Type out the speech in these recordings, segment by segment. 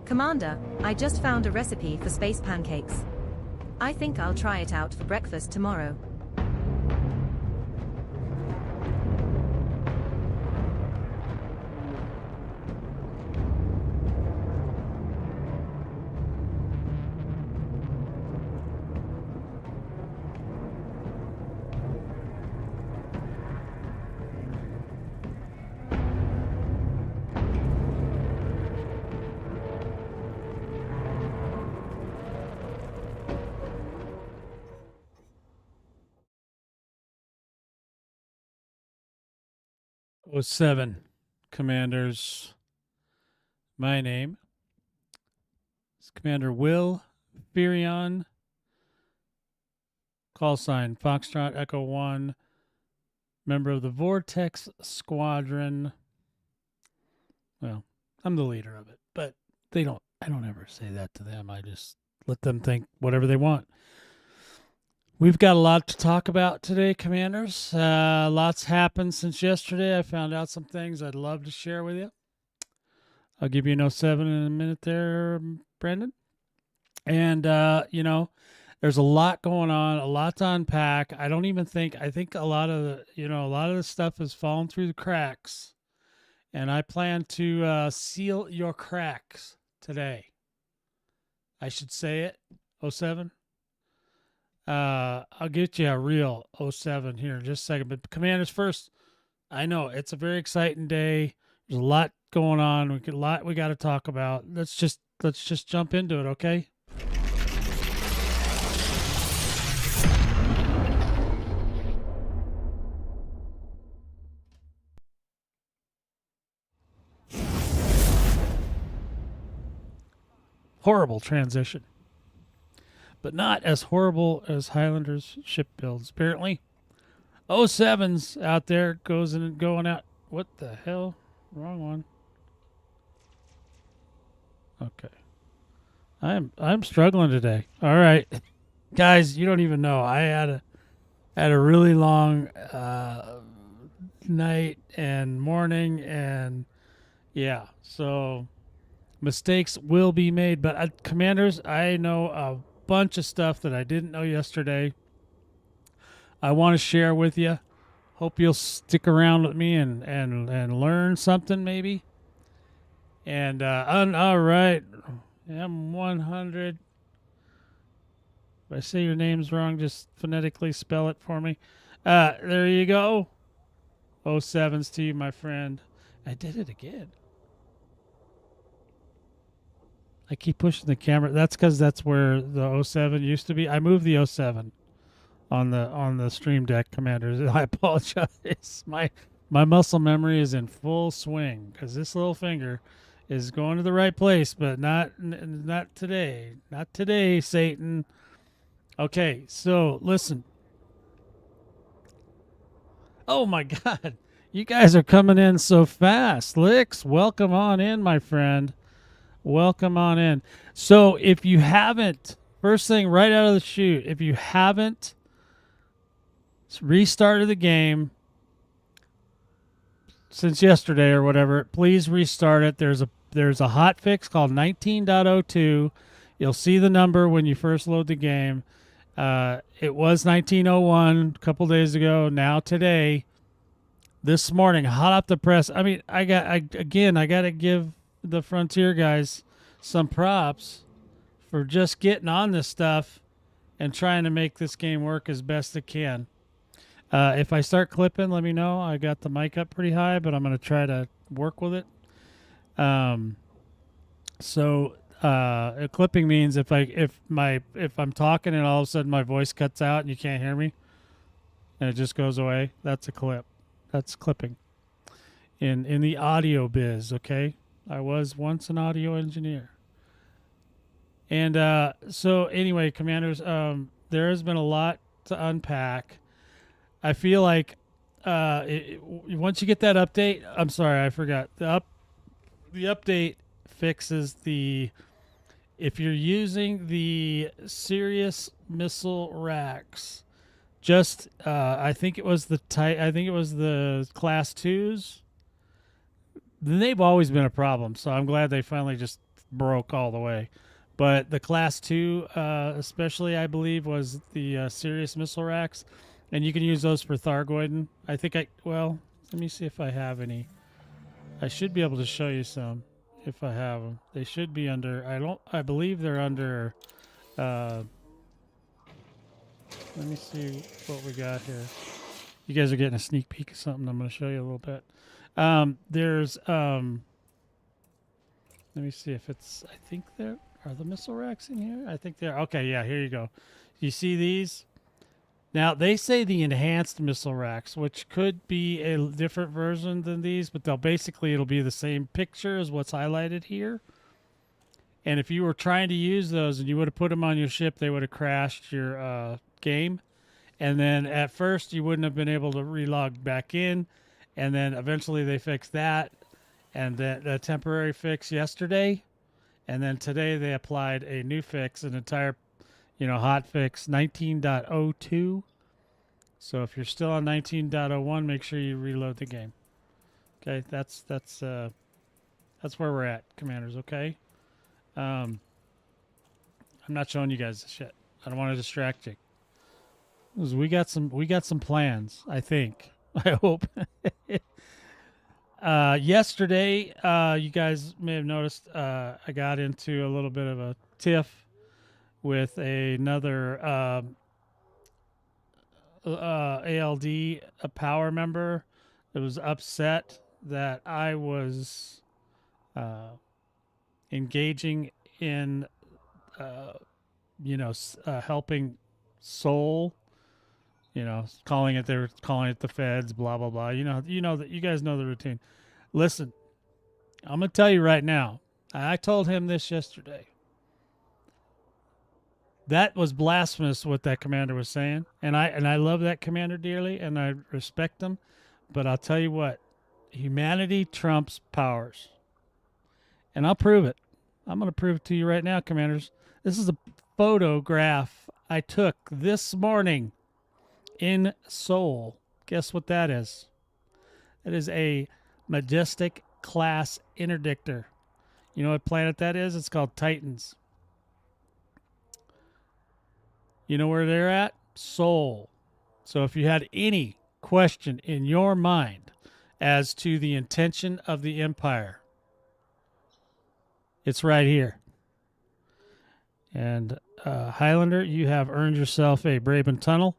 Commander, I just found a recipe for space pancakes. I think I'll try it out for breakfast tomorrow. '07 Commanders. My name is Commander Will Fearion. Call sign Foxtrot Echo 1. Member of the Vortex Squadron. Well, I'm the leader of it, but I don't ever say that to them. I just let them think whatever they want. We've got a lot to talk about today, Commanders. Lots happened since yesterday. I found out some things I'd love to share with you. I'll give you an 07 in a minute there, Brendan. And, there's a lot going on, a lot to unpack. I think a lot of the stuff has fallen through the cracks. And I plan to seal your cracks today. I should say it, 07. I'll get you a real 07 here in just a second. But Commanders, first, I know it's a very exciting day. There's a lot going on. We got to talk about. Let's just jump into it, okay? Horrible transition. But not as horrible as Highlander's ship builds. Apparently, 07's out there going out. What the hell? Wrong one. Okay. I'm struggling today. All right, guys, you don't even know. I had a really long night and morning, and yeah, so mistakes will be made. But Commanders, I know a bunch of stuff that I didn't know yesterday. I want to share with you. Hope you'll stick around with me and learn something maybe. And all right, M100. If I say your name's wrong, just phonetically spell it for me. There you go. 07's to you, my friend. I did it again. I keep pushing the camera. That's because that's where the 07 used to be. I moved the 07 on the Stream Deck, Commanders. I apologize. My muscle memory is in full swing because this little finger is going to the right place, but not today. Not today, Satan. Okay, so listen. Oh my God. You guys are coming in so fast. Licks, welcome on in, my friend. Welcome on in. So if you haven't, first thing right out of the chute, if you haven't restarted the game since yesterday or whatever, please restart it. There's a hot fix called 19.02. You'll see the number when you first load the game. It was 1901 a couple days ago. Now today, this morning, hot off the press. I mean, I got to give the Frontier guys some props for just getting on this stuff and trying to make this game work as best it can. If I start clipping, let me know. I got the mic up pretty high, but I'm going to try to work with it. Clipping means if I'm talking and all of a sudden my voice cuts out and you can't hear me and it just goes away, that's a clip. That's clipping. In the audio biz, okay? I was once an audio engineer. And so anyway, Commanders, there has been a lot to unpack. I feel like once you get that update, I'm sorry, I forgot. The update fixes if you're using the Sirius missile racks, just I think it was the class 2s. They've always been a problem, so I'm glad they finally just broke all the way. But the class 2, especially, I believe, was the Sirius missile racks, and you can use those for Thargoiding. Let me see if I have any. I should be able to show you some if I have them. They should be under. I believe they're under. Let me see what we got here. You guys are getting a sneak peek of something I'm going to show you a little bit. There's let me see if it's. I think there are the missile racks in here. I think they're okay. Yeah, here you go. You see these? Now they say the enhanced missile racks, which could be a different version than these, but it'll be the same picture as what's highlighted here. And if you were trying to use those and you would have put them on your ship, they would have crashed your game. And then at first you wouldn't have been able to relog back in. And then eventually they fixed that. And the temporary fix yesterday. And then today they applied a new fix, an entire, hot fix, 19.02. So if you're still on 19.01, make sure you reload the game. Okay, that's where we're at, Commanders. Okay. I'm not showing you guys the shit. I don't want to distract you. We got some plans, I think. I hope. Yesterday, you guys may have noticed I got into a little bit of a tiff with another ALD, a power member that was upset that I was engaging in, helping Soul, calling it the feds, blah, blah, blah. That you guys know the routine. Listen, I'm going to tell you right now. I told him this yesterday. That was blasphemous what that commander was saying. And I love that commander dearly and I respect him. But I'll tell you what, humanity trumps powers. And I'll prove it. I'm going to prove it to you right now, Commanders. This is a photograph I took this morning in Seoul. Guess what that is? That is a Majestic class interdictor. You know what planet that is? It's called Titans. You know where they're at? Seoul. So if you had any question in your mind as to the intention of the Empire, it's right here. And Highlander, you have earned yourself a Braben Tunnel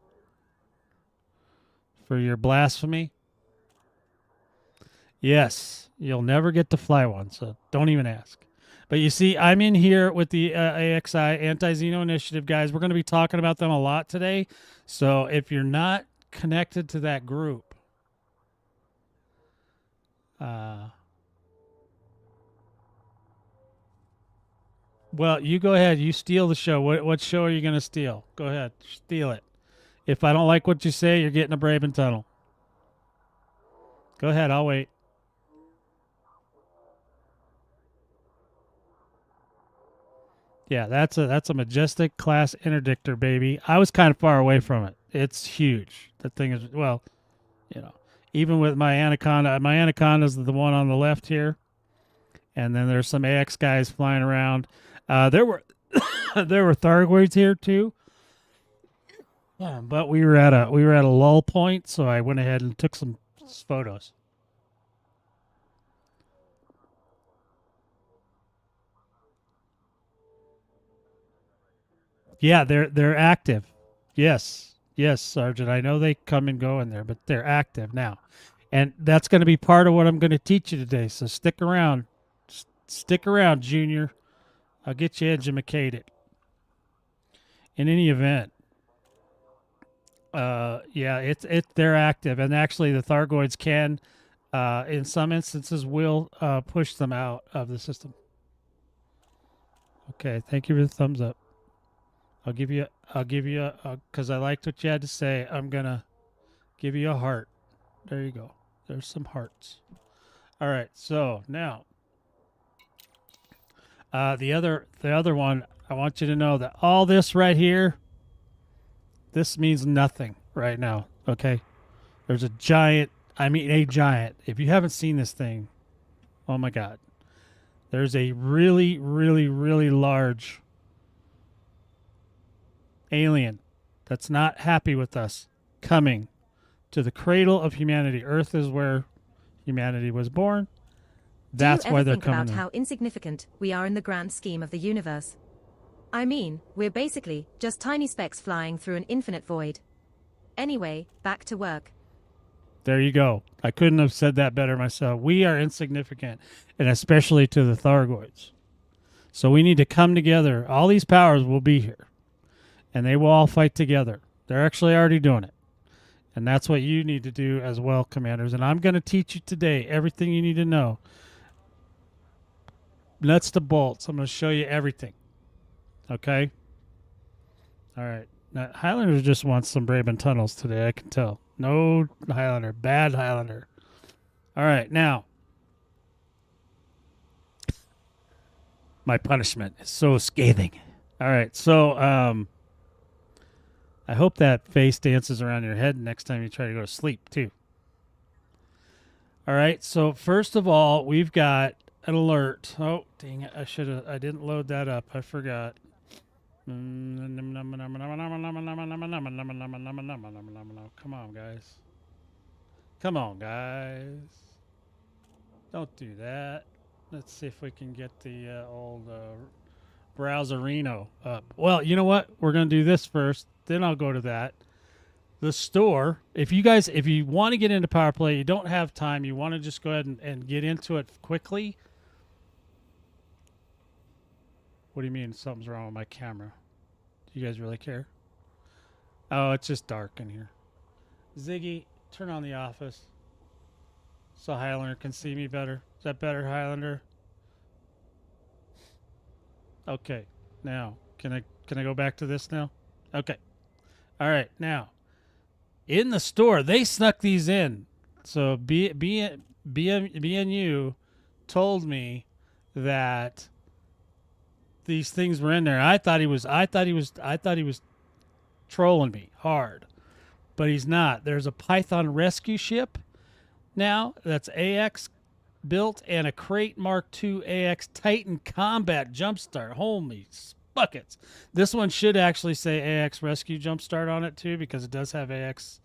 for your blasphemy. Yes, you'll never get to fly one, so don't even ask. But you see, I'm in here with the AXI Anti-Xeno Initiative guys. We're going to be talking about them a lot today. So if you're not connected to that group, well, you go ahead. You steal the show. What show are you going to steal? Go ahead. Steal it. If I don't like what you say, you're getting a Braben Tunnel. Go ahead. I'll wait. Yeah, that's a Majestic class interdictor, baby. I was kind of far away from it. It's huge. That thing is, well, you know, even with my Anaconda's the one on the left here, and then there's some AX guys flying around. There were there were Thargoids here too. Yeah, but we were at a lull point, so I went ahead and took some photos. Yeah, they're active. Yes, yes, Sergeant. I know they come and go in there, but they're active now, and that's going to be part of what I'm going to teach you today. So stick around, stick around, Junior. I'll get you educated. In any event, yeah, they're active, and actually the Thargoids can, in some instances, will push them out of the system. Okay, thank you for the thumbs up. I'll give you, because I liked what you had to say. I'm gonna give you a heart. There you go. There's some hearts. All right. So now, the other one, I want you to know that all this right here, this means nothing right now. Okay. There's a giant. I mean, a giant. If you haven't seen this thing, oh my God. There's a really, really, really large alien that's not happy with us coming to the cradle of humanity. Earth is where humanity was born. That's why they're coming. Do you ever think about how insignificant we are in the grand scheme of the universe? I mean, we're basically just tiny specks flying through an infinite void. Anyway, back to work. There you go. I couldn't have said that better myself. We are insignificant, and especially to the Thargoids. So we need to come together. All these powers will be here, and they will all fight together. They're actually already doing it. And that's what you need to do as well, commanders. And I'm going to teach you today everything you need to know. Nuts to bolts. I'm going to show you everything. Okay? All right. Now, Highlander just wants some Braben tunnels today, I can tell. No Highlander. Bad Highlander. All right. Now, my punishment is so scathing. All right. So, I hope that face dances around your head next time you try to go to sleep, too. All right. So, first of all, we've got an alert. Oh, dang it. I didn't load that up. I forgot. Come on, guys. Come on, guys. Don't do that. Let's see if we can get the old Browserino up. Well, you know what? We're going to do this first. Then I'll go to that. The store, if you want to get into Power Play, you don't have time, you want to just go ahead and get into it quickly. What do you mean something's wrong with my camera? Do you guys really care? Oh, it's just dark in here. Ziggy, turn on the office so Highlander can see me better. Is that better, Highlander? Okay. Now, can I go back to this now? Okay. All right. Now, in the store, they snuck these in. So BNU told me that these things were in there. I thought he was trolling me hard, but he's not. There's a Python rescue ship now that's AX built and a Crate Mark II AX Titan Combat Jumpstart. Holy buckets! This one should actually say AX Rescue Jumpstart on it too, because it does have AX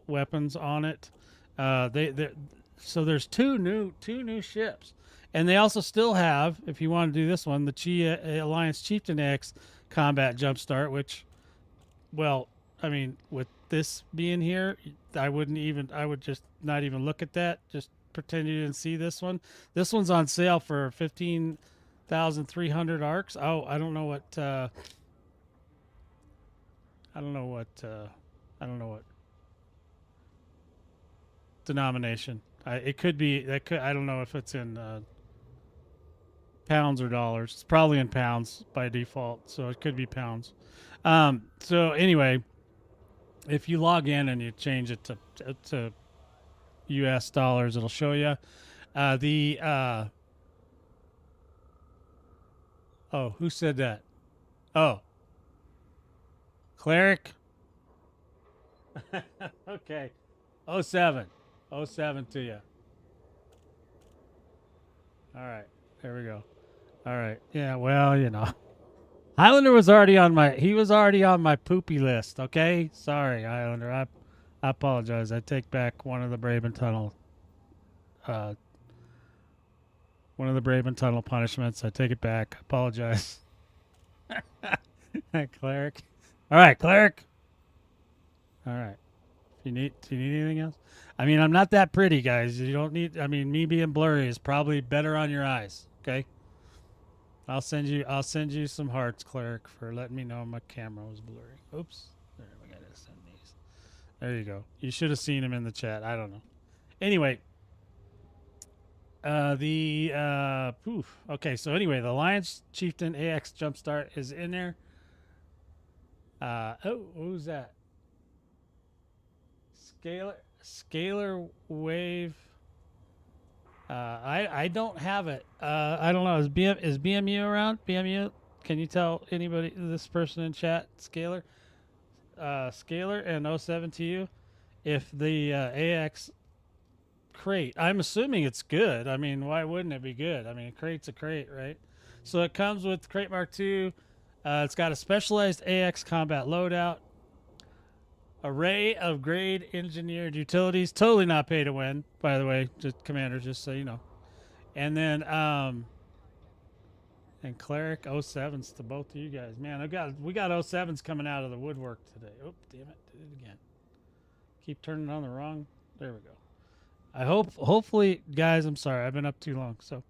weapons on it. So there's two new ships. And they also still have, if you want to do this one, the Chi Alliance Chieftain X Combat Jumpstart, which, well, I mean, with this being here, I would just not even look at that. Just pretend you didn't see this one. This one's on sale for 15,300 arcs. Oh, I don't know what denomination. It could be I don't know if it's in pounds or dollars. It's probably in pounds by default, so it could be pounds. So anyway, if you log in and you change it to US dollars. It'll show you. Oh, who said that? Oh, Cleric. Okay. 07. 07 to you. All right. There we go. All right. Yeah, well, you know. Highlander was already on my poopy list, okay? Sorry, Highlander. I apologize. I take back one of the Braben Tunnel punishments. I take it back. I apologize. Cleric. All right, Cleric. All right. Do you need anything else? I mean, I'm not that pretty, guys. You don't need. I mean, me being blurry is probably better on your eyes. Okay. I'll send you some hearts, Cleric, for letting me know my camera was blurry. Oops. There, we gotta send these. There you go. You should have seen him in the chat. I don't know. Anyway. Okay, so anyway, the Lions Chieftain AX Jumpstart is in there. Who's that? Scalar Wave. I don't have it. I don't know. Is BMU around? BMU? Can you tell anybody, this person in chat, Scalar and 07 to you, if the AX crate, I'm assuming it's good. I mean, why wouldn't it be good? I mean, a crate's a crate, right? So it comes with Crate Mark II. It's got a specialized AX combat loadout, array of grade engineered utilities, totally not pay to win, by the way, just Commander, just so you know. And then and Cleric 07s to both of you guys. Man, we got 07s coming out of the woodwork today. Oh, damn it, did it again. Keep turning on the wrong. There we go. Hopefully, guys, I'm sorry, I've been up too long. So,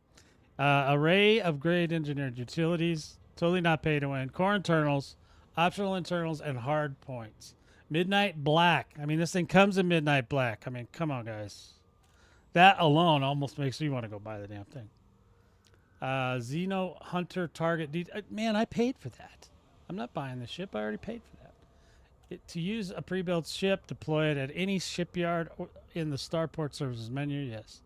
array of grade engineered utilities, totally not pay to win. Core internals, optional internals, and hard points. Midnight Black. I mean, this thing comes in Midnight Black. I mean, come on, guys. That alone almost makes me want to go buy the damn thing. Xeno Hunter Target. Man, I paid for that. I'm not buying the ship. I already paid for that. To use a pre-built ship, deploy it at any shipyard or in the Starport Services menu, yes.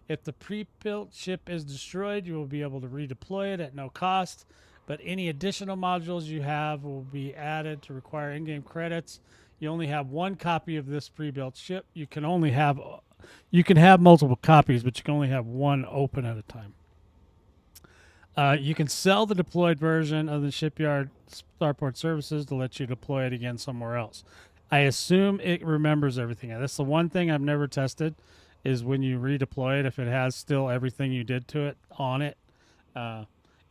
If the pre-built ship is destroyed, you will be able to redeploy it at no cost, but any additional modules you have will be added to require in-game credits. You only have one copy of this pre-built ship. You can have multiple copies, but you can only have one open at a time. You can sell the deployed version of the shipyard Starport Services to let you deploy it again somewhere else. I assume it remembers everything. That's the one thing I've never tested, is when you redeploy it, if it has still everything you did to it on it.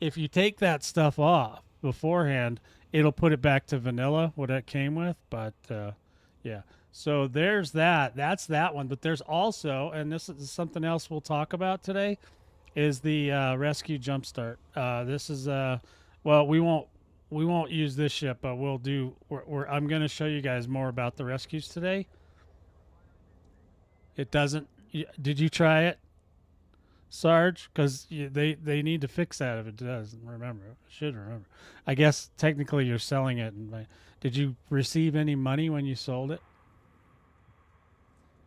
If you take that stuff off beforehand, it'll put it back to vanilla, what it came with. But, yeah. So there's that. That's that one. But there's also, and this is something else we'll talk about today, is the rescue jumpstart. This is well, we won't use this ship, but we'll do. I'm going to show you guys more about the rescues today. It doesn't. Did you try it, Sarge? Because they need to fix that if it doesn't. Remember, should remember. I guess technically you're selling it. Did you receive any money when you sold it?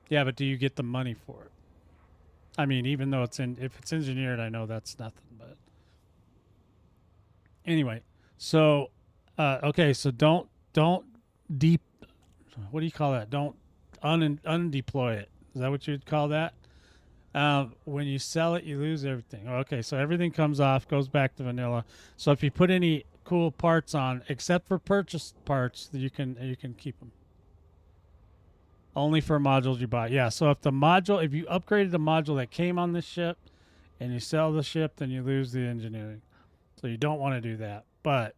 Yeah, but do you get the money for it? I mean, even though if it's engineered, I know that's nothing, but anyway, so, okay. So don't what do you call that? Don't undeploy it. Is that what you'd call that? When you sell it, you lose everything. Okay. So everything comes off, goes back to vanilla. So if you put any cool parts on, except for purchased parts, you can keep them. Only for modules you buy. Yeah, so if you upgraded the module that came on this ship and you sell the ship, then you lose the engineering. So you don't want to do that. But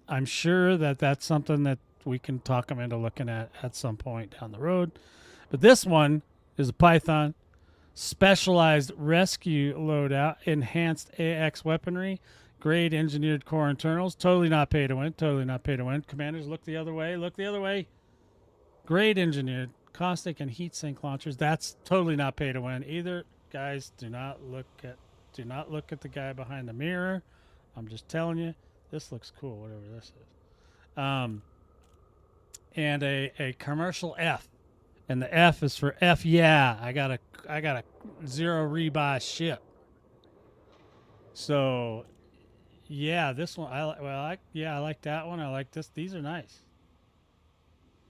I'm sure that that's something that we can talk them into looking at some point down the road. But this one is a Python specialized rescue loadout, enhanced AX weaponry, grade engineered core internals. Totally not pay to win. Totally not pay to win. Commanders, look the other way. Look the other way. Grade engineered caustic and heat sink launchers. That's totally not pay to win either. Guys, do not look at the guy behind the mirror. I'm just telling you, this looks cool, whatever this is. And a commercial F And the F is for F. Yeah, I got a 0 rebuy ship. So, yeah, this one I like that one. I like this. These are nice.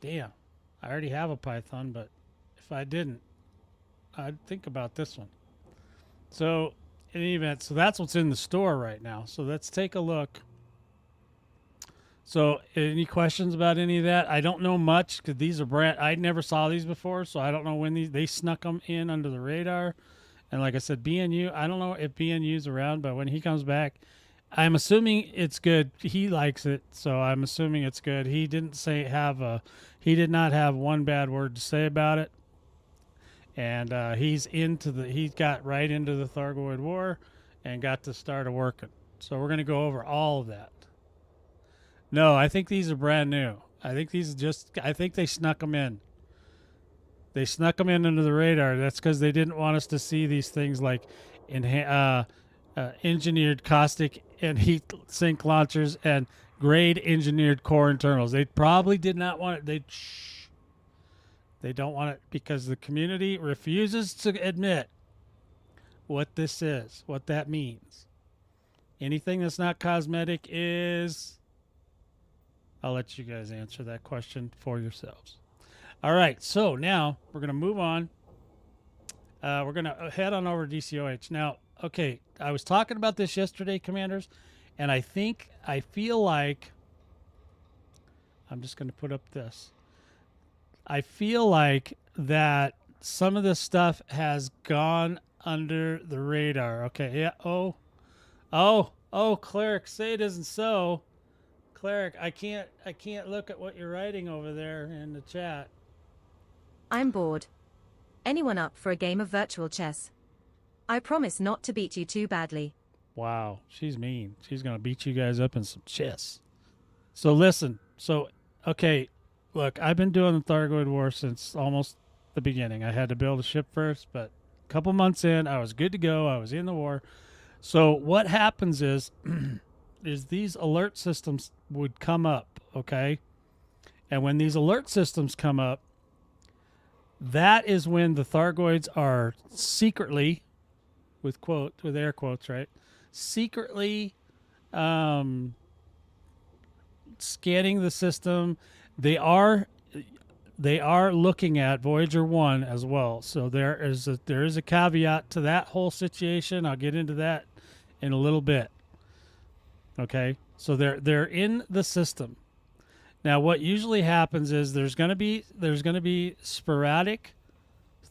Damn, I already have a Python, but if I didn't, I'd think about this one. So, in any event, so that's what's in the store right now. So let's take a look. So, any questions about any of that? I don't know much because these are brand. I never saw these before, so I don't know when they snuck them in under the radar. And like I said, BNU. I don't know if BNU's around, but when he comes back, I'm assuming it's good. He likes it, so I'm assuming it's good. He didn't he did not have one bad word to say about it. And he got right into the Thargoid War, and got to start working. So we're gonna go over all of that. No, I think these are brand new. I think they snuck them in. They snuck them in under the radar. That's because they didn't want us to see these things like engineered caustic and heat sink launchers and grade engineered core internals. They probably did not want it. They don't want it because the community refuses to admit what this is, what that means. Anything that's not cosmetic is... I'll let you guys answer that question for yourselves. All right, so now we're going to move on. We're going to head on over to DCOH. Now, okay, I was talking about this yesterday, Commanders, and I feel like... I'm just going to put up this. I feel like that some of this stuff has gone under the radar. Okay, yeah, Cleric, say it isn't so. Cleric, I can't look at what you're writing over there in the chat. I'm bored. Anyone up for a game of virtual chess? I promise not to beat you too badly. Wow, she's mean. She's going to beat you guys up in some chess. So listen, okay, look, I've been doing the Thargoid War since almost the beginning. I had to build a ship first, but a couple months in, I was good to go. I was in the war. So what happens is... is these alert systems would come up, okay? And when these alert systems come up, that is when the Thargoids are secretly, with air quotes, right? Secretly scanning the system. They are looking at Voyager 1 as well. So there is a caveat to that whole situation. I'll get into that in a little bit. Okay, so they're in the system. Now, what usually happens is there's going to be sporadic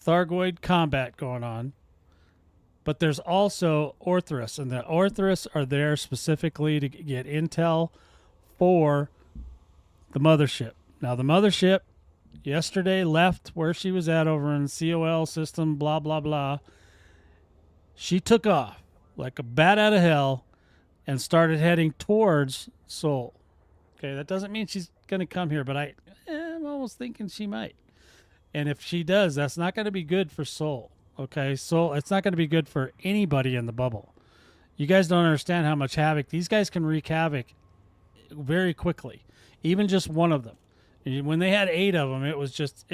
Thargoid combat going on, but there's also Orthrus, and the Orthrus are there specifically to get intel for the mothership. Now, the mothership yesterday left where she was at over in COL system, blah blah blah. She took off like a bat out of hell and started heading towards Sol. Okay, that doesn't mean she's going to come here, but I'm almost thinking she might. And if she does, that's not going to be good for Sol. Okay, Sol, it's not going to be good for anybody in the bubble. You guys don't understand how much havoc. These guys can wreak havoc very quickly, even just one of them. When they had 8 of them, it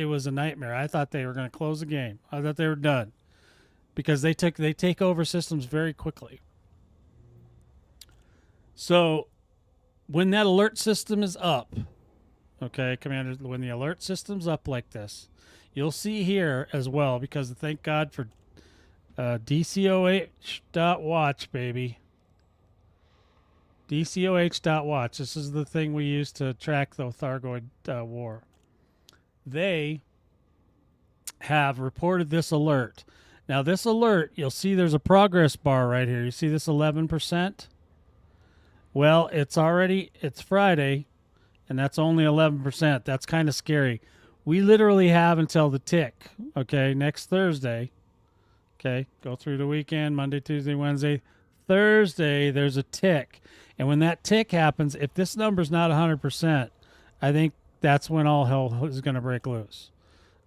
was a nightmare. I thought they were going to close the game. I thought they were done because they take over systems very quickly. So when that alert system is up, okay, Commander, when the alert system's up like this, you'll see here as well, because thank God for DCOH.watch, baby. DCOH.watch. This is the thing we use to track the Thargoid war. They have reported this alert. Now, this alert, you'll see there's a progress bar right here. You see this 11%? Well, it's Friday, and that's only 11%. That's kind of scary. We literally have until the tick, okay, next Thursday. Okay, go through the weekend, Monday, Tuesday, Wednesday. Thursday, there's a tick. And when that tick happens, if this number's not 100%, I think that's when all hell is going to break loose.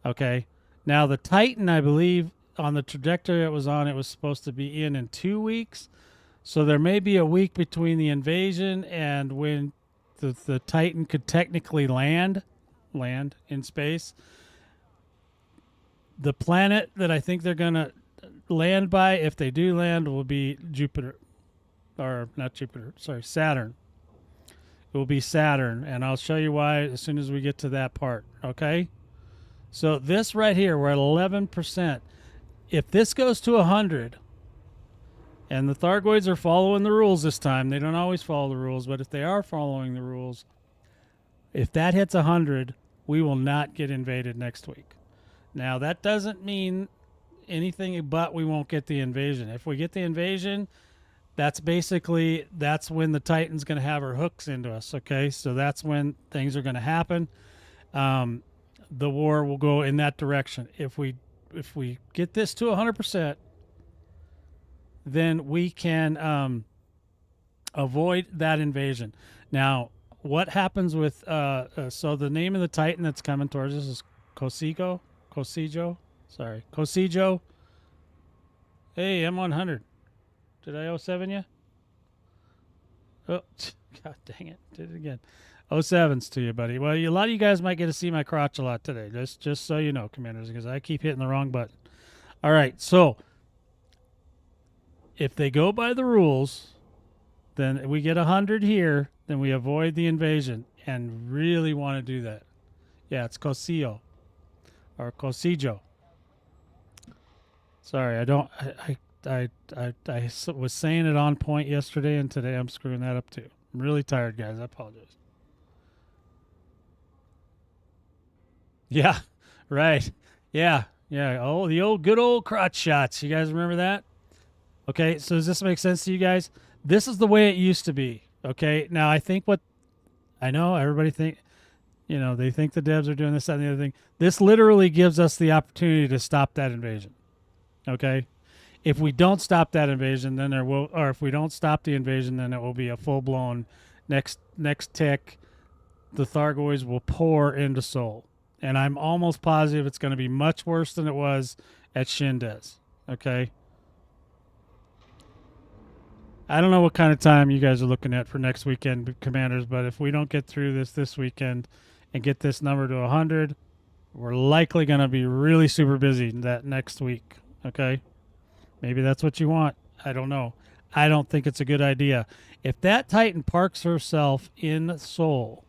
Okay? Now, the Titan, I believe, on the trajectory it was on, it was supposed to be in 2 weeks. So there may be a week between the invasion and when the Titan could technically land in space. The planet that I think they're going to land by, if they do land, will be Jupiter. Or not Jupiter, sorry, Saturn. It will be Saturn, and I'll show you why as soon as we get to that part, okay? So this right here, we're at 11%. If this goes to 100, and the Thargoids are following the rules this time, they don't always follow the rules, but if they are following the rules, if that hits 100, we will not get invaded next week. Now, that doesn't mean anything but we won't get the invasion. If we get the invasion, that's when the Titan's going to have her hooks into us, okay? So that's when things are going to happen. The war will go in that direction. If we get this to 100%, then we can avoid that invasion. Now, what happens with so the name of the Titan that's coming towards us is Cosijo. Hey, M100. Did I 07 you? Oh, God dang it. Did it again. 07's to you, buddy. Well, a lot of you guys might get to see my crotch a lot today. Just so you know, Commanders, because I keep hitting the wrong button. All right, so if they go by the rules, then we get 100 here, then we avoid the invasion, and really want to do that. Yeah, it's Cosijo. Or Cosijo. Sorry, I was saying it on point yesterday, and today I'm screwing that up too. I'm really tired, guys. I apologize. Yeah, right. Yeah. Oh, the good old crotch shots. You guys remember that? Okay, so does this make sense to you guys? This is the way it used to be. Okay, now I know everybody they think the devs are doing this, that, and the other thing. This literally gives us the opportunity to stop that invasion. Okay? If we don't stop that invasion, then if we don't stop the invasion, then it will be a full-blown next tick. The Thargoids will pour into Sol. And I'm almost positive it's going to be much worse than it was at Shindes. Okay? I don't know what kind of time you guys are looking at for next weekend, Commanders, but if we don't get through this weekend and get this number to 100, we're likely going to be really super busy that next week. Okay? Maybe that's what you want. I don't know. I don't think it's a good idea. If that Titan parks herself in Sol,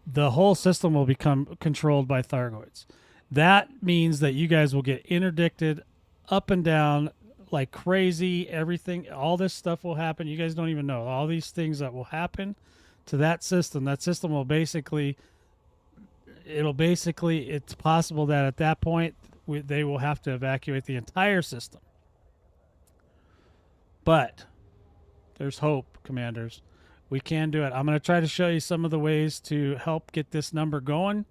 the whole system will become controlled by Thargoids. That means that you guys will get interdicted up and down like crazy. Everything, all this stuff will happen. You guys don't even know. All these things that will happen to that system will it's possible that at that point, they will have to evacuate the entire system. But there's hope, Commanders. We can do it. I'm going to try to show you some of the ways to help get this number going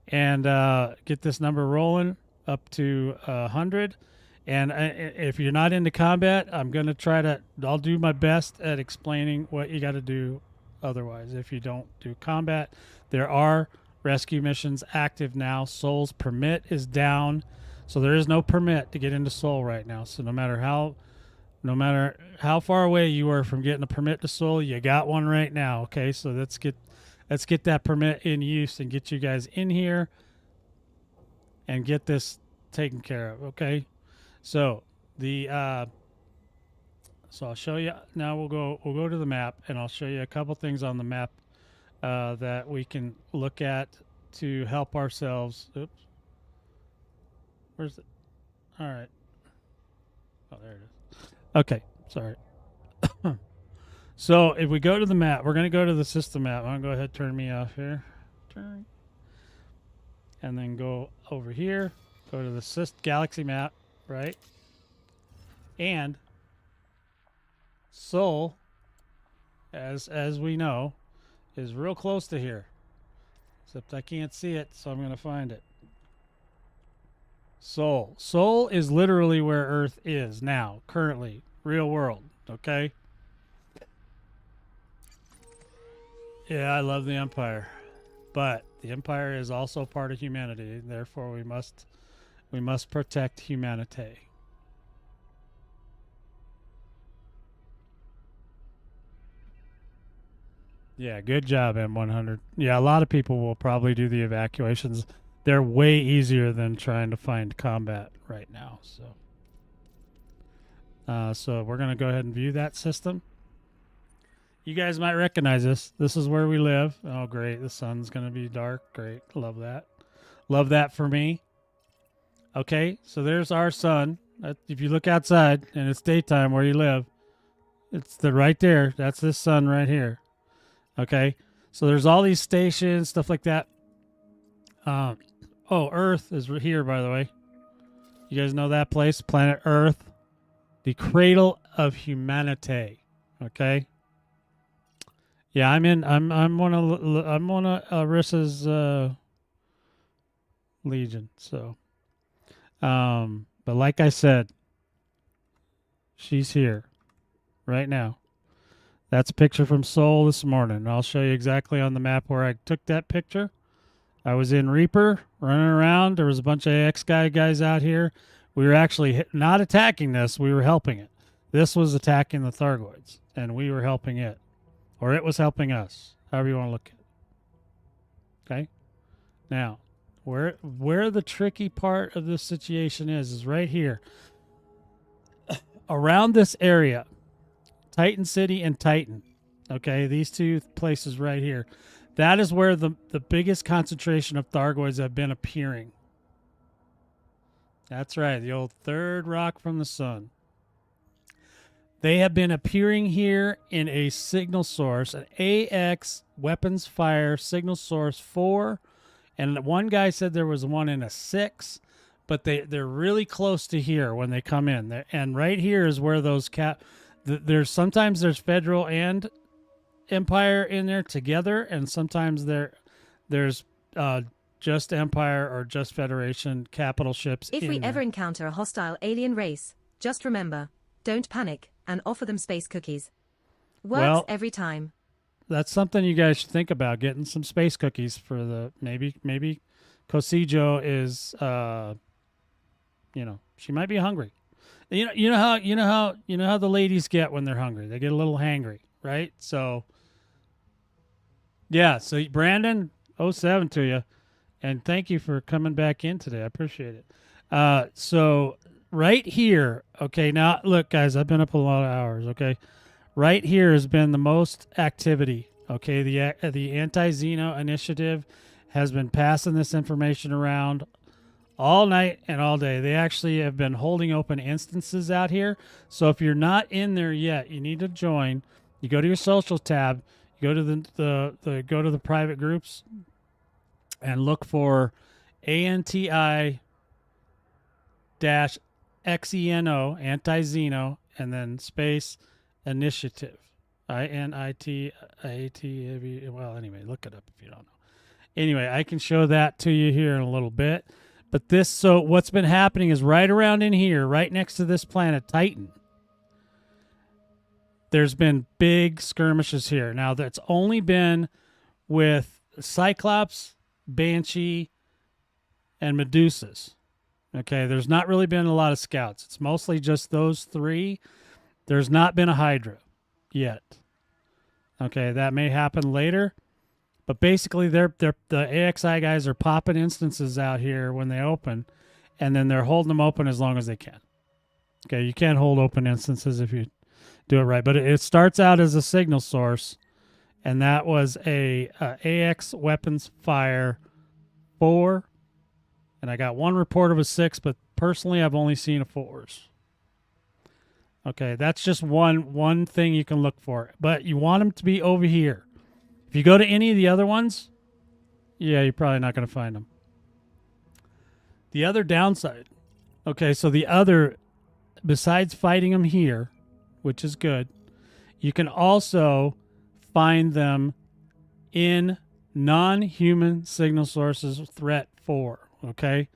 and get this number rolling up to 100. And if you're not into combat, I'll do my best at explaining what you got to do otherwise. If you don't do combat, there are rescue missions active now. Sol's permit is down. So there is no permit to get into Sol right now. So no matter how far away you are from getting a permit to Sol, you got one right now. Okay, so let's get that permit in use and get you guys in here and get this taken care of. Okay, so so I'll show you now. We'll go to the map and I'll show you a couple things on the map that we can look at to help ourselves. Oops, where's it? All right. Oh, there it is. Okay, sorry. So if we go to the map, we're going to go to the system map. I'm going to go ahead and turn me off here. Turn. And then go over here. Go to the galaxy map, right? And Sol, as we know, is real close to here. Except I can't see it, so I'm going to find it. Sol. Sol is literally where Earth is now, currently, real world, okay? Yeah, I love the Empire. But the Empire is also part of humanity, therefore we must protect humanity. Yeah, good job, M100. Yeah, a lot of people will probably do the evacuations. they're way easier than trying to find combat right now. So we're going to go ahead and view that system. You guys might recognize this. This is where we live. Oh, great. The sun's going to be dark. Great. Love that. Love that for me. Okay, so there's our sun. If you look outside and it's daytime where you live, it's right there. That's this sun right here. Okay, so there's all these stations, stuff like that. Oh, Earth is here, by the way. You guys know that place, planet Earth, the cradle of humanity. Okay. Yeah, I'm one of Arissa's legion. So, but like I said, she's here right now. That's a picture from Seoul this morning. And I'll show you exactly on the map where I took that picture. I was in Reaper running around. There was a bunch of AX guys out here. We were actually not attacking this. We were helping it. This was attacking the Thargoids, and we were helping it. Or it was helping us, however you want to look at it. Okay? Now, where the tricky part of this situation is right here. Around this area, Titan City and Titan, okay, these two places right here, that is where the biggest concentration of Thargoids have been appearing. That's right, the old third rock from the sun. They have been appearing here in a signal source, an AX weapons fire signal source 4. And one guy said there was one in a 6, but they're really close to here when they come in. And right here is where those sometimes there's Federal and Empire in there together, and sometimes there's just Empire or just Federation capital ships. If we ever encounter a hostile alien race, just remember, don't panic and offer them space cookies. Works every time. That's something you guys should think about, getting some space cookies for the maybe Kosijo is she might be hungry. You know how the ladies get when they're hungry. They get a little hangry, right? So yeah, so Brandon 07 to you, and thank you for coming back in today. I appreciate it. So right here, okay, now look guys, I've been up a lot of hours, okay? Right here has been the most activity, okay? The anti-Xeno initiative has been passing this information around all night and all day. They actually have been holding open instances out here. So if you're not in there yet, you need to join. You go to your social tab, you go to the private groups and look for ANTI-XENO, anti-Xeno, and then space initiative. INITIAT. Well, anyway, look it up if you don't know. Anyway, I can show that to you here in a little bit. But so what's been happening is right around in here, right next to this planet, Titan, there's been big skirmishes here. Now, that's only been with Cyclops, Banshee, and Medusas. Okay, there's not really been a lot of scouts. It's mostly just those three. There's not been a Hydra yet. Okay, that may happen later. But basically, the AXI guys are popping instances out here when they open, and then they're holding them open as long as they can. Okay, you can't hold open instances if you do it right. But it starts out as a signal source, and that was a AX weapons fire 4. And I got one report of a 6, but personally, I've only seen a 4s. Okay, that's just one thing you can look for. But you want them to be over here. If you go to any of the other ones, yeah, you're probably not going to find them. The other downside, okay, so besides fighting them here, which is good, you can also find them in non-human signal sources threat 4, okay?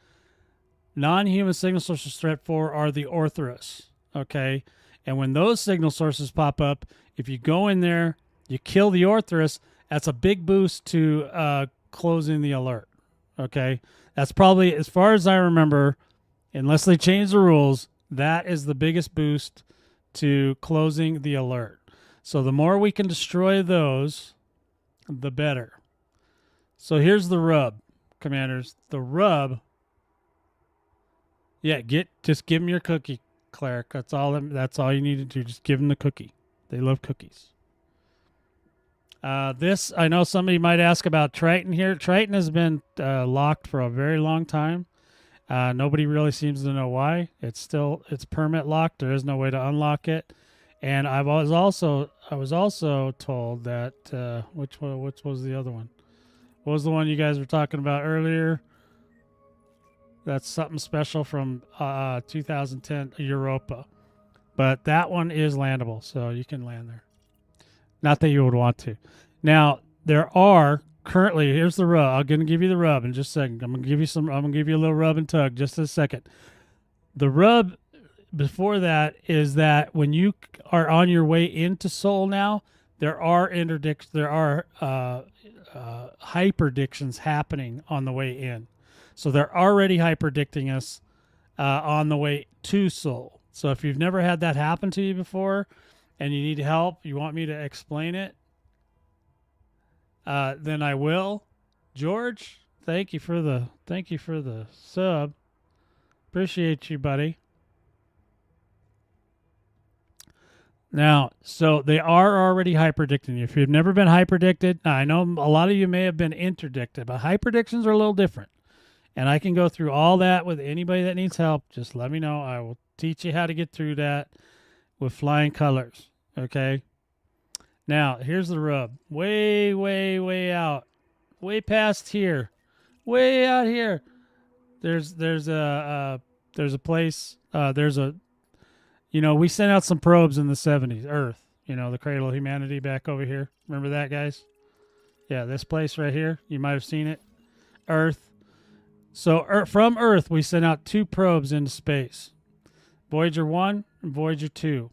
Non-human signal sources threat 4 are the Orthrus, okay? And when those signal sources pop up, if you go in there, you kill the Orthrus, that's a big boost to closing the alert, okay? That's probably, as far as I remember, unless they change the rules, that is the biggest boost to closing the alert. So the more we can destroy those, the better. So here's the rub, commanders, the rub. Yeah, just give them your cookie, cleric. That's all you need to do. Just give them the cookie. They love cookies. This, I know somebody might ask about Triton here. Triton has been locked for a very long time. Nobody really seems to know why. It's permit locked. There is no way to unlock it. And I was also told that which was the other one? What was the one you guys were talking about earlier? That's something special from 2010 Europa. But that one is landable, so you can land there. Not that you would want to. Now, there are currently, here's the rub. I'm going to give you the rub in just a second. I'm going to give you a little rub and tug just a second. The rub before that is that when you are on your way into Sol now, there are hyperdictions happening on the way in. So they're already hyperdicting us on the way to Sol. So if you've never had that happen to you before and you need help, you want me to explain it, then I will. George, thank you for the sub. Appreciate you, buddy. Now, so they are already hyperdicting you. If you've never been hyperdicted, I know a lot of you may have been interdicted, but hyperdictions are a little different. And I can go through all that with anybody that needs help. Just let me know. I will teach you how to get through that with flying colors. Okay? Now, here's the rub. Way, way, way out. Way past here. Way out here. There's a place. We sent out some probes in the 70s. Earth. The cradle of humanity back over here. Remember that, guys? Yeah, this place right here. You might have seen it. Earth. So from Earth, we sent out 2 probes into space. Voyager 1 and Voyager 2.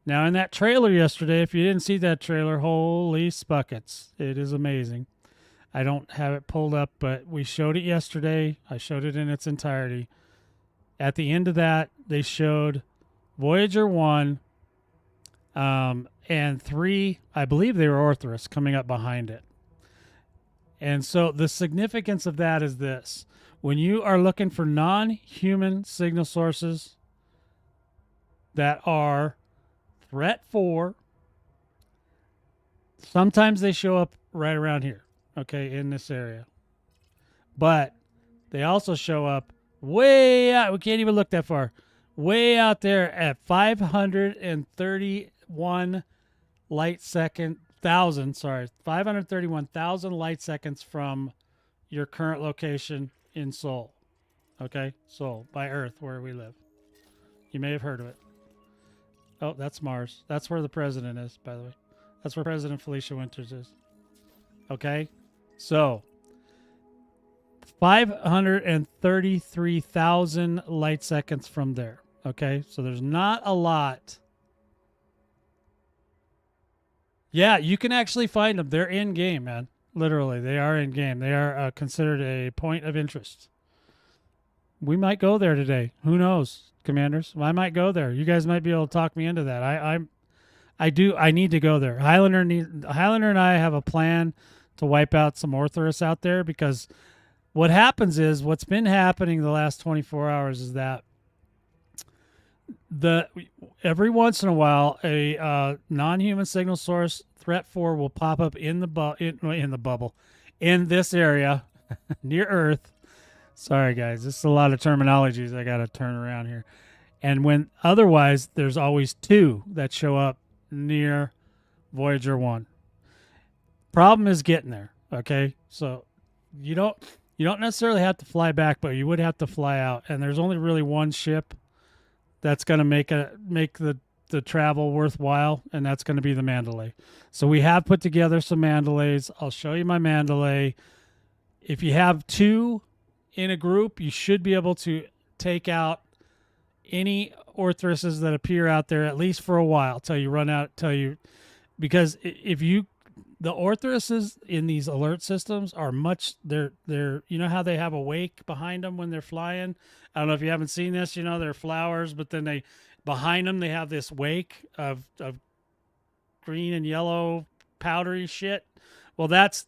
Now, in that trailer yesterday, if you didn't see that trailer, holy spuckets. It is amazing. I don't have it pulled up, but we showed it yesterday. I showed it in its entirety. At the end of that, they showed Voyager 1 and 3, I believe they were Orthrus, coming up behind it. And so the significance of that is this. When you are looking for non-human signal sources that are Threat 4, sometimes they show up right around here, okay, in this area. But they also show up way out. We can't even look that far. Way out there at 531,000 light seconds from your current location in Sol. Okay? Sol, by Earth, where we live. You may have heard of it. Oh, that's Mars. That's where the president is, by the way. That's where President Felicia Winters is. Okay? So, 533,000 light seconds from there. Okay? So there's not a lot. Yeah, you can actually find them. They're in game, man. Literally, they are in game. They are considered a point of interest. We might go there today. Who knows, commanders? I might go there. You guys might be able to talk me into that. I need to go there. Highlander and I have a plan to wipe out some Orthrus out there, because what happens is, what's been happening the last 24 hours is that every once in a while a non-human signal source Threat 4 will pop up in the bubble in this area near Earth. Sorry guys, this is a lot of terminologies I got to turn around here. And when otherwise there's always 2 that show up near Voyager 1. Problem is getting there, okay? So you don't necessarily have to fly back, but you would have to fly out, and there's only really one ship that's going to make the travel worthwhile, and that's going to be the Mandalay. So we have put together some Mandalays. I'll show you my Mandalay. If you have 2 in a group, you should be able to take out any Orthruses that appear out there, at least for a while, till you run out, because the Orthruses in these alert systems are they're you know how they have a wake behind them when they're flying? I don't know if you haven't seen this, they're flowers, but then behind them they have this wake of green and yellow powdery shit. Well, that's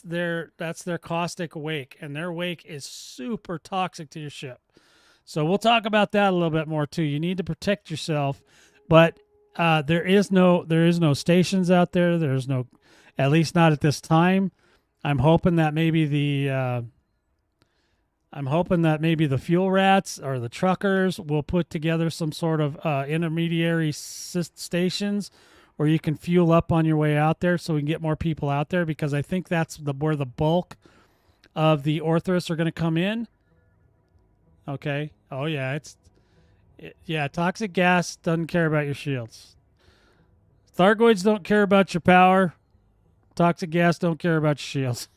their caustic wake, and their wake is super toxic to your ship. So we'll talk about that a little bit more too. You need to protect yourself, but there is no stations out there. There's no, at least not at this time. I'm hoping that maybe the fuel rats or the truckers will put together some sort of intermediary stations where you can fuel up on your way out there, so we can get more people out there, because I think that's where the bulk of the Orthrus are going to come in. Okay. Oh yeah, toxic gas doesn't care about your shields. Thargoids don't care about your power. Toxic gas don't care about your shields.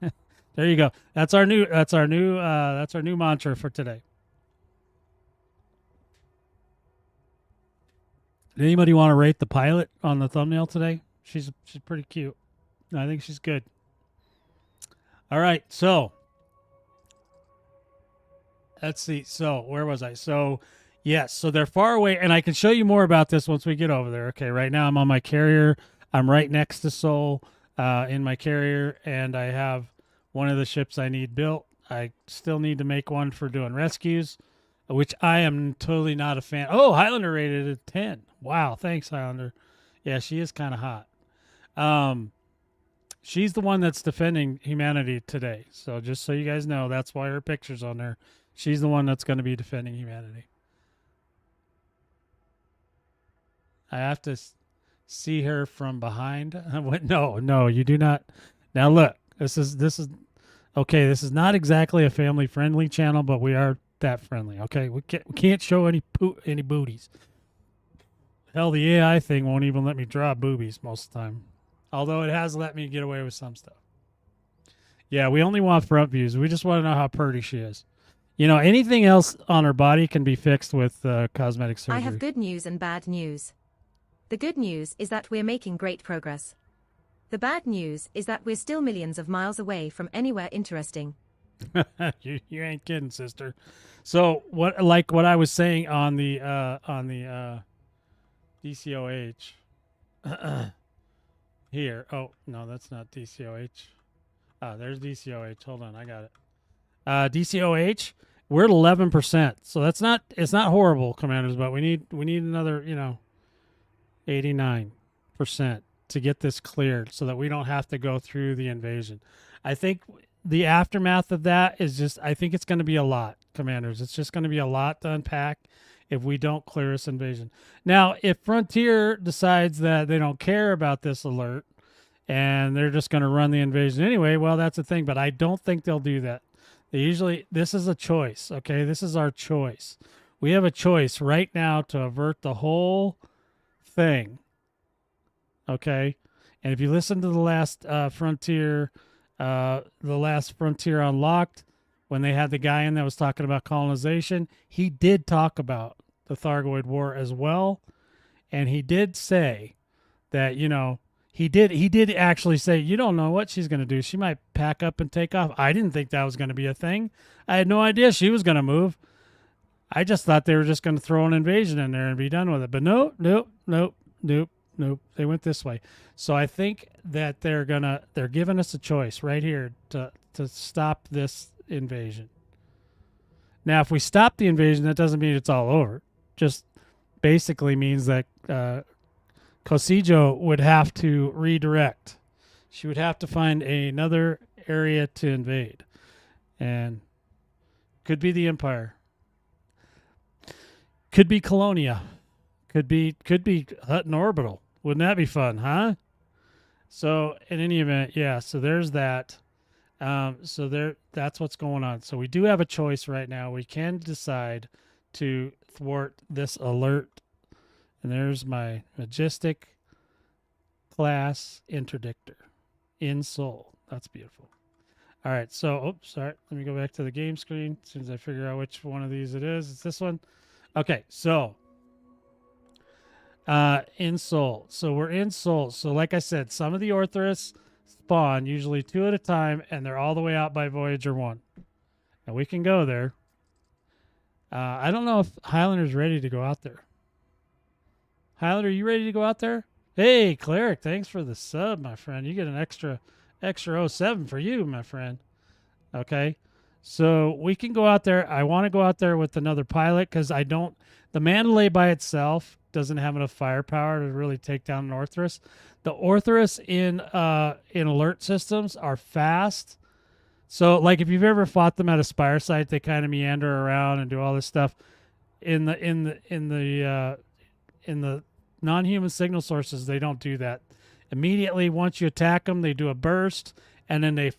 There you go. That's our new mantra for today. Did anybody want to rate the pilot on the thumbnail today? She's pretty cute. I think she's good. All right, so let's see. So where was I? So yes, so they're far away, and I can show you more about this once we get over there. Okay, right now I'm on my carrier. I'm right next to Sol in my carrier, and I have one of the ships I need built. I still need to make one for doing rescues, which I am totally not a fan. Oh, Highlander rated at 10. Wow, thanks, Highlander. Yeah, she is kind of hot. She's the one that's defending humanity today. So just so you guys know, that's why her picture's on there. She's the one that's going to be defending humanity. I have to see her from behind. No, you do not. Now look, this is okay. This is not exactly a family-friendly channel, but we are that friendly. Okay, we can't show any booties. Hell, the AI thing won't even let me draw boobies most of the time. Although it has let me get away with some stuff. Yeah, we only want front views. We just want to know how pretty she is. You know, anything else on her body can be fixed with cosmetic surgery. I have good news and bad news. The good news is that we're making great progress. The bad news is that we're still millions of miles away from anywhere interesting. you ain't kidding, sister. So what I was saying on the DCOH here. Oh no, that's not DCOH. There's DCOH. Hold on, I got it. DCOH, we're at 11%. So it's not horrible, commanders, but we need another 89% to get this cleared so that we don't have to go through the invasion. I think the aftermath of that is I think it's going to be a lot, commanders. It's just going to be a lot to unpack if we don't clear this invasion. Now, if Frontier decides that they don't care about this alert and they're just going to run the invasion anyway, well, that's the thing. But I don't think they'll do that. This is a choice, okay? This is our choice. We have a choice right now to avert the whole thing, okay? And if you listen to the last Frontier Unlocked, when they had the guy in that was talking about colonization, he did talk about the Thargoid War as well, and he did say that, he did actually say, you don't know what she's going to do. She might pack up and take off. I didn't think that was going to be a thing. I had no idea she was going to move. I just thought they were just going to throw an invasion in there and be done with it. But nope. They went this way. So I think that they're giving us a choice right here to stop this invasion. Now, if we stop the invasion, that doesn't mean it's all over. Just basically means that Kosijo would have to redirect. She would have to find another area to invade. And could be the Empire. Could be Colonia. Could be Hutton Orbital. Wouldn't that be fun, huh? So in any event, yeah, so there's that. That's what's going on. So we do have a choice right now. We can decide to thwart this alert. And there's my Majestic class interdictor in Sol. That's beautiful. All right, so, sorry. Let me go back to the game screen as soon as I figure out which one of these it is. It's this one. Okay, so in Sol. So we're in Sol. So like I said, some of the Orthrus spawn, usually 2 at a time, and they're all the way out by Voyager 1. And we can go there. I don't know if Highlander's ready to go out there. Highlander, are you ready to go out there? Hey, Cleric, thanks for the sub, my friend. You get an extra '07 for you, my friend. Okay. So we can go out there. I want to go out there with another pilot because I don't. The Mandalay by itself doesn't have enough firepower to really take down an Orthrus. The Orthrus in alert systems are fast. So like if you've ever fought them at a spire site, they kind of meander around and do all this stuff. In the non-human signal sources, they don't do that. Immediately once you attack them, they do a burst, and then they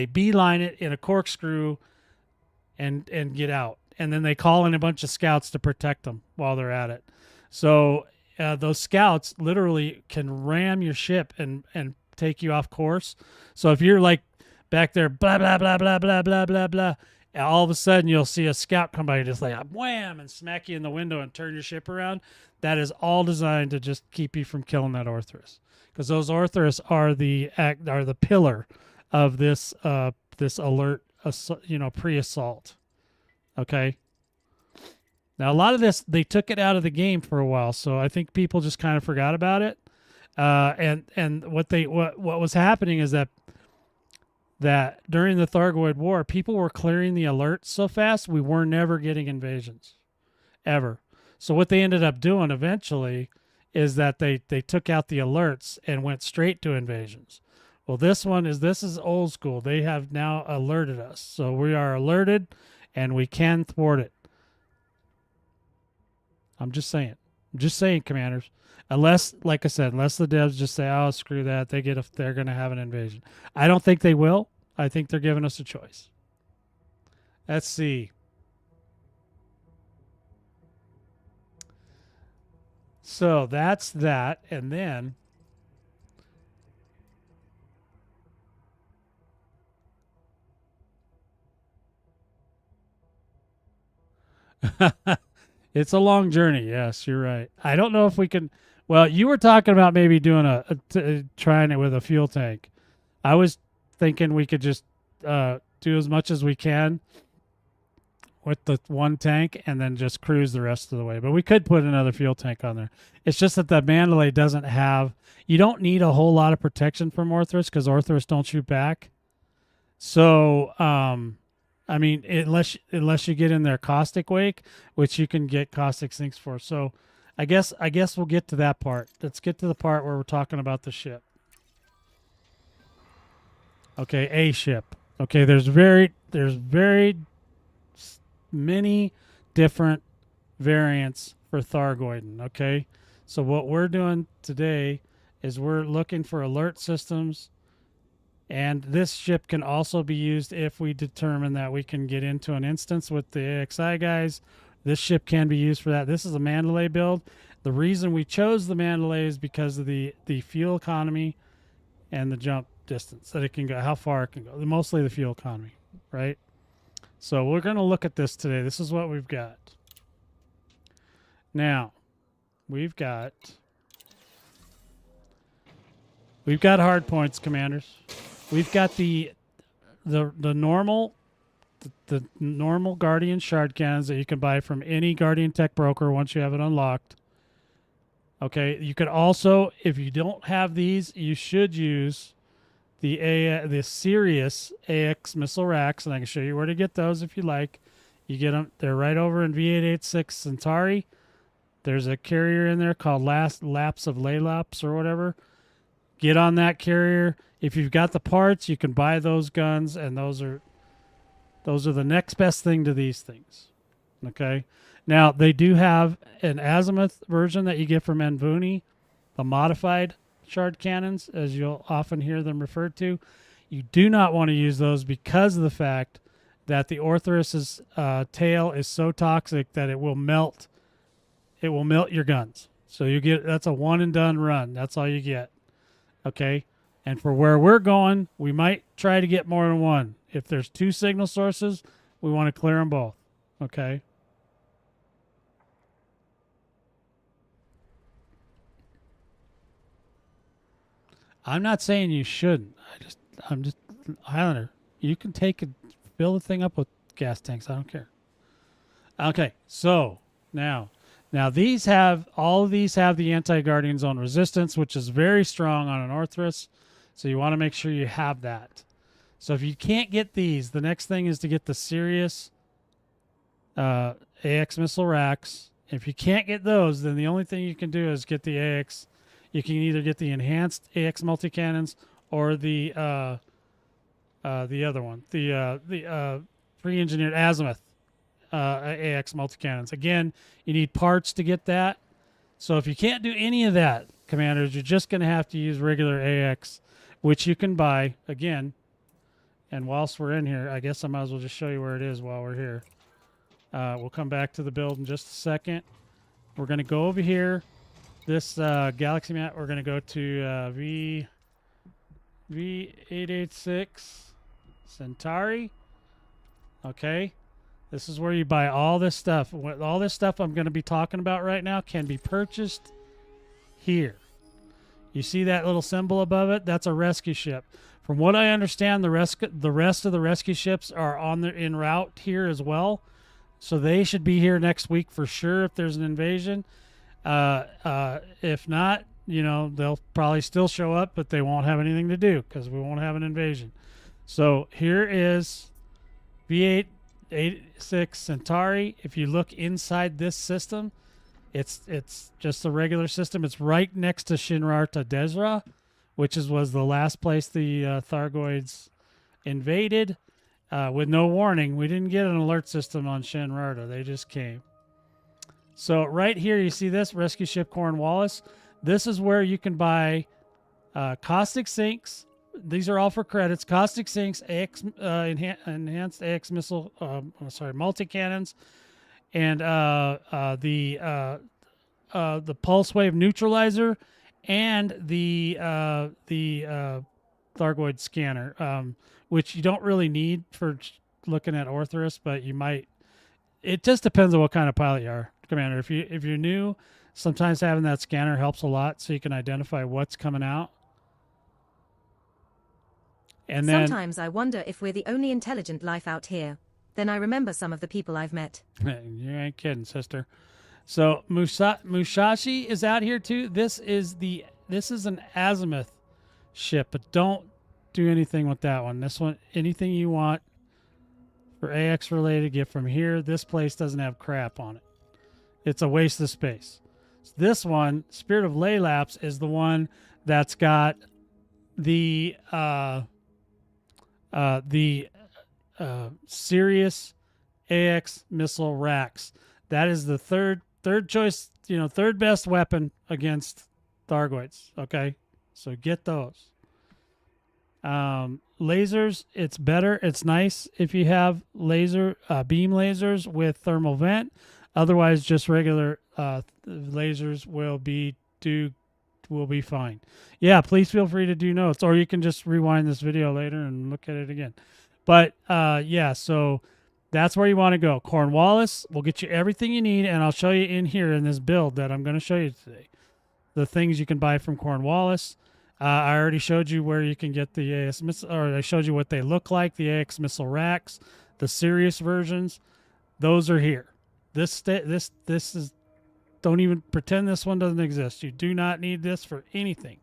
beeline it in a corkscrew and get out, and then they call in a bunch of scouts to protect them while they're at it. So those scouts literally can ram your ship and take you off course. So if you're like back there, blah blah blah blah blah blah blah blah, all of a sudden you'll see a scout come by, just like wham, and smack you in the window and turn your ship around. That is all designed to just keep you from killing that Orthrus, because those Orthrus are the pillar of this alert, pre-assault. Okay. Now a lot of this, they took it out of the game for a while, so I think people just kind of forgot about it. And what was happening is that during the Thargoid War, people were clearing the alerts so fast we were never getting invasions, ever. So what they ended up doing eventually is that they took out the alerts and went straight to invasions. Well, this is old school. They have now alerted us. So we are alerted and we can thwart it. I'm just saying. Commanders. Unless, like I said, unless the devs just say, oh, screw that, they're going to have an invasion. I don't think they will. I think they're giving us a choice. Let's see. So that's that. And then it's a long journey. Yes, you're right. I don't know if we can. Well, you were talking about maybe doing trying it with a fuel tank. I was thinking we could just do as much as we can with the one tank and then just cruise the rest of the way. But we could put another fuel tank on there. It's just that the Mandalay doesn't have. You don't need a whole lot of protection from Orthrus because Orthrus don't shoot back. So, I mean, unless you get in their caustic wake, which you can get caustic sinks for. So, I guess we'll get to that part. Let's get to the part where we're talking about the ship. Okay, a ship. Okay, there's very many different variants for Thargoid. Okay, so what we're doing today is we're looking for alert systems. And this ship can also be used if we determine that we can get into an instance with the AXI guys. This ship can be used for that. This is a Mandalay build. The reason we chose the Mandalay is because of the fuel economy and the jump distance that it can go, how far it can go. Mostly the fuel economy, right? So we're going to look at this today. This is what we've got. Now, we've got hard points, commanders. We've got the normal Guardian shard cannons that you can buy from any Guardian Tech broker once you have it unlocked. Okay, you could also, if you don't have these, you should use the Sirius AX missile racks, and I can show you where to get those if you like. You get them; they're right over in V886 Centauri. There's a carrier in there called Laps of Laylaps or whatever. Get on that carrier. If you've got the parts, you can buy those guns, and those are the next best thing to these things. Okay. Now they do have an azimuth version that you get from Envuni, the modified shard cannons, as you'll often hear them referred to. You do not want to use those because of the fact that the Orthrus's tail is so toxic that it will melt. It will melt your guns. So that's a one and done run. That's all you get. Okay. And for where we're going, we might try to get more than one. If there's two signal sources, we want to clear them both. Okay. I'm not saying you shouldn't. I'm just Highlander. You can fill the thing up with gas tanks. I don't care. Okay. So now Now all of these have the anti-guardian zone resistance, which is very strong on an Orthrus. So you want to make sure you have that. So if you can't get these, the next thing is to get the Sirius AX missile racks. If you can't get those, then the only thing you can do is get the AX. You can either get the enhanced AX multi-cannons or the other one, the pre-engineered azimuth AX multi-cannons. Again, you need parts to get that. So if you can't do any of that, commanders, you're just going to have to use regular AX, which you can buy again. And whilst we're in here, I guess I might as well just show you where it is while we're here. We'll come back to the build in just a second. We're going to go over here. This galaxy map, we're going to go to V886 Centauri. Okay. This is where you buy all this stuff. All this stuff I'm going to be talking about right now can be purchased here. You see that little symbol above it? That's a rescue ship. From what I understand, the rest of the rescue ships are en route here as well. So they should be here next week for sure if there's an invasion. If not, they'll probably still show up, but they won't have anything to do because we won't have an invasion. So here is V886 Centauri. If you look inside this system, it's just a regular system. It's right next to Shinrarta Dezra, which was the last place the Thargoids invaded with no warning. We didn't get an alert system on Shinrarta. They just came. So right here, you see this rescue ship Cornwallis. This is where you can buy caustic sinks. These are all for credits. Caustic sinks, enhanced AX missile, multi-cannons, and the pulse wave neutralizer, and the Thargoid scanner, which you don't really need for looking at Orthrus, but you might. It just depends on what kind of pilot you are, Commander. If you're new, sometimes having that scanner helps a lot, so you can identify what's coming out. And then sometimes I wonder if we're the only intelligent life out here. Then I remember some of the people I've met. You ain't kidding, sister. So Musashi is out here too. This is an azimuth ship, but don't do anything with that one. This one, anything you want for AX related, get from here. This place doesn't have crap on it. It's a waste of space. So this one, Spirit of Laylaps, is the one that's got the Sirius AX missile racks. That is the third choice, third best weapon against Thargoids. Okay, so get those. Lasers, it's better. It's nice if you have beam lasers with thermal vent. Otherwise, just regular lasers will be fine. Yeah, please feel free to do notes, or you can just rewind this video later and look at it again. But yeah, so that's where you want to go. Cornwallis will get you everything you need, and I'll show you in here in this build that I'm going to show you today the things you can buy from Cornwallis. I already showed you where you can get the AX missile, or I showed you what they look like, the AX missile racks, the Sirius versions. Those are here. This is, don't even pretend this one doesn't exist. You do not need this for anything.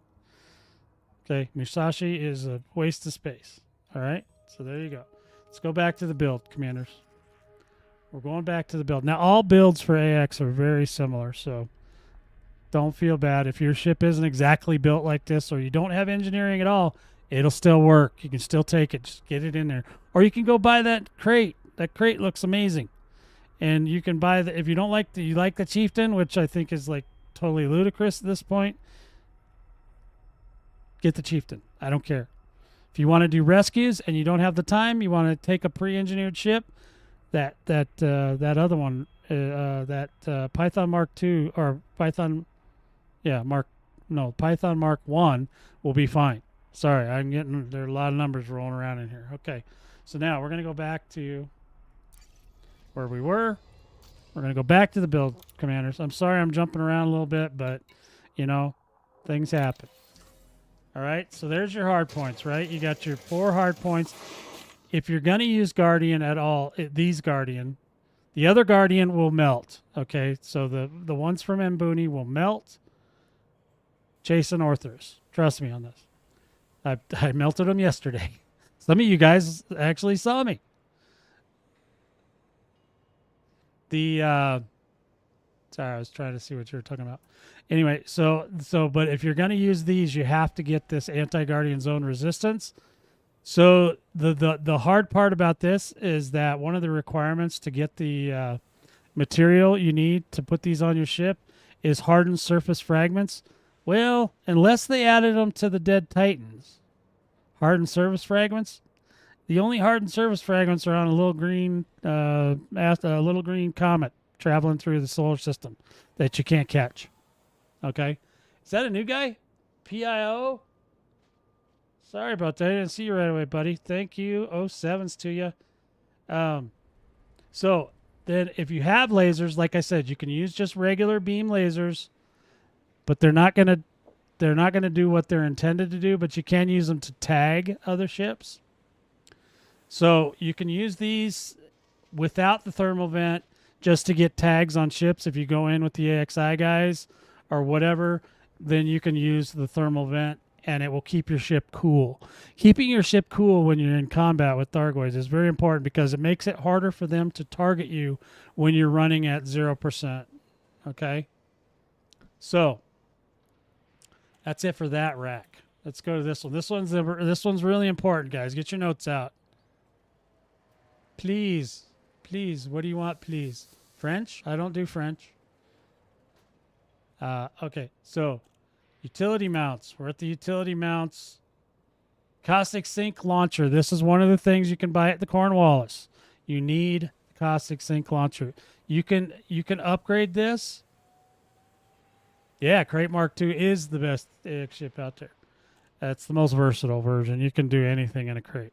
Okay, Musashi is a waste of space. All right, so there you go. Let's go back to the build, commanders. We're going back to the build. Now, all builds for AX are very similar, so don't feel bad. If your ship isn't exactly built like this, or you don't have engineering at all, it'll still work. You can still take it. Just get it in there. Or you can go buy that crate. That crate looks amazing. And you can buy if you don't like you like the Chieftain, which I think is like totally ludicrous at this point, get the Chieftain. I don't care. If you want to do rescues and you don't have the time, you want to take a pre-engineered ship, that other one, Python Mark II or Python Mark 1 will be fine. Sorry, there are a lot of numbers rolling around in here. Okay, so now we're going to go back to where we were. We're going to go back to the build, commanders. I'm sorry I'm jumping around a little bit, but, things happen. All right, so there's your hard points, right? You got your 4 hard points. If you're going to use Guardian at all, these Guardian, The other Guardian will melt. Okay, so the ones from Mbuni will melt. Chase and Orthers. Trust me on this. I melted them yesterday. Some of you guys actually saw me. Sorry, I was trying to see what you were talking about. Anyway, but if you're going to use these, you have to get this anti-Guardian Zone resistance. So the hard part about this is that one of the requirements to get the material you need to put these on your ship is hardened surface fragments. Well, unless they added them to the Dead Titans, hardened surface fragments. The only hardened surface fragments are on a little green comet traveling through the solar system that you can't catch. Okay, is that a new guy? PIO. Sorry about that. I didn't see you right away, buddy. Thank you. 07s to you. So then if you have lasers, like I said, you can use just regular beam lasers, but they're not gonna do what they're intended to do, but you can use them to tag other ships. So you can use these without the thermal vent just to get tags on ships. If you go in with the AXI guys or whatever, then you can use the thermal vent and it will keep your ship cool. Keeping your ship cool when you're in combat with Thargoids is very important because it makes it harder for them to target you when you're running at 0%. Okay? So that's it for that rack. Let's go to this one. This one's really important, guys. Get your notes out. Please. What do you want, please? French? I don't do French. Okay, so utility mounts. We're at the utility mounts. Caustic Sink Launcher. This is one of the things you can buy at the Cornwallis. You need the Caustic Sink Launcher. You can upgrade this. Yeah, Crate Mark II is the best AX ship out there. That's the most versatile version. You can do anything in a crate.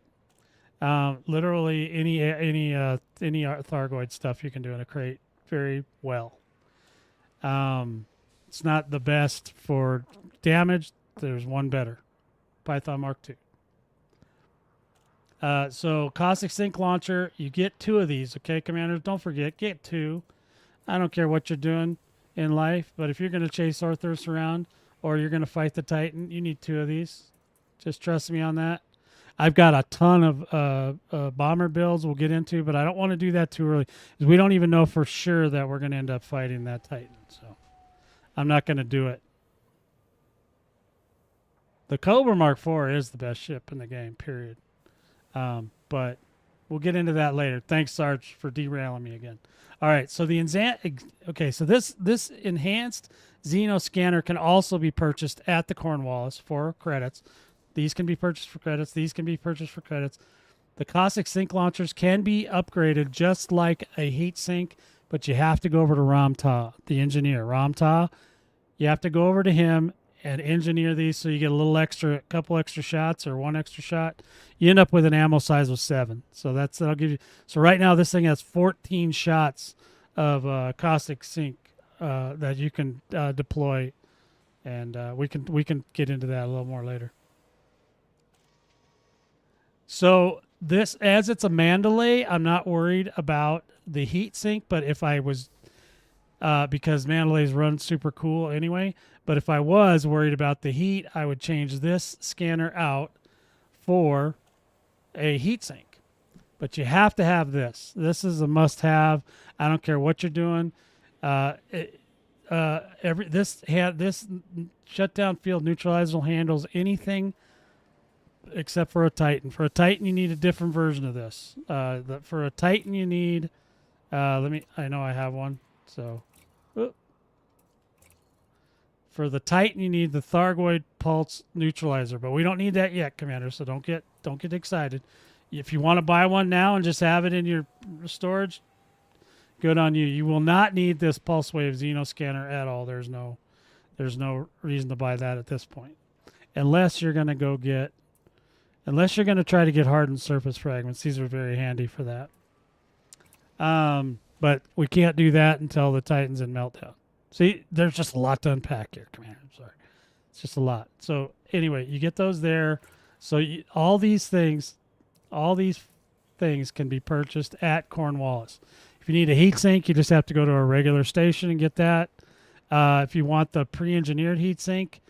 Literally any Thargoid stuff you can do in a crate very well. It's not the best for damage. There's one better. Python Mark II. So Caustic Sink Launcher, you get 2 of these, okay, Commanders? Don't forget, get 2. I don't care what you're doing in life, but if you're going to chase Orthros around or you're going to fight the Titan, you need 2 of these. Just trust me on that. I've got a ton of bomber builds we'll get into, but I don't want to do that too early because we don't even know for sure that we're going to end up fighting that Titan. So I'm not going to do it. The Cobra Mark IV is the best ship in the game, period. But we'll get into that later. Thanks, Sarge, for derailing me again. All right, so so this enhanced Xeno scanner can also be purchased at the Cornwallis for credits. These can be purchased for credits. These can be purchased for credits. The Caustic Sink Launchers can be upgraded just like a heat sink, but you have to go over to Ramta, the engineer. Ramta, you have to go over to him and engineer these so you get a couple extra shots or 1 extra shot. You end up with an ammo size of 7. So that'll give you. So right now this thing has 14 shots of Caustic Sink that you can deploy, and we can get into that a little more later. So this, as it's a Mandalay, I'm not worried about the heat sink, but if I was, because Mandalays run super cool anyway, but if I was worried about the heat, I would change this scanner out for a heat sink. But you have to have this. This is a must-have. I don't care what you're doing. This shutdown field neutralizer handles anything except for a Titan. For a Titan, you need a different version of this. For a Titan, you need. I know I have one. So, for the Titan, you need the Thargoid pulse neutralizer, but we don't need that yet, Commander. So don't get excited. If you want to buy one now and just have it in your storage, good on you. You will not need this pulse wave Xeno scanner at all. There's no reason to buy that at this point, unless you're going to try to get hardened surface fragments. These are very handy for that. But we can't do that until the Titan's in Meltdown. See, there's just a lot to unpack here, Commander. I'm sorry. It's just a lot. So anyway, you get those there. So all these things can be purchased at Cornwallis. If If you need a heat sink, you just have to go to a regular station and get that. If you want the pre-engineered heat sink,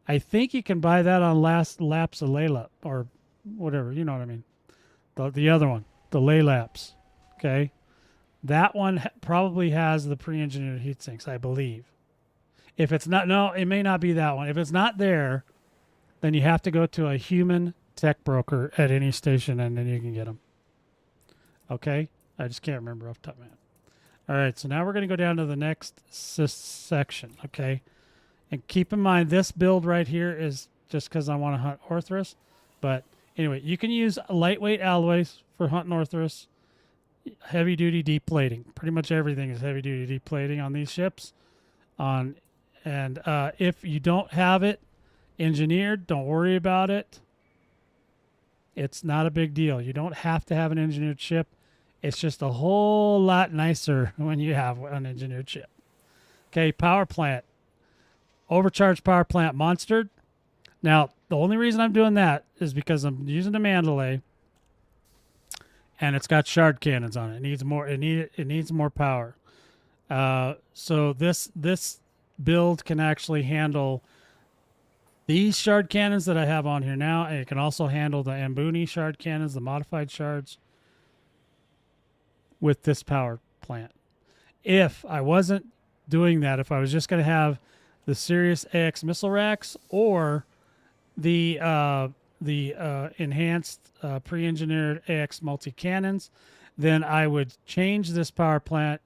I think you can buy that on Laps of Layla or whatever. You know what I mean? The other one, the Laylaps. Okay, that one probably has the pre-engineered heat sinks, I believe. If it's not, no, it may not be that one. If it's not there, then you have to go to a human tech broker at any station, and then you can get them. Okay, I just can't remember off the top of my head. All right, so now we're going to go down to the next section, okay? And keep in mind, this build right here is just because I want to hunt Orthrus. But anyway, you can use lightweight alloys for hunting Orthrus. Heavy-duty deep plating. Pretty much everything is heavy-duty deep plating on these ships. And if you don't have it engineered, don't worry about it. It's not a big deal. You don't have to have an engineered ship. It's just a whole lot nicer when you have an engineered ship. Okay, power plant. Overcharged power plant monstered. Now, the only reason I'm doing that is because I'm using the Mandalay, and it's got shard cannons on it. It needs more. It needs more power. So this build can actually handle these shard cannons that I have on here now, and it can also handle the Ambuni shard cannons, the modified shards, with this power plant. If I wasn't doing that, if I was just going to have the Sirius AX missile racks or the enhanced pre-engineered AX multi-cannons, then I would change this power plant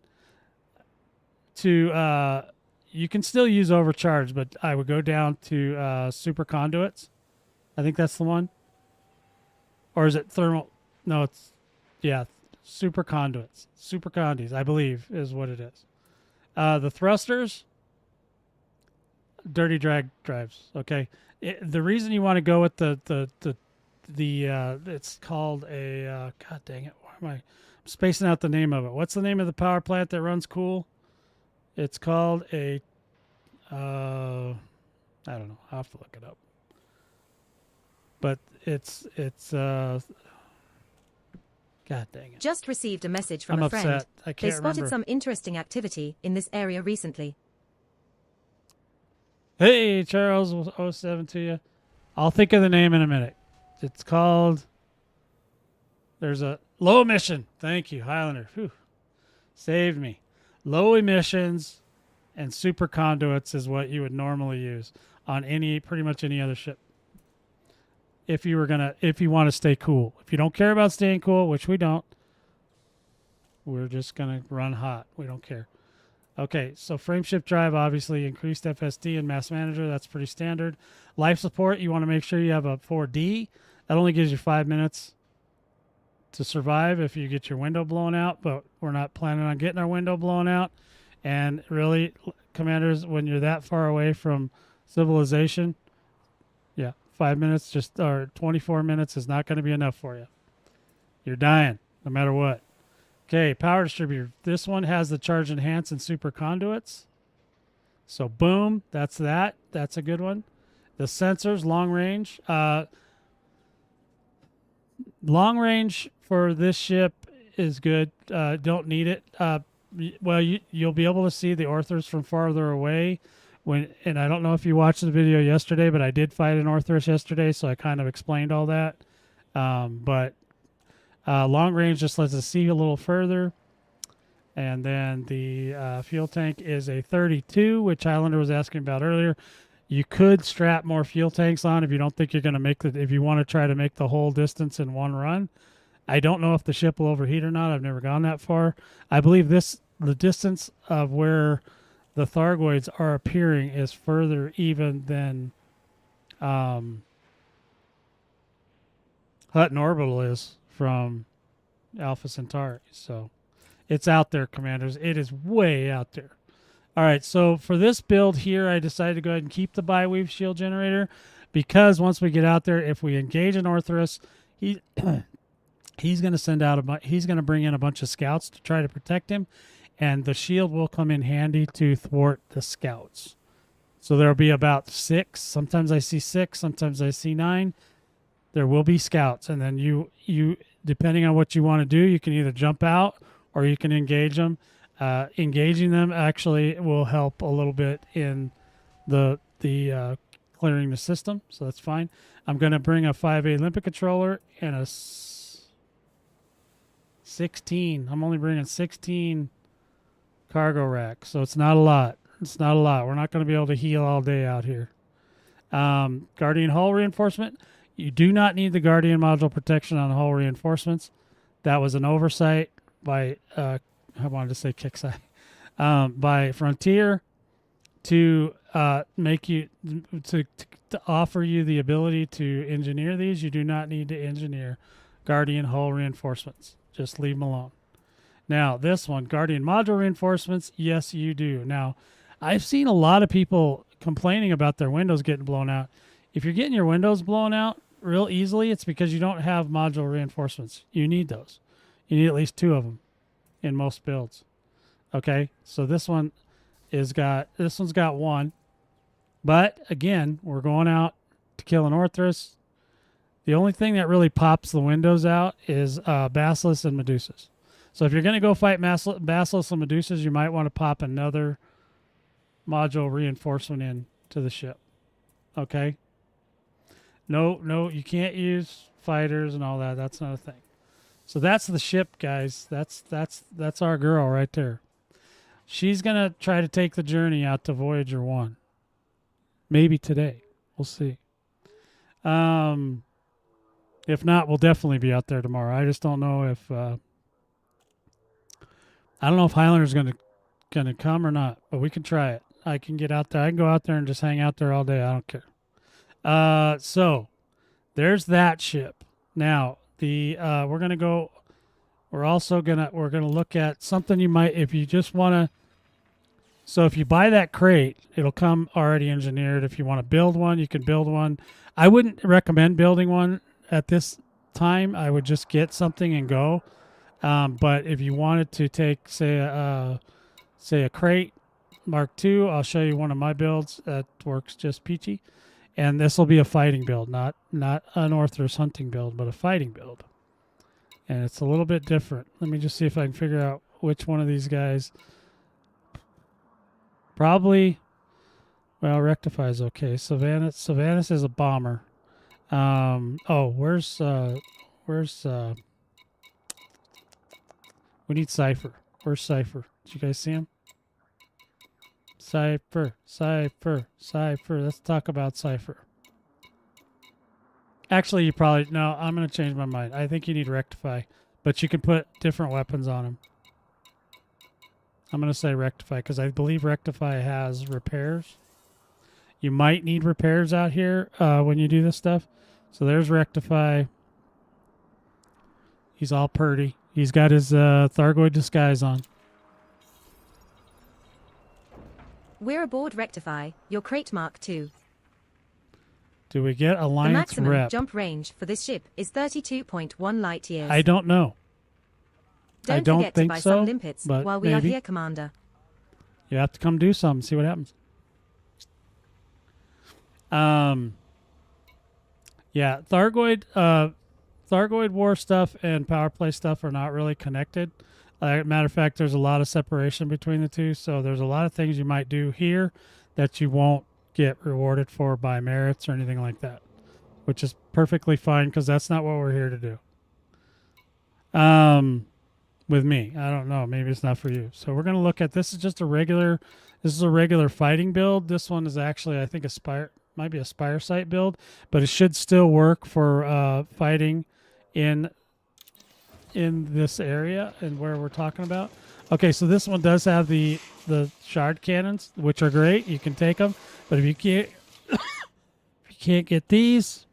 to you can still use overcharged, but I would go down to super conduits. I think that's the one. Or is it thermal? No, it's, yeah, super conduits. Super condies, I believe, is what it is. The thrusters, dirty drag drives. Okay, the reason you want to go with the it's called a god dang it, why am I spacing out the name of it? What's the name of the power plant that runs cool? It's called a I don't know. I'll have to look it up. But it's God dang it. Just received a message from I'm a friend. upset. I can't They spotted remember. some interesting activity in this area recently. Hey, Charles 07 to you. I'll think of the name in a minute. It's called, there's a low emission. Thank you, Highlander. Whew. Saved me. Low emissions and super conduits is what you would normally use on pretty much any other ship. If you want to stay cool. If you don't care about staying cool, which we don't, we're just going to run hot. We don't care. Okay, so frameshift drive, obviously increased FSD and mass manager. That's pretty standard. Life support, you want to make sure you have a 4D. That only gives you 5 minutes to survive if you get your window blown out, but we're not planning on getting our window blown out. And really, commanders, when you're that far away from civilization, yeah, 5 minutes or 24 minutes is not going to be enough for you. You're dying no matter what. Okay, power distributor. This one has the charge enhance and super conduits. So boom, that's that. That's a good one. The sensors, long range. Long range for this ship is good. Don't need it. Well, you'll be able to see the Orthrus from farther away. And I don't know if you watched the video yesterday, but I did fight an Orthrus yesterday, so I kind of explained all that. But long range just lets us see a little further. And then the fuel tank is a 32, which Highlander was asking about earlier. You could strap more fuel tanks on if you don't think you're going to make if you want to try to make the whole distance in one run. I don't know if the ship will overheat or not. I've never gone that far. I believe the distance of where the Thargoids are appearing is further even than Hutton Orbital is from Alpha Centauri. So it's out there, commanders. It is way out there. All right, so for this build here, I decided to go ahead and keep the bi-weave shield generator because once we get out there, if we engage an Orthrus, he's going to send out he's going to bring in a bunch of scouts to try to protect him, and the shield will come in handy to thwart the scouts. So there'll be about 6. Sometimes I see 6. Sometimes I see 9. There will be scouts, and then you depending on what you want to do, you can either jump out or you can engage them. Engaging them actually will help a little bit in the clearing the system, so that's fine. I'm going to bring a 5A limpet controller and a 16. I'm only bringing 16 cargo racks, so it's not a lot. It's not a lot. We're not going to be able to heal all day out here. Guardian hull reinforcement. You do not need the Guardian module protection on hull reinforcements. That was an oversight by, I wanted to say Kixeye, by Frontier to make you, to offer you the ability to engineer these. You do not need to engineer Guardian hull reinforcements. Just leave them alone. Now, this one, Guardian module reinforcements, yes, you do. Now, I've seen a lot of people complaining about their windows getting blown out. If you're getting your windows blown out real easily, it's because you don't have module reinforcements. You need those. You need at least 2 of them in most builds. Okay, so this one's got 1. But again, we're going out to kill an Orthrus. The only thing that really pops the windows out is Basilisks and Medusas. So if you're going to go fight Basilisks and Medusas, you might want to pop another module reinforcement in to the ship. Okay? No, you can't use fighters and all that. That's not a thing. So that's the ship, guys. That's our girl right there. She's going to try to take the journey out to Voyager 1. Maybe today. We'll see. If not, we'll definitely be out there tomorrow. I just don't know if I don't know if Highlander's gonna come or not, but we can try it. I can get out there. I can go out there and just hang out there all day. I don't care. So there's that ship. Now we're gonna look at something you might, if you just wanna. So if you buy that crate, it'll come already engineered. If you want to build one, you can build one. I wouldn't recommend building one at this time. I would just get something and go. But if you wanted to take, say a crate Mark II, I'll show you one of my builds that works just peachy. And this will be a fighting build, not an Orthrus hunting build, but a fighting build. And it's a little bit different. Let me just see if I can figure out which one of these guys. Probably, well, Rectify is okay. Sylvanas is a bomber. Where's we need Cypher. Where's Cypher? Did you guys see him? Cypher. Let's talk about Cypher. Actually, no, I'm going to change my mind. I think you need Rectify, but you can put different weapons on him. I'm going to say Rectify because I believe Rectify has repairs. You might need repairs out here when you do this stuff. So there's Rectify. He's all purdy. He's got his Thargoid disguise on. We're aboard Rectify, your crate Mark II. Do we get Alliance The maximum rep? jump range for this ship is 32.1 light years. I don't know. Don't I don't forget think to buy so, some limpets but while we are maybe. here, Commander. You have to come do something, see what happens. Yeah, Thargoid war stuff and power play stuff are not really connected. Matter of fact, there's a lot of separation between the two, so there's a lot of things you might do here that you won't get rewarded for by merits or anything like that, which is perfectly fine because that's not what we're here to do. With me, I don't know, maybe it's not for you. So we're going to look at, this is a regular fighting build. This one is actually, I think, might be a Spire Sight build, but it should still work for fighting in this area and where we're talking about. Okay, so this one does have the shard cannons, which are great. You can take them, but if you can't get these,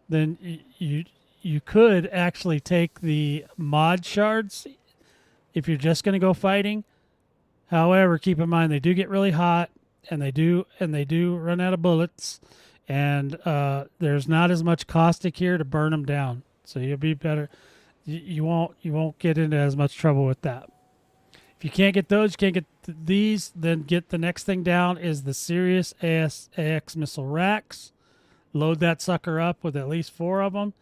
then you could actually take the mod shards if you're just going to go fighting. However, keep in mind they do get really hot, and they do run out of bullets, and there's not as much caustic here to burn them down. So you'll be better. You won't get into as much trouble with that. If you can't get those, you can't get these, then get the next thing down is the Sirius AX missile racks. Load that sucker up with at least 4 of them,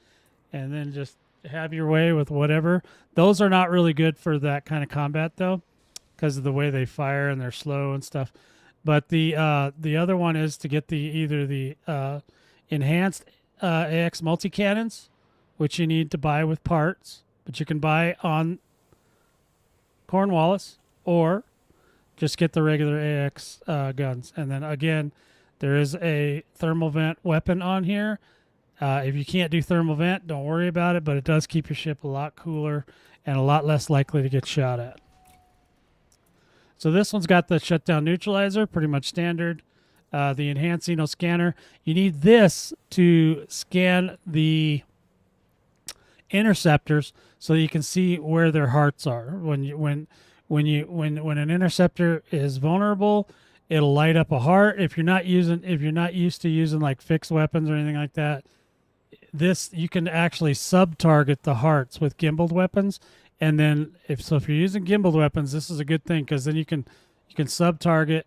and then just have your way with whatever. Those are not really good for that kind of combat though, because of the way they fire and they're slow and stuff. But the other one is to get either the enhanced AX multi cannons, which you need to buy with parts, but you can buy on Cornwallis, or just get the regular AX guns. And then again, there is a thermal vent weapon on here. If you can't do thermal vent, don't worry about it, but it does keep your ship a lot cooler and a lot less likely to get shot at. So this one's got the shutdown neutralizer, pretty much standard. The enhanced Xeno scanner. You need this to scan the interceptors so you can see where their hearts are. When an interceptor is vulnerable, it'll light up a heart. If you're not used to using like fixed weapons or anything like that, you can actually sub-target the hearts with gimbaled weapons. And then if you're using gimbaled weapons, this is a good thing, because then you can sub-target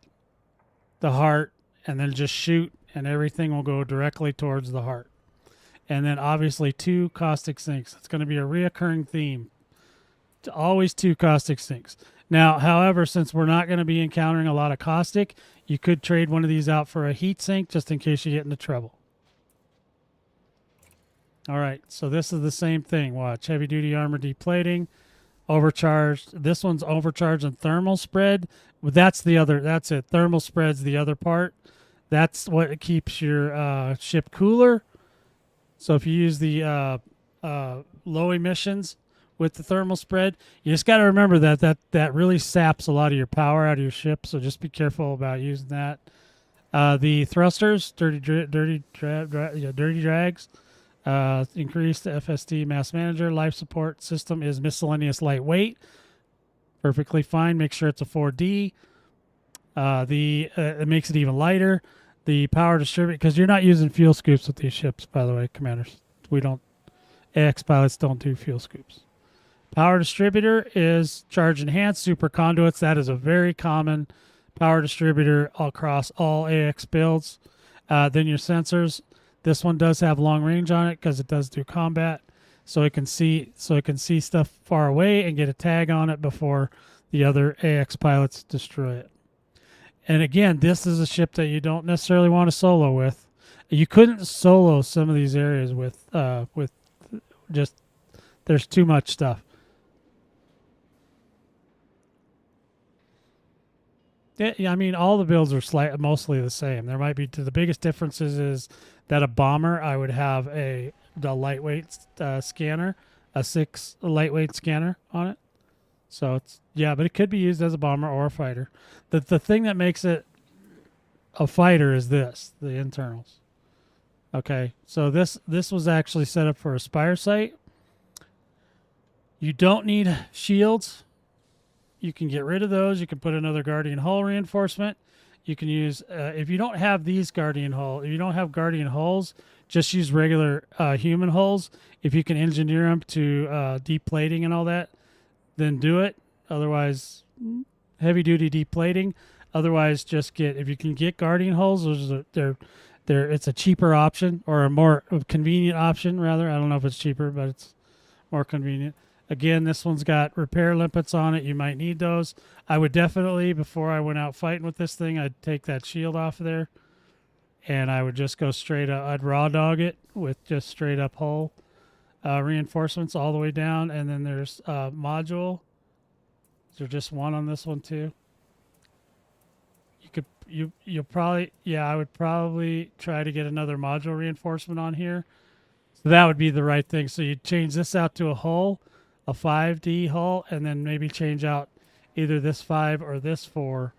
the heart and then just shoot, and everything will go directly towards the heart. And then obviously 2 caustic sinks. It's going to be a reoccurring theme. Always 2 caustic sinks. Now, however, since we're not going to be encountering a lot of caustic, you could trade one of these out for a heat sink just in case you get into trouble. All right, so this is the same thing. Watch, heavy duty armor deplating, overcharged. This one's overcharged and thermal spread. That's it. Thermal spread's the other part. That's what keeps your ship cooler. So if you use the low emissions with the thermal spread, you just got to remember that really saps a lot of your power out of your ship. So just be careful about using that. The thrusters, dirty drags. Increased FSD mass manager. Life support system is miscellaneous lightweight. Perfectly fine. Make sure it's a 4D. It makes it even lighter. The power distributor, because you're not using fuel scoops with these ships, by the way, commanders. AX pilots don't do fuel scoops. Power distributor is charge enhanced super conduits. That is a very common power distributor across all AX builds. Then your sensors. This one does have long range on it because it does do combat, so it can see stuff far away and get a tag on it before the other AX pilots destroy it. And again, this is a ship that you don't necessarily want to solo with. You couldn't solo some of these areas with just, there's too much stuff. Yeah, I mean, all the builds are mostly the same. There might be the biggest differences is that a bomber, I would have the lightweight scanner, a 6 lightweight scanner on it. So but it could be used as a bomber or a fighter. The thing that makes it a fighter is the internals. Okay, so this was actually set up for a Spire site. You don't need shields. You can get rid of those. You can put another Guardian hull reinforcement. You can use, if you don't have these Guardian hulls, just use regular human hulls. If you can engineer them to deep plating and all that, then do it. Otherwise, heavy duty deep plating. Otherwise, if you can get Guardian hulls, it's a cheaper option, or a more convenient option, rather. I don't know if it's cheaper, but it's more convenient. Again, this one's got repair limpets on it. You might need those. I would definitely, before I went out fighting with this thing, I'd take that shield off of there, and I would just go straight up. I'd raw dog it with just straight up hull reinforcements all the way down. And then there's module. Is there just one on this one too? You'll probably, I would probably try to get another module reinforcement on here. So that would be the right thing. So you'd change this out to a hull, a 5D hull, and then maybe change out either this 5 or this 4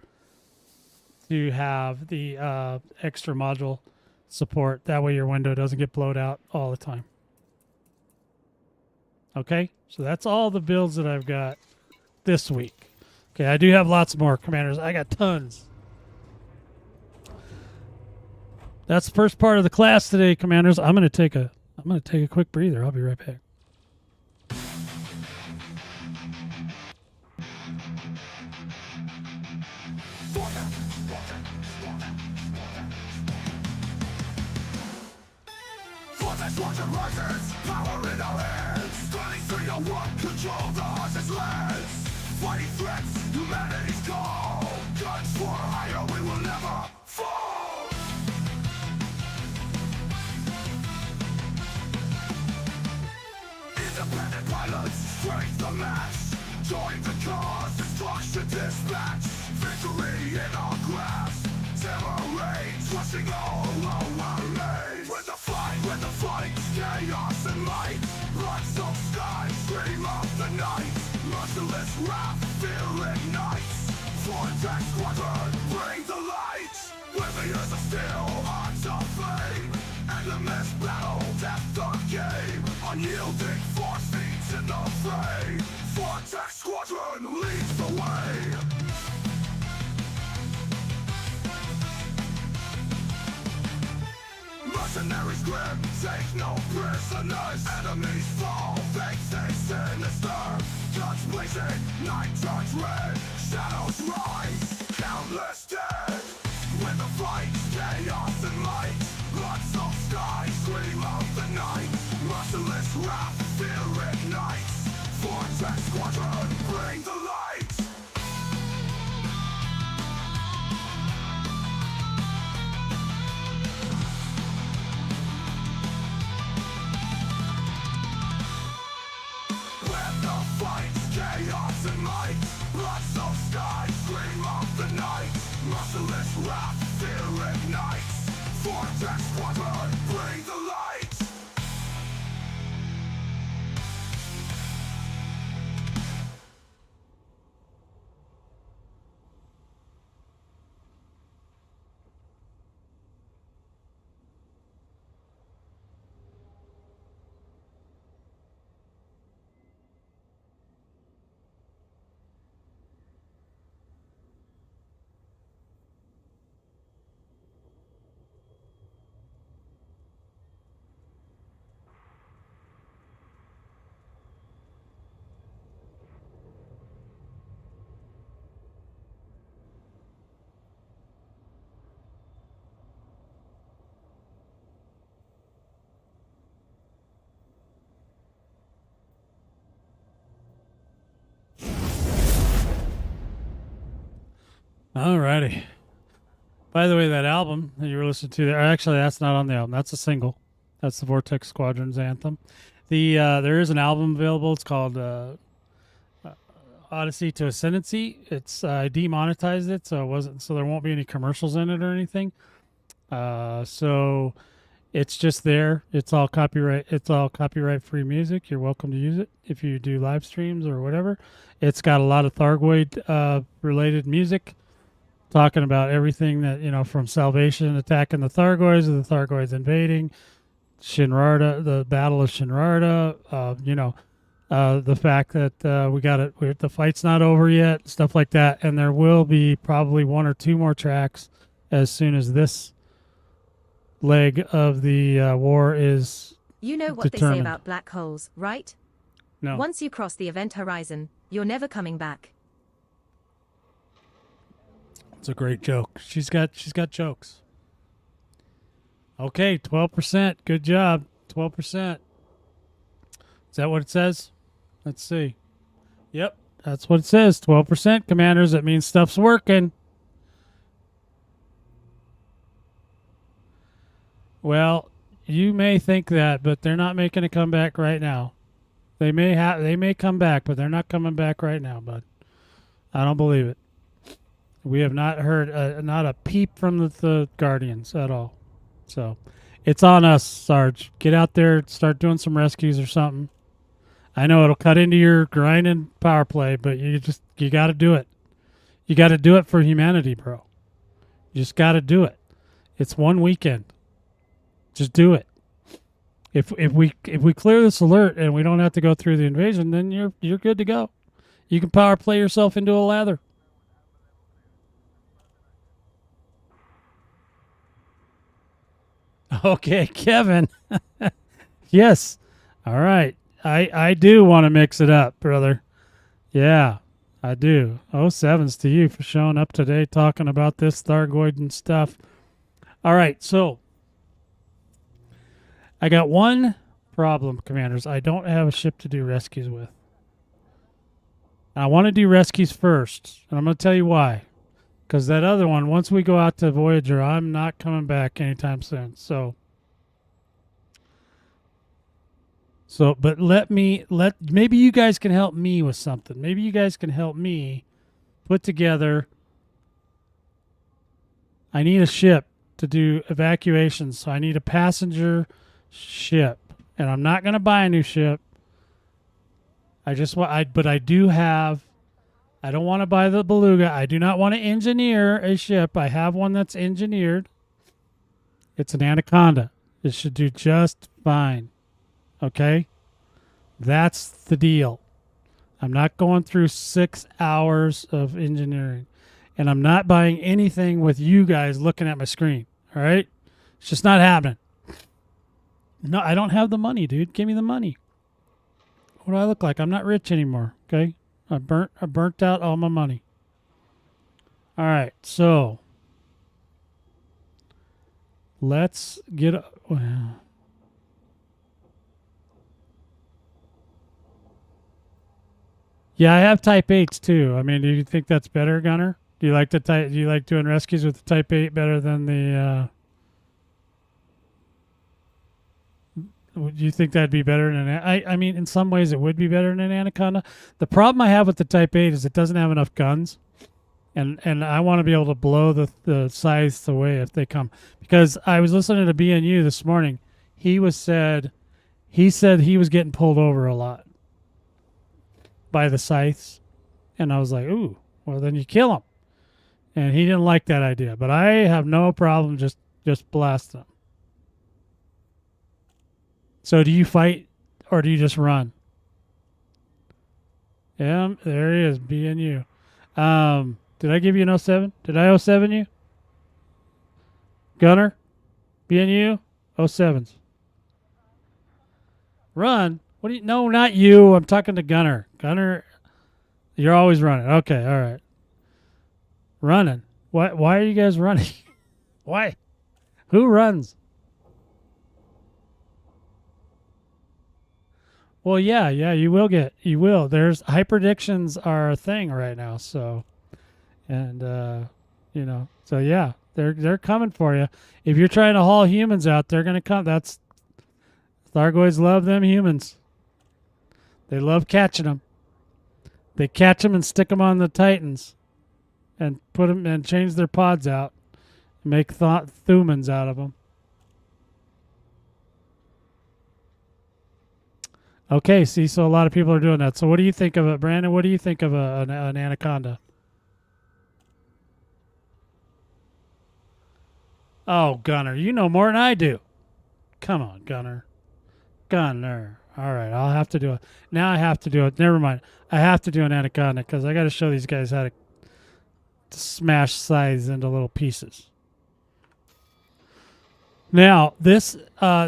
to have the extra module support. That way your window doesn't get blowed out all the time. Okay, so that's all the builds that I've got this week. Okay, I do have lots more, commanders. I got tons. That's the first part of the class today, commanders. I'm gonna take a quick breather. I'll be right back. As water rises, power in our hands. Stunning 301, control the horse's lands. Fighting threats, humanity's call. Guns for hire, we will never fall. Independent pilots, strength the match. Join the cause, destruction dispatch. Victory in our grasp. Terror reigns, rushing all our lanes. When the fight, chaos and light. Blood-soaked skies, scream of the night. Merciless wrath, fear ignites. Vortex Squadron, bring the light. With the ears of steel, hearts of flame. Endless battle, death the game. Unyielding force feeds in the fray. Vortex Squadron leads the way. Mercenaries grim, take no prisoners. Enemies fall, they stay sinister. Guns blazing, night turns red. Shadows rise, countless dead. When the fight, chaos and light. Blood-soaked skies, scream of the night. Merciless wrath, fear ignites. Vortex Squadron, bring the light. Chaos and light, blood-soaked skies, scream of the night. Merciless wrath, fear ignites. Vortex Squadron, bring the light. Alrighty. By the way, that album that you were listening to there, actually, that's not on the album. That's a single. That's the Vortex Squadron's anthem. There is an album available. It's called Odyssey to Ascendancy. It's I demonetized it, so it wasn't. So there won't be any commercials in it or anything. So it's just there. It's all copyright. It's all copyright free music. You're welcome to use it if you do live streams or whatever. It's got a lot of Thargoid related music, talking about everything that, you know, from Salvation attacking the Thargoids to the Thargoids invading, Shinrarta, the Battle of Shinrarta, the fact that we got it, the fight's not over yet, stuff like that. And there will be probably one or two more tracks as soon as this leg of the war is You know what determined. they say about black holes, right? No. Once you cross the event horizon, you're never coming back. It's a great joke. She's got jokes. Okay, 12%. Good job. 12%. Is that what it says? Let's see. Yep, that's what it says. 12%, commanders. That means stuff's working. Well, you may think that, but they're not making a comeback right now. They may come back, but they're not coming back right now, bud. I don't believe it. We have not heard not a peep from the Guardians at all. So it's on us, Sarge. Get out there, start doing some rescues or something. I know it'll cut into your grinding power play, but you got to do it. You got to do it for humanity, bro. You just got to do it. It's one weekend. Just do it. If we clear this alert and we don't have to go through the invasion, then you're good to go. You can power play yourself into a lather. Okay, Kevin. Yes. All right. I do want to mix it up, brother. Yeah, I do. 07's to you for showing up today talking about this Thargoid and stuff. All right, so I got one problem, Commanders. I don't have a ship to do rescues with. I want to do rescues first, and I'm going to tell you why. Because that other one, once we go out to Voyager, I'm not coming back anytime soon. But maybe you guys can help me with something. Maybe you guys can help me put together. I need a ship to do evacuations, so I need a passenger ship, and I'm not going to buy a new ship. But I do have. I don't want to buy the Beluga. I do not want to engineer a ship. I have one that's engineered. It's an Anaconda. It should do just fine. Okay? That's the deal. I'm not going through 6 hours of engineering. And I'm not buying anything with you guys looking at my screen. All right? It's just not happening. No, I don't have the money, dude. Give me the money. What do I look like? I'm not rich anymore. Okay? I burnt out all my money. All right, so let's get. Yeah, I have Type 8s too. I mean, do you think that's better, Gunner? Do you like Do you like doing rescues with the Type 8 better than the? Would you think that'd be better than I mean, in some ways it would be better than an Anaconda. The problem I have with the Type 8 is it doesn't have enough guns. And I want to be able to blow the scythes away if they come. Because I was listening to BNU this morning. He said he was getting pulled over a lot by the scythes. And I was like, ooh, well then you kill them. And he didn't like that idea. But I have no problem just blasting them. So do you fight or do you just run? Yeah, there he is, BNU. Did I give you an 07? Did I 07 you? Gunner? BNU? 07s. Run? What do you? No, not you. I'm talking to Gunner. Gunner, you're always running. Okay, all right. Running. Why are you guys running? Why? Who runs? Well, yeah, you will. There's hyperdictions are a thing right now, so, and so yeah, they're coming for you. If you're trying to haul humans out, they're gonna come. That's Thargoids love them humans. They love catching them. They catch them and stick them on the Titans, and put them and change their pods out, make Thumans out of them. Okay, see, so a lot of people are doing that. So what do you think of it, Brandon? What do you think of an Anaconda? Oh, Gunner, you know more than I do. Come on, Gunner. Gunner. All right, I'll have to do it. Now I have to do it. Never mind. I have to do an Anaconda because I got to show these guys how to smash scythes into little pieces. Now, this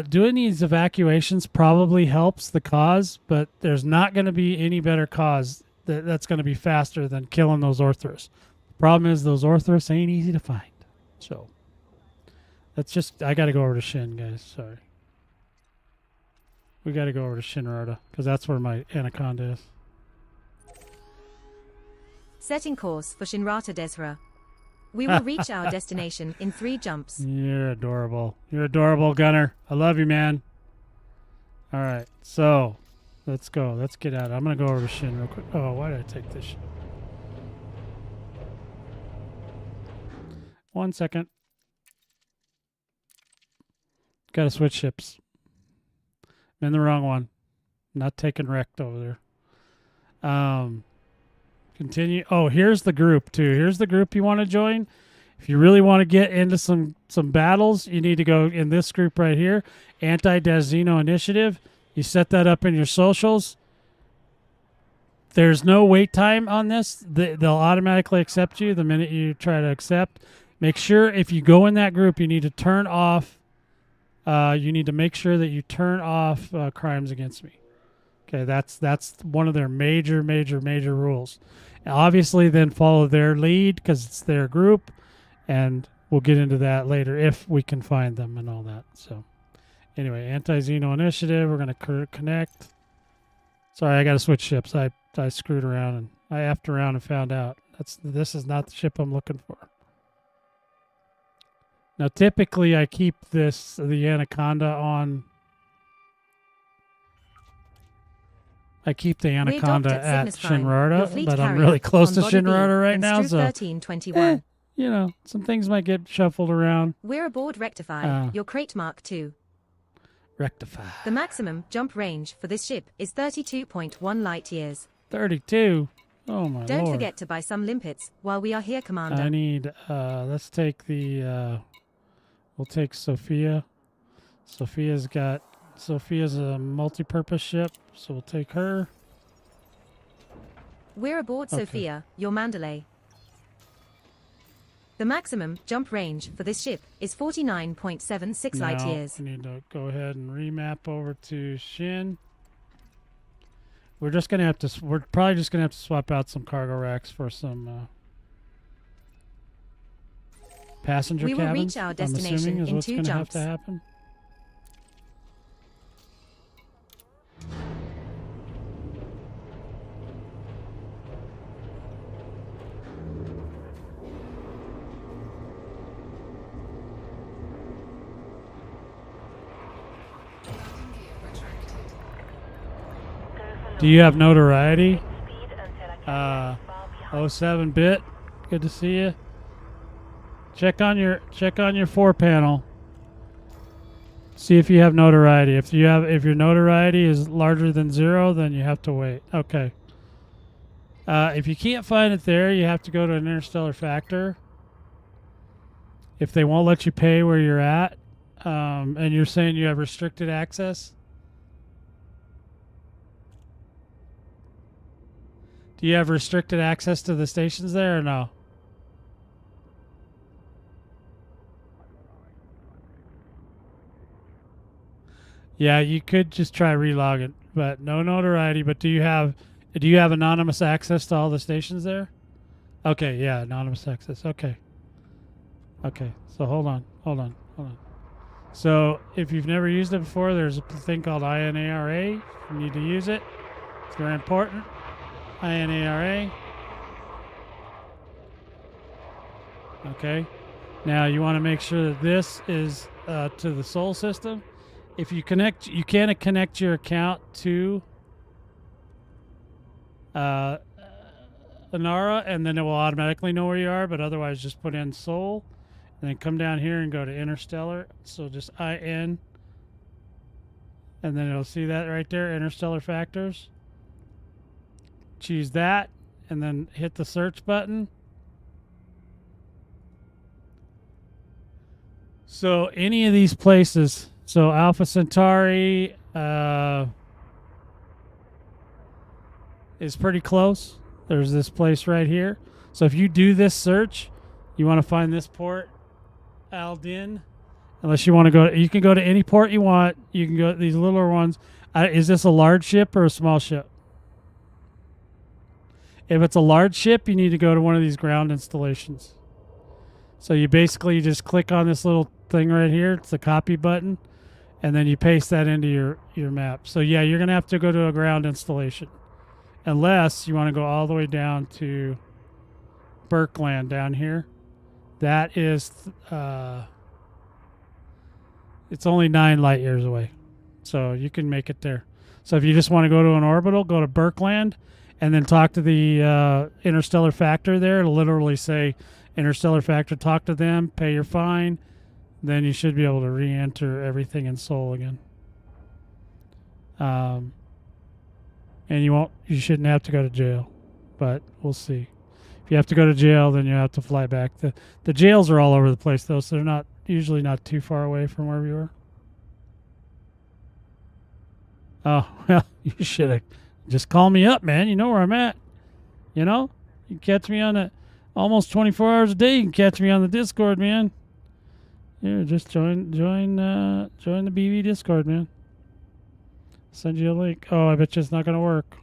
doing these evacuations probably helps the cause, but there's not going to be any better cause that's going to be faster than killing those Orthros. The problem is those Orthros ain't easy to find. So, I got to go over to Shin, guys. Sorry. We got to go over to Shinrarta because that's where my Anaconda is. Setting course for Shinrarta Desra. We will reach our destination in 3 jumps. You're adorable. You're adorable, Gunner. I love you, man. All right, so let's go. Let's get out. I'm going to go over to Shin real quick. Oh, why did I take this? 1 second. Got to switch ships. I'm in the wrong one. Not taking wrecked over there. Continue. Oh, here's the group too. Here's the group you want to join. If you really want to get into some battles, you need to go in this group right here, Anti-Dazino Initiative. You set that up in your socials. There's no wait time on this. They'll automatically accept you the minute you try to accept. Make sure if you go in that group, you need to turn off. You need to make sure that you turn off crimes against me. Okay, that's one of their major rules. And obviously, then follow their lead because it's their group, and we'll get into that later if we can find them and all that. So, Anyway, anti-Xeno initiative. We're going to connect. Sorry, I got to switch ships. I screwed around and I effed around and found out this is not the ship I'm looking for. Now, typically, I keep the Anaconda on. I keep the Anaconda at Shinrarta, but I'm really close to Shinrarta right now, so 1321. You know, some things might get shuffled around. We're aboard Rectify, your crate mark 2. Rectify. The maximum jump range for this ship is 32.1 light years. 32? Oh, my Don't lord. forget to buy some limpets while we are here, Commander. I need, let's take the, we'll take Sophia. Sophia's a multi-purpose ship, so we'll take her. We're aboard Sophia, your Mandalay. The maximum jump range for this ship is 49.76 light years. We need to go ahead and remap over to Shin. We're just gonna have to. We're probably just gonna have to swap out some cargo racks for some passenger cabins. We will reach our destination in 2 jumps. Have to happen. Do you have notoriety? 07-bit. Good to see you. Check on your 4 panel. See if you have notoriety. If your notoriety is larger than 0, then you have to wait. Okay. If you can't find it there, you have to go to an interstellar factor. If they won't let you pay where you're at, and you're saying you have restricted access. Do you have restricted access to the stations there or no? Yeah, you could just try relogging, but no notoriety. But do you have anonymous access to all the stations there? Okay, yeah, anonymous access. Okay. So hold on. So if you've never used it before, there's a thing called INARA. You need to use it. It's very important. INARA. Okay. Now you want to make sure that this is to the Sol system. If you connect, you can connect your account to Inara, and then it will automatically know where you are. But otherwise, just put in Sol, and then come down here and go to Interstellar. So just IN, and then it'll see that right there, Interstellar Factors. Choose that, and then hit the search button. So any of these places, so Alpha Centauri is pretty close. There's this place right here. So if you do this search, you want to find this port, Aldin. Unless you want to go, you can go to any port you want. You can go to these littler ones. Is this a large ship or a small ship? If it's a large ship, you need to go to one of these ground installations. So you basically just click on this little thing right here. It's the copy button. And then you paste that into your map. So yeah, you're going to have to go to a ground installation. Unless you want to go all the way down to Berkland down here. That is, it's only 9 light years away. So you can make it there. So if you just want to go to an orbital, go to Berkland. And then talk to the Interstellar Factor there. It'll literally say, Interstellar Factor, talk to them, pay your fine. Then you should be able to re-enter everything in Sol again. And you shouldn't have to go to jail. But we'll see. If you have to go to jail, then you have to fly back. The jails are all over the place, though, so they're usually not too far away from where we were. Oh, well, you should have. Just call me up, man. You know where I'm at. You know? You can catch me on almost 24 hours a day. You can catch me on the Discord, man. Here, just join the BV Discord, man. Send you a link. Oh, I bet you it's not going to work.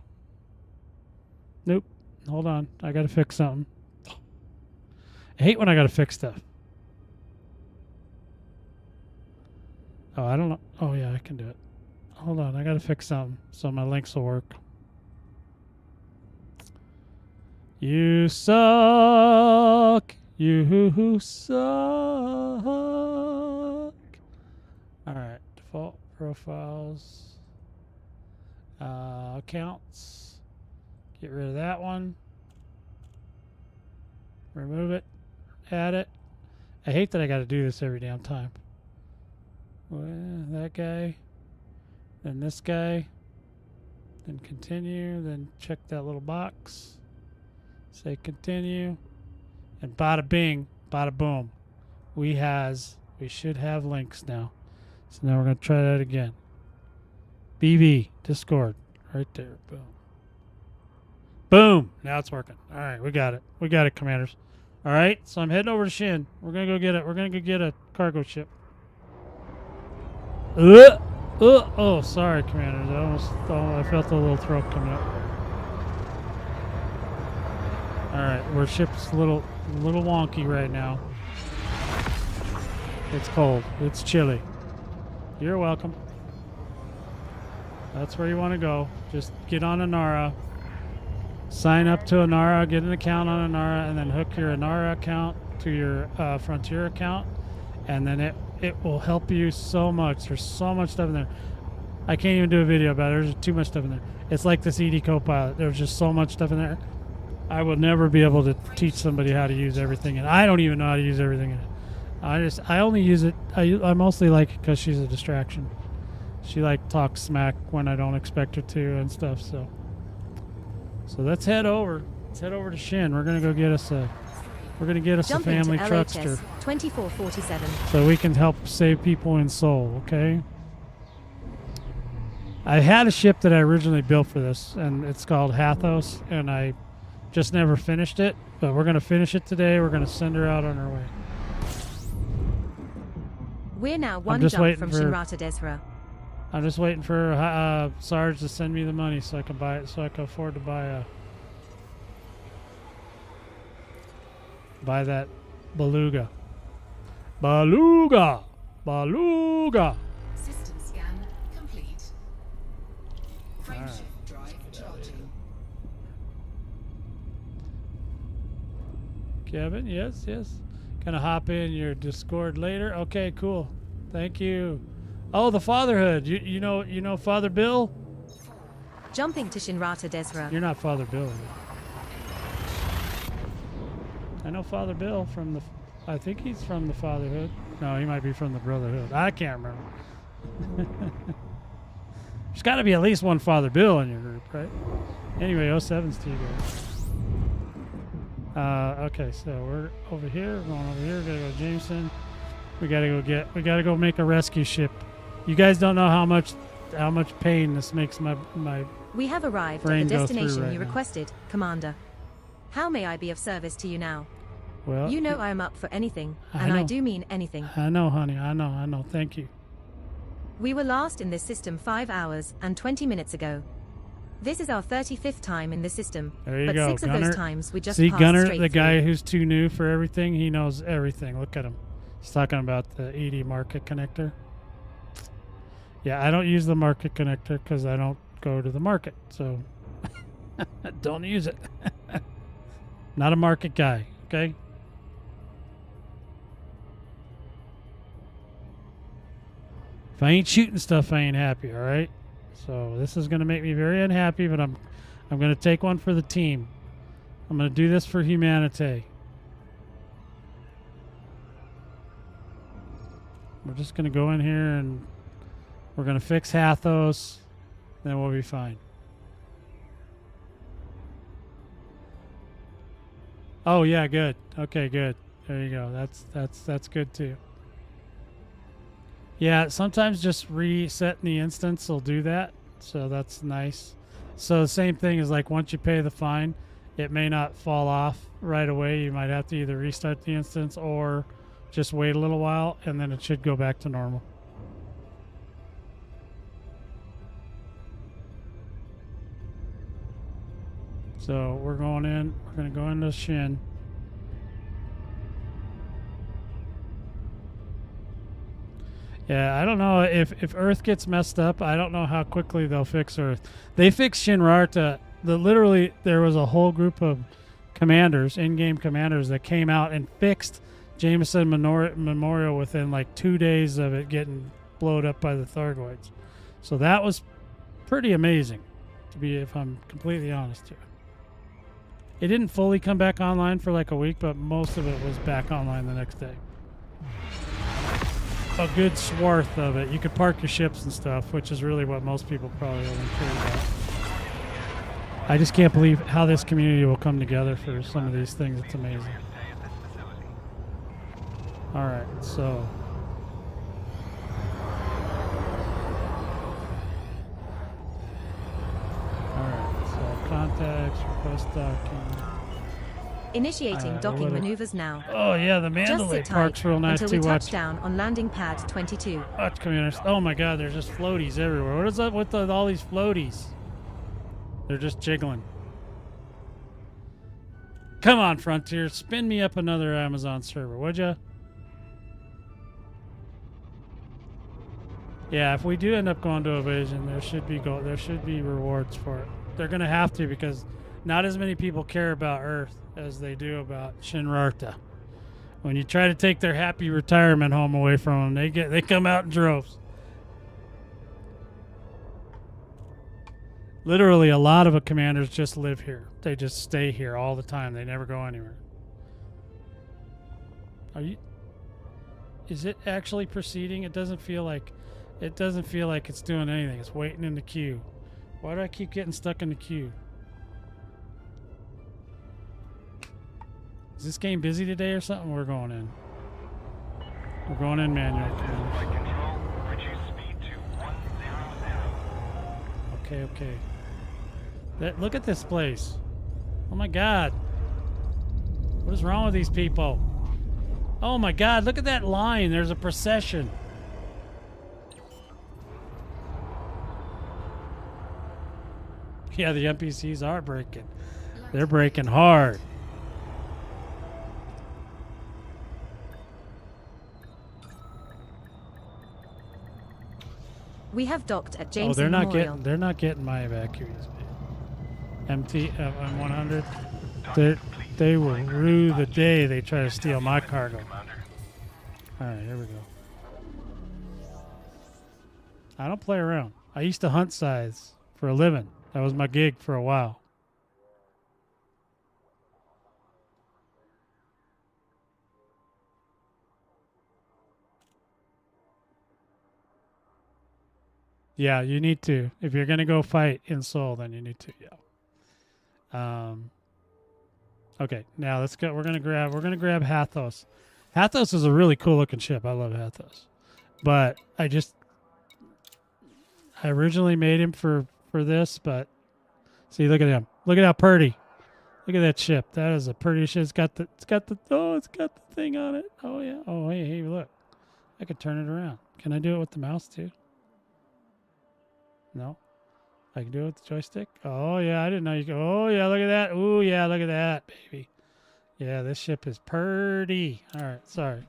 Nope. Hold on. I got to fix something. I hate when I got to fix stuff. Oh, I don't know. Oh, yeah, I can do it. Hold on, I gotta fix something so my links will work. You suck. You suck. Alright, default profiles. Accounts. Get rid of that one. Remove it. Add it. I hate that I gotta do this every damn time. Well, that guy. Then this guy. Then continue. Then check that little box. Say continue. And bada bing, bada boom. We should have links now. So now we're going to try that again. BB, Discord. Right there. Boom. Boom. Now it's working. All right, we got it. We got it, commanders. All right, so I'm heading over to Shin. We're going to go get it. We're going to go get a cargo ship. Oh, sorry, commanders. I felt a little throat coming up. All right, our ship's a little wonky right now. It's cold. It's chilly. You're welcome. That's where you want to go. Just get on Anara. Sign up to Anara. Get an account on Anara, and then hook your Anara account to your Frontier account, and then it will help you so much. There's so much stuff in there. I can't even do a video about it. There's too much stuff in there. It's like this ED Copilot. There's just so much stuff in there. I would never be able to teach somebody how to use everything, and I don't even know how to use everything in it. I only use it. I mostly like it because she's a distraction. She like talks smack when I don't expect her to and stuff. So let's head over. Let's head over to Shin. We're gonna go get us a. We're gonna get us Jump a family into truckster. LHS 2447. So we can help save people in Seoul. Okay. I had a ship that I originally built for this, and it's called Hathos, and I just never finished it, but we're going to finish it today. We're going to send her out on her way. We're now one jump from Shinrata Desra. I'm just waiting for Sarge to send me the money so I can buy it, so I can afford to buy that beluga. Beluga! System scan complete. Frameshift drive charging. Kevin, yes. Gonna hop in your Discord later. Okay, cool. Thank you. Oh, the fatherhood. You know Father Bill? Jumping to Shinrata Desra. You're not Father Bill. I know Father Bill from the. I think he's from the Fatherhood. No, he might be from the Brotherhood. I can't remember. There's got to be at least one Father Bill in your group, right? Anyway, 07's to you guys. Okay, so we're over here. We're going over here. We gotta go to Jameson. We gotta go make a rescue ship. You guys don't know how much pain this makes my. We have arrived at the destination you requested, Commander. How may I be of service to you now? Well, you know I am up for anything, and I do mean anything. I know, honey. I know. Thank you. We were last in this system 5 hours and 20 minutes ago. This is our 35th time in the system, there you but go. 6 of those times we just See, passed Gunner, straight the guy through. who's too new for everything, he knows everything. Look at him. He's talking about the ED market connector. Yeah, I don't use the market connector because I don't go to the market, so don't use it. Not a market guy, okay? If I ain't shooting stuff, I ain't happy, all right? So this is going to make me very unhappy, but I'm going to take one for the team. I'm going to do this for humanity. We're just going to go in here and we're going to fix Hathos, then we'll be fine. Oh yeah, good. Okay, good. There you go. That's good too. Yeah, sometimes just resetting the instance will do that, so that's nice. So the same thing is like once you pay the fine, it may not fall off right away. You might have to either restart the instance or just wait a little while, and then it should go back to normal. So we're going in. We're going to go into Shin. Yeah, I don't know if Earth gets messed up. I don't know how quickly they'll fix Earth. They fixed Shinrarta. Literally, there was a whole group of commanders, in-game commanders, that came out and fixed Jameson Memorial within like 2 days of it getting blowed up by the Thargoids. So that was pretty amazing, if I'm completely honest here. It didn't fully come back online for like a week, but most of it was back online the next day. A good swath of it. You could park your ships and stuff, which is really what most people probably only care about. I just can't believe how this community will come together for some of these things. It's amazing. Alright, so... Alright, so contacts, request docking... Initiating docking maneuvers now. Oh yeah, the Just Mandalay sit tight Park's real nice until to we watch. touch down on landing pad 22. Watch commanders. Oh my god, there's just floaties everywhere. What is up with all these floaties? They're just jiggling. Come on, Frontier, spin me up another Amazon server, would ya? Yeah, if we do end up going to Evasion, there should be rewards for it. They're gonna have to, because not as many people care about Earth as they do about Shinrarta. When you try to take their happy retirement home away from them, they come out in droves. Literally, a lot of the commanders just live here. They just stay here all the time. They never go anywhere. Is it actually proceeding? It doesn't feel like it's doing anything. It's waiting in the queue. Why do I keep getting stuck in the queue? Is this game busy today or something? We're going in. We're going in manual. Okay. Look at this place. Oh my god. What is wrong with these people? Oh my god, look at that line. There's a procession. Yeah, the NPCs are breaking. They're breaking hard. We have docked at James they're Memorial. they're not getting my evacuees. MT M100. They will rue the day they try to steal my cargo. All right, here we go. I don't play around. I used to hunt scythes for a living. That was my gig for a while. Yeah, you need to. If you're gonna go fight in Seoul, then you need to. Yeah. Okay, now let's go. We're gonna grab Hathos. Hathos is a really cool looking ship. I love Hathos, but I originally made him for this, but see, look at him. Look at how pretty. Look at that ship. That is a pretty ship. It's got the thing on it. Oh yeah. Oh hey, look. I could turn it around. Can I do it with the mouse too? No. I can do it with the joystick. Oh yeah, I didn't know you could. Oh yeah, look at that. Ooh yeah, look at that, baby. Yeah, this ship is pretty. All right, sorry.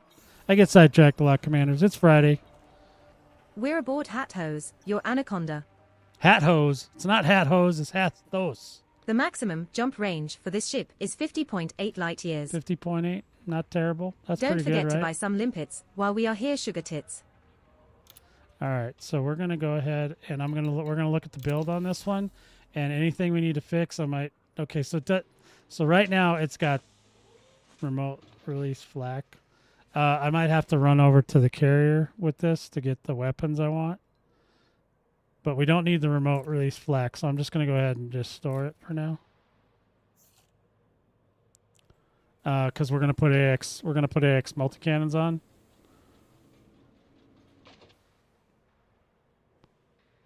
I get sidetracked a lot, commanders. It's Friday. We're aboard Hat Hose, your anaconda. Hat hose. It's not hat hose, it's Hathos. The maximum jump range for this ship is 50.8 light years. 50.8. Not terrible. That's Don't pretty forget good, right? to buy some limpets while we are here, sugar tits. All right, so we're gonna go ahead and we're gonna look at the build on this one, and anything we need to fix, I might. Okay, so right now it's got remote release flak. I might have to run over to the carrier with this to get the weapons I want, but we don't need the remote release flak, so I'm just gonna go ahead and just store it for now. Because we're gonna put AX multi-cannons on.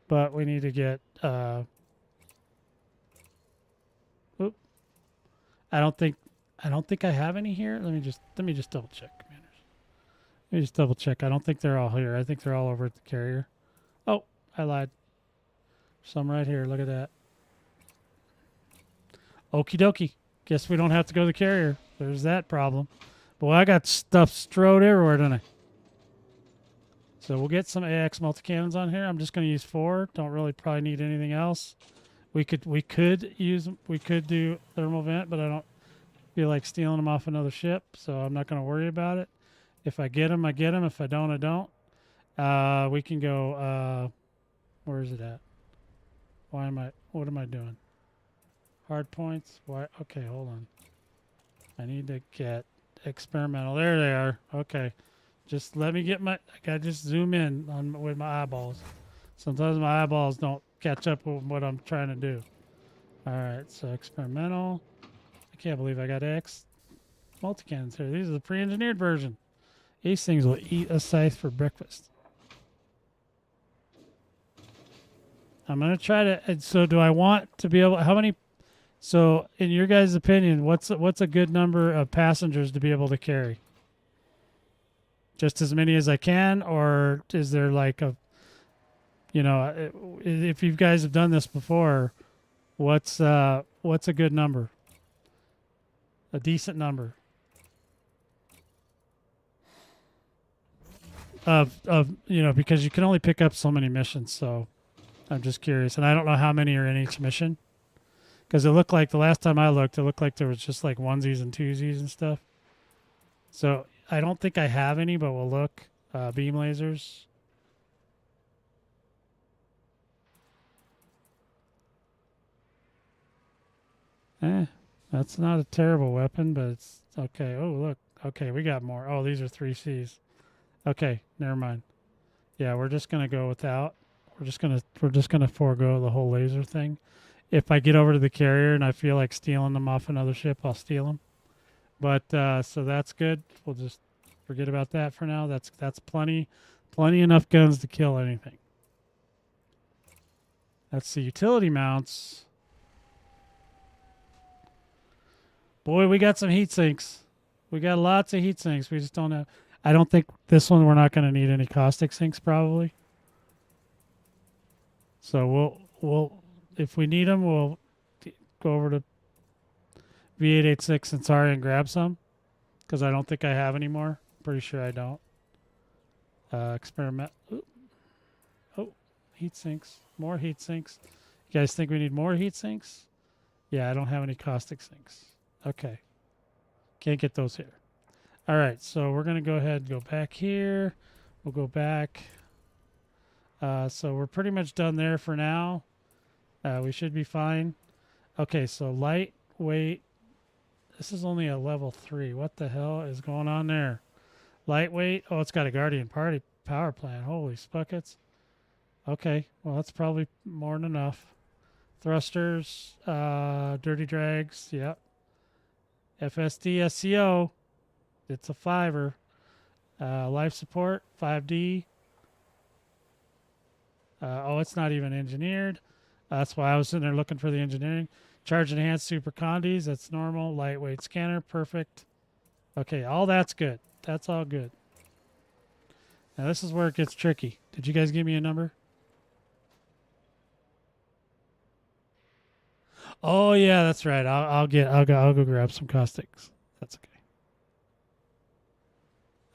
But we need to get oop. I don't think I have any here. Let me just double check, commanders. Let me just double check. I don't think they're all here. I think they're all over at the carrier. Oh, I lied. Some right here. Look at that. Okie dokie. Guess we don't have to go to the carrier. There's that problem. Boy, I got stuff strode everywhere, don't I? So we'll get some AX multi-cannons on here. I'm just going to use 4. Don't really probably need anything else. We could do thermal vent, but I don't feel like stealing them off another ship, so I'm not going to worry about it. If I get them, I get them. If I don't, I don't. We can go, where is it at? What am I doing? Hard points? Why? Okay, hold on. I need to get experimental. There they are. Okay. Just let me get I gotta just zoom in with my eyeballs. Sometimes my eyeballs don't catch up with what I'm trying to do. All right, so experimental. I can't believe I got X multi-cannons here. These are the pre-engineered version. These things will eat a scythe for breakfast. I'm gonna try to. So, do I want to be able? How many? So, in your guys' opinion, what's a good number of passengers to be able to carry? Just as many as I can, or is there like a, if you guys have done this before, what's a good number? A decent number of because you can only pick up so many missions, so I'm just curious, and I don't know how many are in each mission, because it looked like the last time I looked, it looked like there was just like onesies and twosies and stuff. So I don't think I have any, but we'll look. Beam lasers. That's not a terrible weapon, but it's okay. Oh, look. Okay, we got more. Oh, these are 3Cs. Okay, never mind. Yeah, we're just gonna go without. We're just gonna forego the whole laser thing. If I get over to the carrier and I feel like stealing them off another ship, I'll steal them. But so that's good. We'll just forget about that for now. That's plenty enough guns to kill anything. That's the utility mounts. Boy, we got some heat sinks. We got lots of heat sinks. We just don't have. I don't think this one we're not going to need any caustic sinks probably. So we'll if we need them, we'll go over to V886 and sorry and grab some, because I don't think I have any more. Pretty sure I don't. Experiment. Ooh. Oh, heat sinks. More heat sinks. You guys think we need more heat sinks? Yeah, I don't have any caustic sinks. Okay. Can't get those here. All right, so we're going to go ahead and go back here. We'll go back. So we're pretty much done there for now. We should be fine. Okay, so lightweight. This is only a level 3. What the hell is going on there? Lightweight. Oh, it's got a Guardian Party power plant. Holy spuckets. Okay, well, that's probably more than enough. Thrusters, dirty drags. Yep. FSD, SCO. It's a 5er. Life support, 5D. Oh, it's not even engineered. That's why I was sitting there looking for the engineering. Charge enhanced super condis. That's normal. Lightweight scanner. Perfect. Okay, all that's good. That's all good. Now this is where it gets tricky. Did you guys give me a number? Oh yeah, that's right. I'll go grab some caustics. That's okay.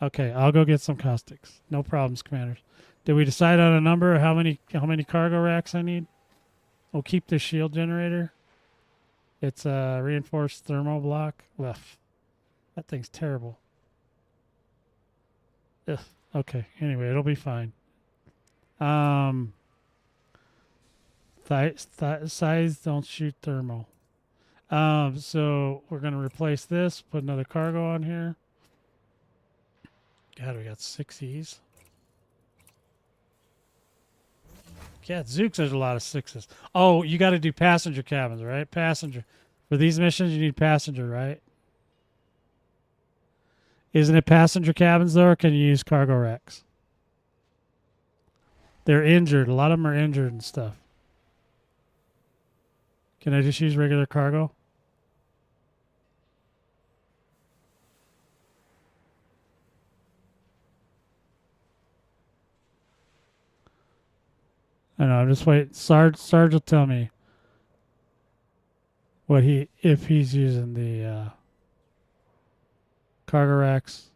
Okay, I'll go get some caustics. No problems, commanders. Did we decide on a number of how many cargo racks I need? We'll keep the shield generator. It's a reinforced thermal block. Ugh, that thing's terrible. Ugh. Okay. Anyway, it'll be fine. Size don't shoot thermal. So we're gonna replace this. Put another cargo on here. God, we got 6Es. Yeah, Zooks, there's a lot of 6s. Oh, you got to do passenger cabins, right? Passenger. For these missions, you need passenger, right? Isn't it passenger cabins, though, or can you use cargo racks? They're injured. A lot of them are injured and stuff. Can I just use regular cargo? I know. I'm just waiting. Sarge will tell me if he's using the cargo racks.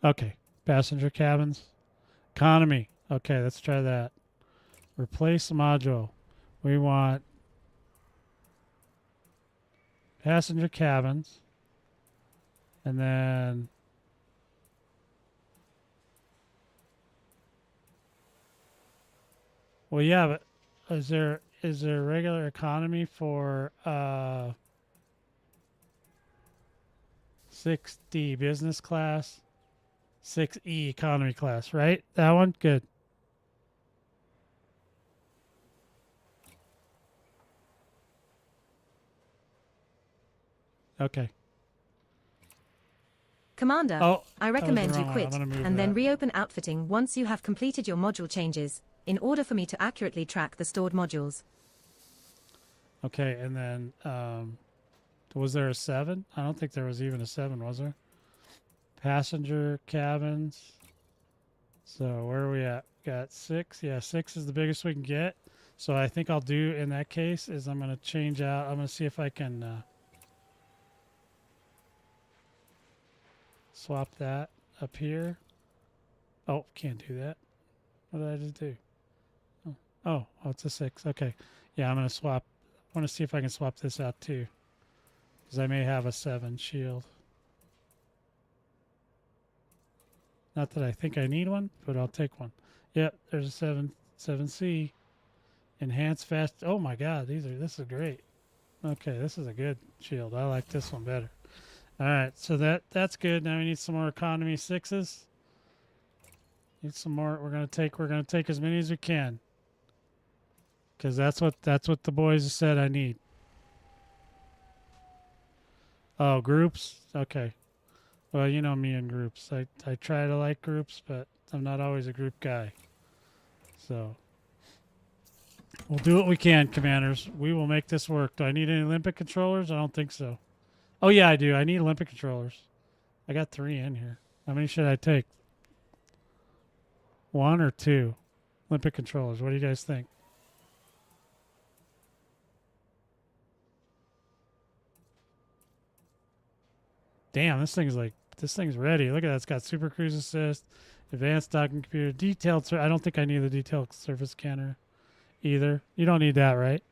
Okay. Passenger cabins. Economy. Okay, let's try that. Replace module. We want passenger cabins. And then well, yeah, but is there regular economy for 6D business class, 6E economy class, right? That one? Good. Okay. Commander, Oh, I that was the recommend you wrong one. I'm quit gonna move and then that. reopen outfitting once you have completed your module changes, in order for me to accurately track the stored modules. Okay, and then was there a 7? I don't think there was even a 7, was there? Passenger cabins. So where are we at? Got 6. Yeah, 6 is the biggest we can get. So I think I'll do in that case is I'm going to change out. I'm going to see if I can swap that up here. Oh, can't do that. What did I just do? Oh, it's a 6. Okay. Yeah, I'm going to swap. I want to see if I can swap this out too. Because I may have a 7 shield. Not that I think I need one, but I'll take one. Yep, there's a 7C. Enhanced fast. Oh my God, this is great. Okay, this is a good shield. I like this one better. All right, so that's good. Now we need some more economy 6s. Need some more. We're gonna take as many as we can. Because that's what the boys said I need. Oh, groups? Okay. Well, you know me in groups. I try to like groups, but I'm not always a group guy. So we'll do what we can, commanders. We will make this work. Do I need any Olympic controllers? I don't think so. Oh, yeah, I do. I need Olympic controllers. I got 3 in here. How many should I take? 1 or 2 Olympic controllers? What do you guys think? Damn, this thing's ready. Look at that. It's got super cruise assist, advanced docking computer, detailed. I don't think I need the detailed surface scanner either. You don't need that, right?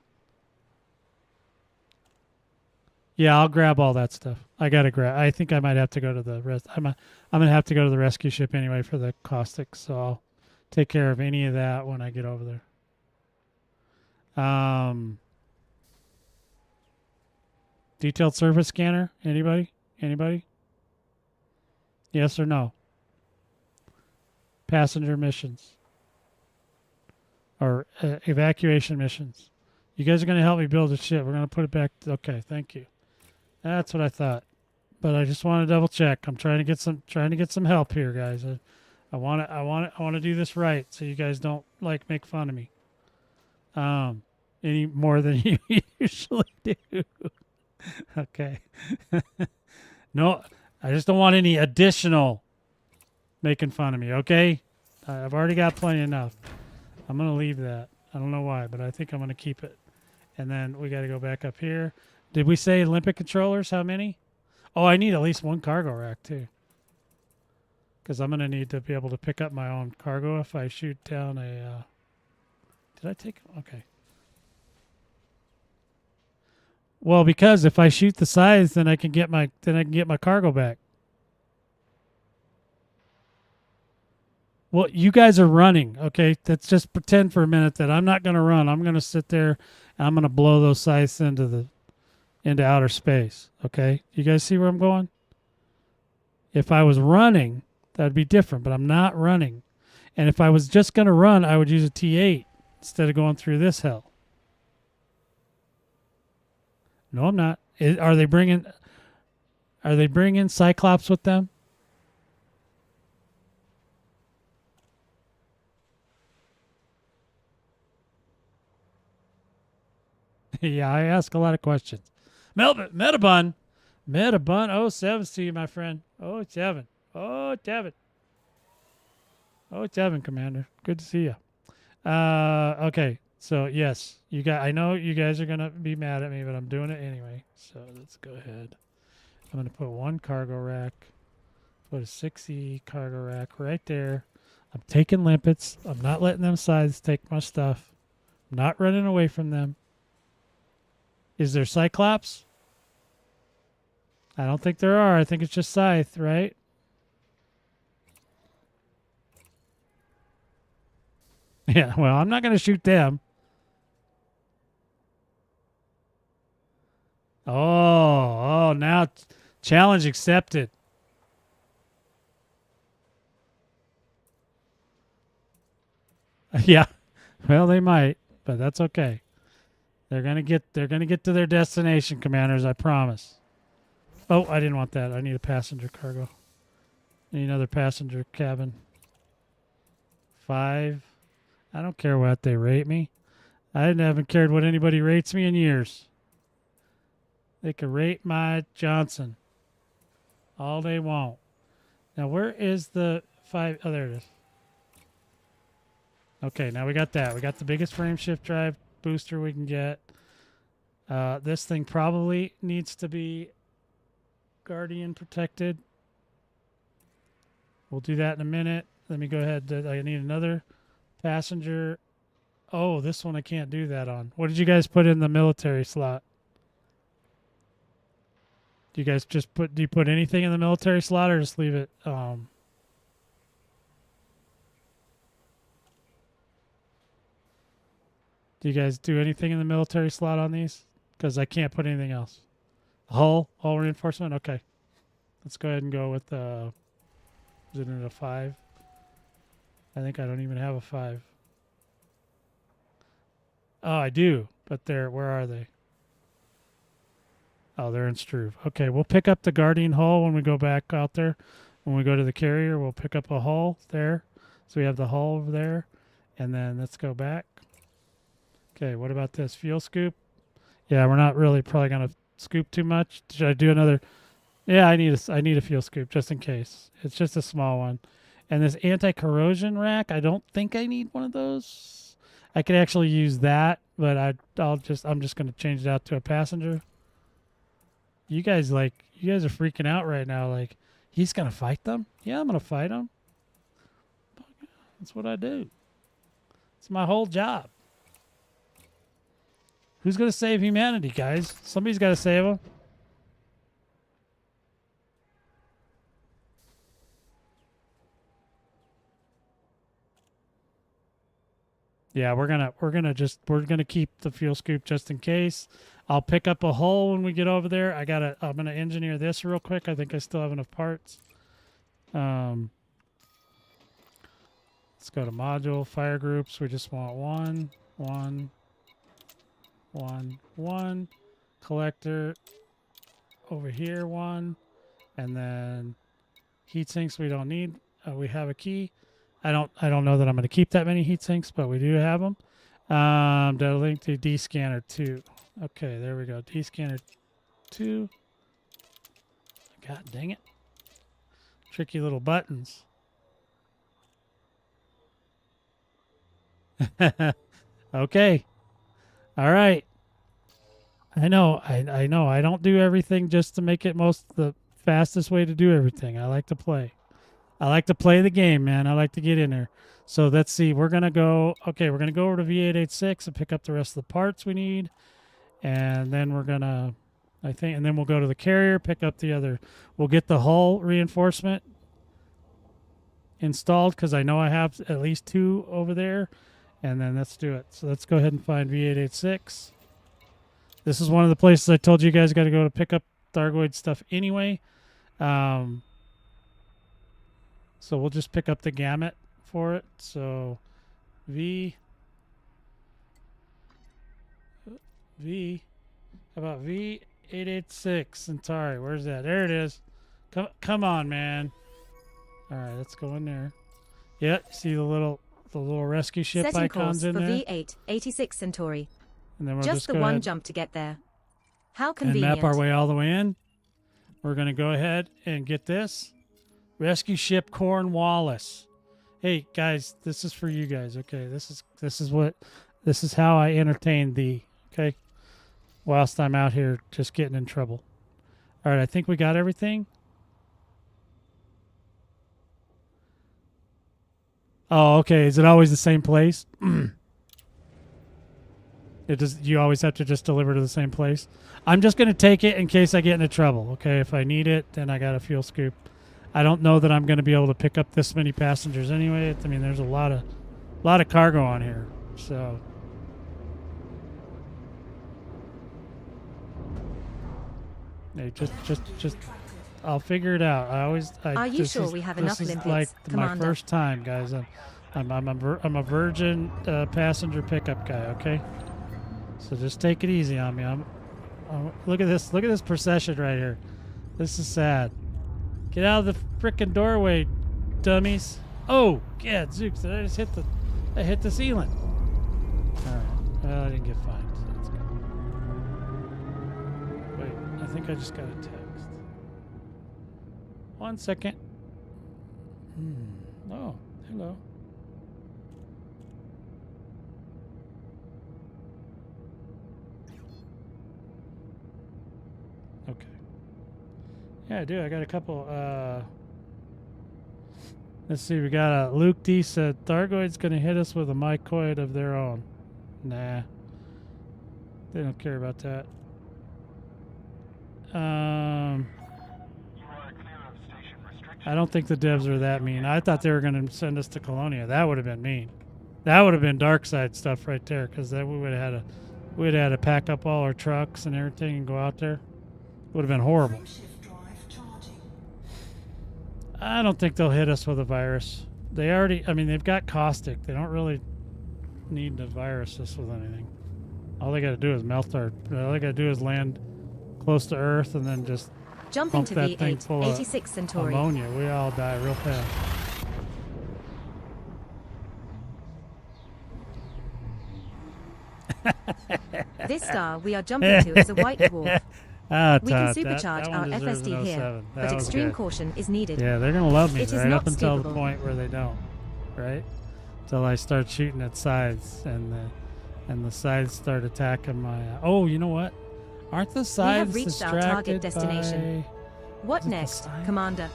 Yeah, I'll grab all that stuff. I gotta grab. I think I might have to go to the rest. I'm gonna have to go to the rescue ship anyway for the caustic, so I'll take care of any of that when I get over there. Detailed surface scanner. Anybody? Anybody? Yes or no? Passenger missions or evacuation missions. You guys are going to help me build a ship. We're going to put it back. Okay, thank you. That's what I thought. But I just want to double check. I'm trying to get some help here, guys. I want to do this right so you guys don't like make fun of me. Any more than you usually do. Okay. No, I just don't want any additional making fun of me, okay? I've already got plenty enough. I'm going to leave that. I don't know why, but I think I'm going to keep it. And then we got to go back up here. Did we say Olympic controllers? How many? Oh, I need at least 1 cargo rack, too. Because I'm going to need to be able to pick up my own cargo if I shoot down a... Did I take... Okay. Well, because if I shoot the size, then I can get my cargo back. Well, you guys are running, okay? Let's just pretend for a minute that I'm not going to run. I'm going to sit there and I'm going to blow those scythes into outer space, okay? You guys see where I'm going? If I was running, that would be different, but I'm not running. And if I was just going to run, I would use a T8 instead of going through this hell. No, I'm not. Are they bringing Cyclops with them? Yeah, I ask a lot of questions. Metabun. Oh, 7 to you, my friend. Oh, 7. Oh, Devin. Oh, Devin, Commander. Good to see you. Okay. So, yes, I know you guys are going to be mad at me, but I'm doing it anyway. So, let's go ahead. I'm going to put 1 cargo rack Put a 6E cargo rack right there. I'm taking limpets. I'm not letting them sides take my stuff. I'm not running away from them. Is there Cyclops? I don't think there are. I think it's just Scythe, right? Yeah, well, I'm not going to shoot them. Oh, now challenge accepted. Yeah. Well, they might, but that's okay. They're going to get to their destination, commanders, I promise. Oh, I didn't want that. I need a passenger cargo. Need another passenger cabin. 5. I don't care what they rate me. I haven't cared what anybody rates me in years. They can rate my Johnson all they want. Now, where is the 5? Oh, there it is. Okay, now we got that. We got the biggest frame shift drive booster we can get. This thing probably needs to be Guardian protected. We'll do that in a minute. Let me go ahead. I need another passenger. Oh, this one I can't do that on. What did you guys put in the military slot? Do you guys just do you put anything in the military slot or just leave it? Do you guys do anything in the military slot on these? Because I can't put anything else. Hull reinforcement? Okay. Let's go ahead and go with, is it in a 5? I think I don't even have a 5. Oh, I do. But where are they? Oh, they're in Struve. Okay, we'll pick up the Guardian hull when we go back out there. When we go to the carrier, we'll pick up a hull there. So we have the hull over there. And then let's go back. Okay, what about this? Fuel scoop? Yeah, we're not really probably going to scoop too much. Should I do another? Yeah, I need a fuel scoop just in case. It's just a small one. And this anti-corrosion rack, I don't think I need one of those. I could actually use that, but I'm just going to change it out to a passenger. You guys are freaking out right now. Like, he's going to fight them? Yeah, I'm going to fight them. That's what I do. It's my whole job. Who's going to save humanity, guys? Somebody's got to save them. Yeah, we're gonna keep the fuel scoop just in case. I'll pick up a hull when we get over there. I'm gonna engineer this real quick. I think I still have enough parts. Let's go to module, fire groups. We just want one. Collector over here, 1. And then heat sinks we don't need. We have a key. I don't know that I'm going to keep that many heat sinks, but we do have them. That'll link to D-scanner 2. Okay, there we go. D-scanner 2. God dang it. Tricky little buttons. Okay. All right. I know. I know. I don't do everything just to make it the fastest way to do everything. I like to play. I like to play the game, man. I like to get in there. So let's see. We're going to go over to V886 and pick up the rest of the parts we need. And then we're going to, and then we'll go to the carrier, pick up the other. We'll get the hull reinforcement installed because I know I have at least 2 over there. And then let's do it. So let's go ahead and find V886. This is one of the places I told you guys got to go to pick up Thargoid stuff anyway. So we'll just pick up the gamut for it. So how about V886 Centauri? Where's that? There it is. Come on, man. All right, let's go in there. Yeah, see the little rescue ship Setting icons course in for there. V886 Centauri. And then we'll Just the go one ahead jump to get there. How and convenient. map our way all the way in. We're going to go ahead and get this. Rescue ship Cornwallis. Hey guys, this is for you guys. Okay, this is how I entertain thee. Okay, whilst I'm out here just getting in trouble. All right, I think we got everything. Oh, okay. Is it always the same place? It does. You always have to just deliver to the same place. I'm just gonna take it in case I get into trouble. Okay, if I need it, then I got a fuel scoop. I don't know that I'm gonna be able to pick up this many passengers anyway. I mean, there's a lot of cargo on here, so. Hey, just. I'll figure it out. Are you sure we have enough This is Olympics, like my Commander? first time, guys. I'm a virgin passenger pickup guy. Okay, so just take it easy on me. Look at this. Look at this procession right here. This is sad. Get out of the frickin' doorway, dummies. Oh, yeah, Zooks. Did I just hit the ceiling? All right. Well, I didn't get fined. So that's good. Wait, I think I just got a text. 1 second. Oh, hello. Okay. Yeah, I do. I got a couple. Let's see. We got Luke D said Thargoid's gonna hit us with a mycoid of their own. Nah. They don't care about that. I don't think the devs are that mean. I thought they were going to send us to Colonia. That would have been mean. That would have been dark side stuff right there, because we would have had to pack up all our trucks and everything and go out there. Would have been horrible. I don't think they'll hit us with a virus. They already, I mean, they've got caustic. They don't really need to virus us with anything. All they got to do is all they got to do is land close to Earth and then just Jumping to that thing V8, full of 86 Centauri. ammonia. We all die real fast. This star we are jumping to is a white dwarf. We can supercharge our FSD here, but extreme caution is needed. Yeah, they're gonna love me It is right not up until the escapable. point where they don't, right? Until I start shooting at sides and the sides start attacking my. Oh, you know what? Aren't the sides reached our distracted target destination. by? What Is it the next, sign? Commander?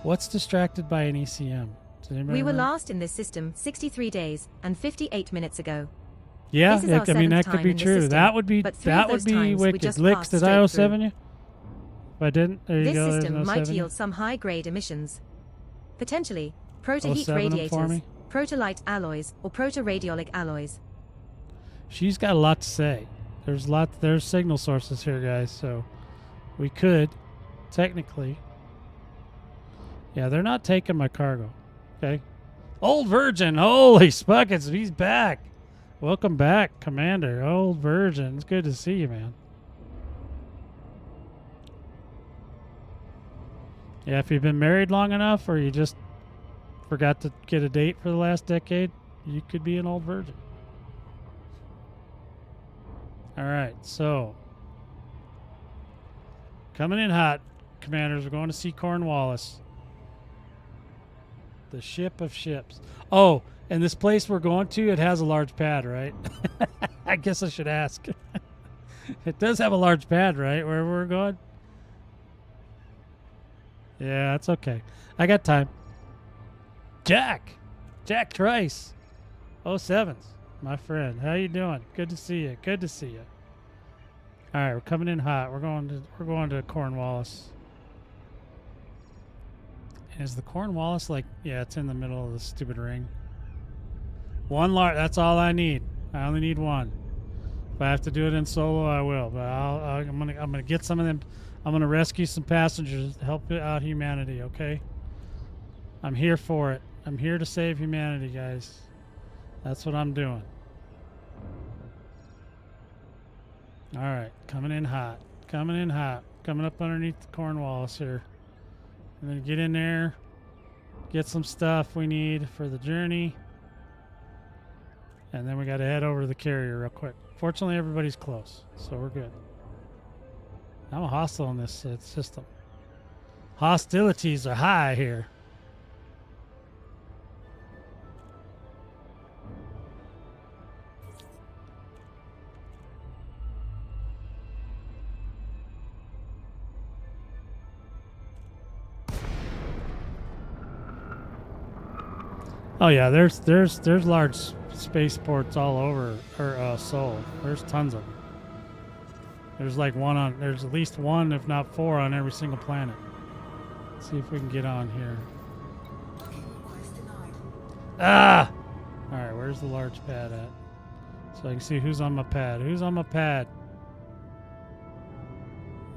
What's distracted by an ECM? Does anybody We were know? last in this system 63 days and 58 minutes ago. Yeah, This is our I mean that seventh could be time in this true. system, That would be but three of those times we wicked. just Licks, passed did straight I through. 07 you? If I didn't, there you This go. there's system an might 07. yield some high-grade emissions. Potentially, proto-heat 07 'em for radiators, me. proto-light alloys, or proto-radiolic alloys. She's got a lot to say. There's signal sources here, guys, so we could technically. Yeah, they're not taking my cargo. Okay. Old Virgin, holy spuckets, he's back. Welcome back, Commander. Old Virgin, it's good to see you, man. Yeah, if you've been married long enough or you just forgot to get a date for the last decade, you could be an old virgin. All right, so coming in hot, Commanders. We're going to see Cornwallis. The ship of ships. Oh, and this place we're going to, it has a large pad, right? I guess I should ask. It does have a large pad, right, where we're going? Yeah, that's okay. I got time. Jack Trice. 07s, my friend. How you doing? Good to see you. Good to see you. All right, we're coming in hot. We're going to Cornwallis. Is the Cornwallis like? Yeah, it's in the middle of the stupid ring. One large. That's all I need. I only need one. If I have to do it in solo, I will. But I'm gonna get some of them. I'm gonna rescue some passengers to help out humanity. Okay. I'm here for it. I'm here to save humanity, guys. That's what I'm doing. All right, coming in hot. Coming up underneath the Cornwallis here. I'm gonna get in there, get some stuff we need for the journey, and then we got to head over to the carrier real quick. Fortunately, everybody's close, so we're good. I'm a hostile in this system. Hostilities are high here. Oh yeah, there's large spaceports all over Seoul. There's tons of them. There's like there's at least one, if not four, on every single planet. Let's see if we can get on here. Ah! All right, where's the large pad at? So I can see who's on my pad. Who's on my pad?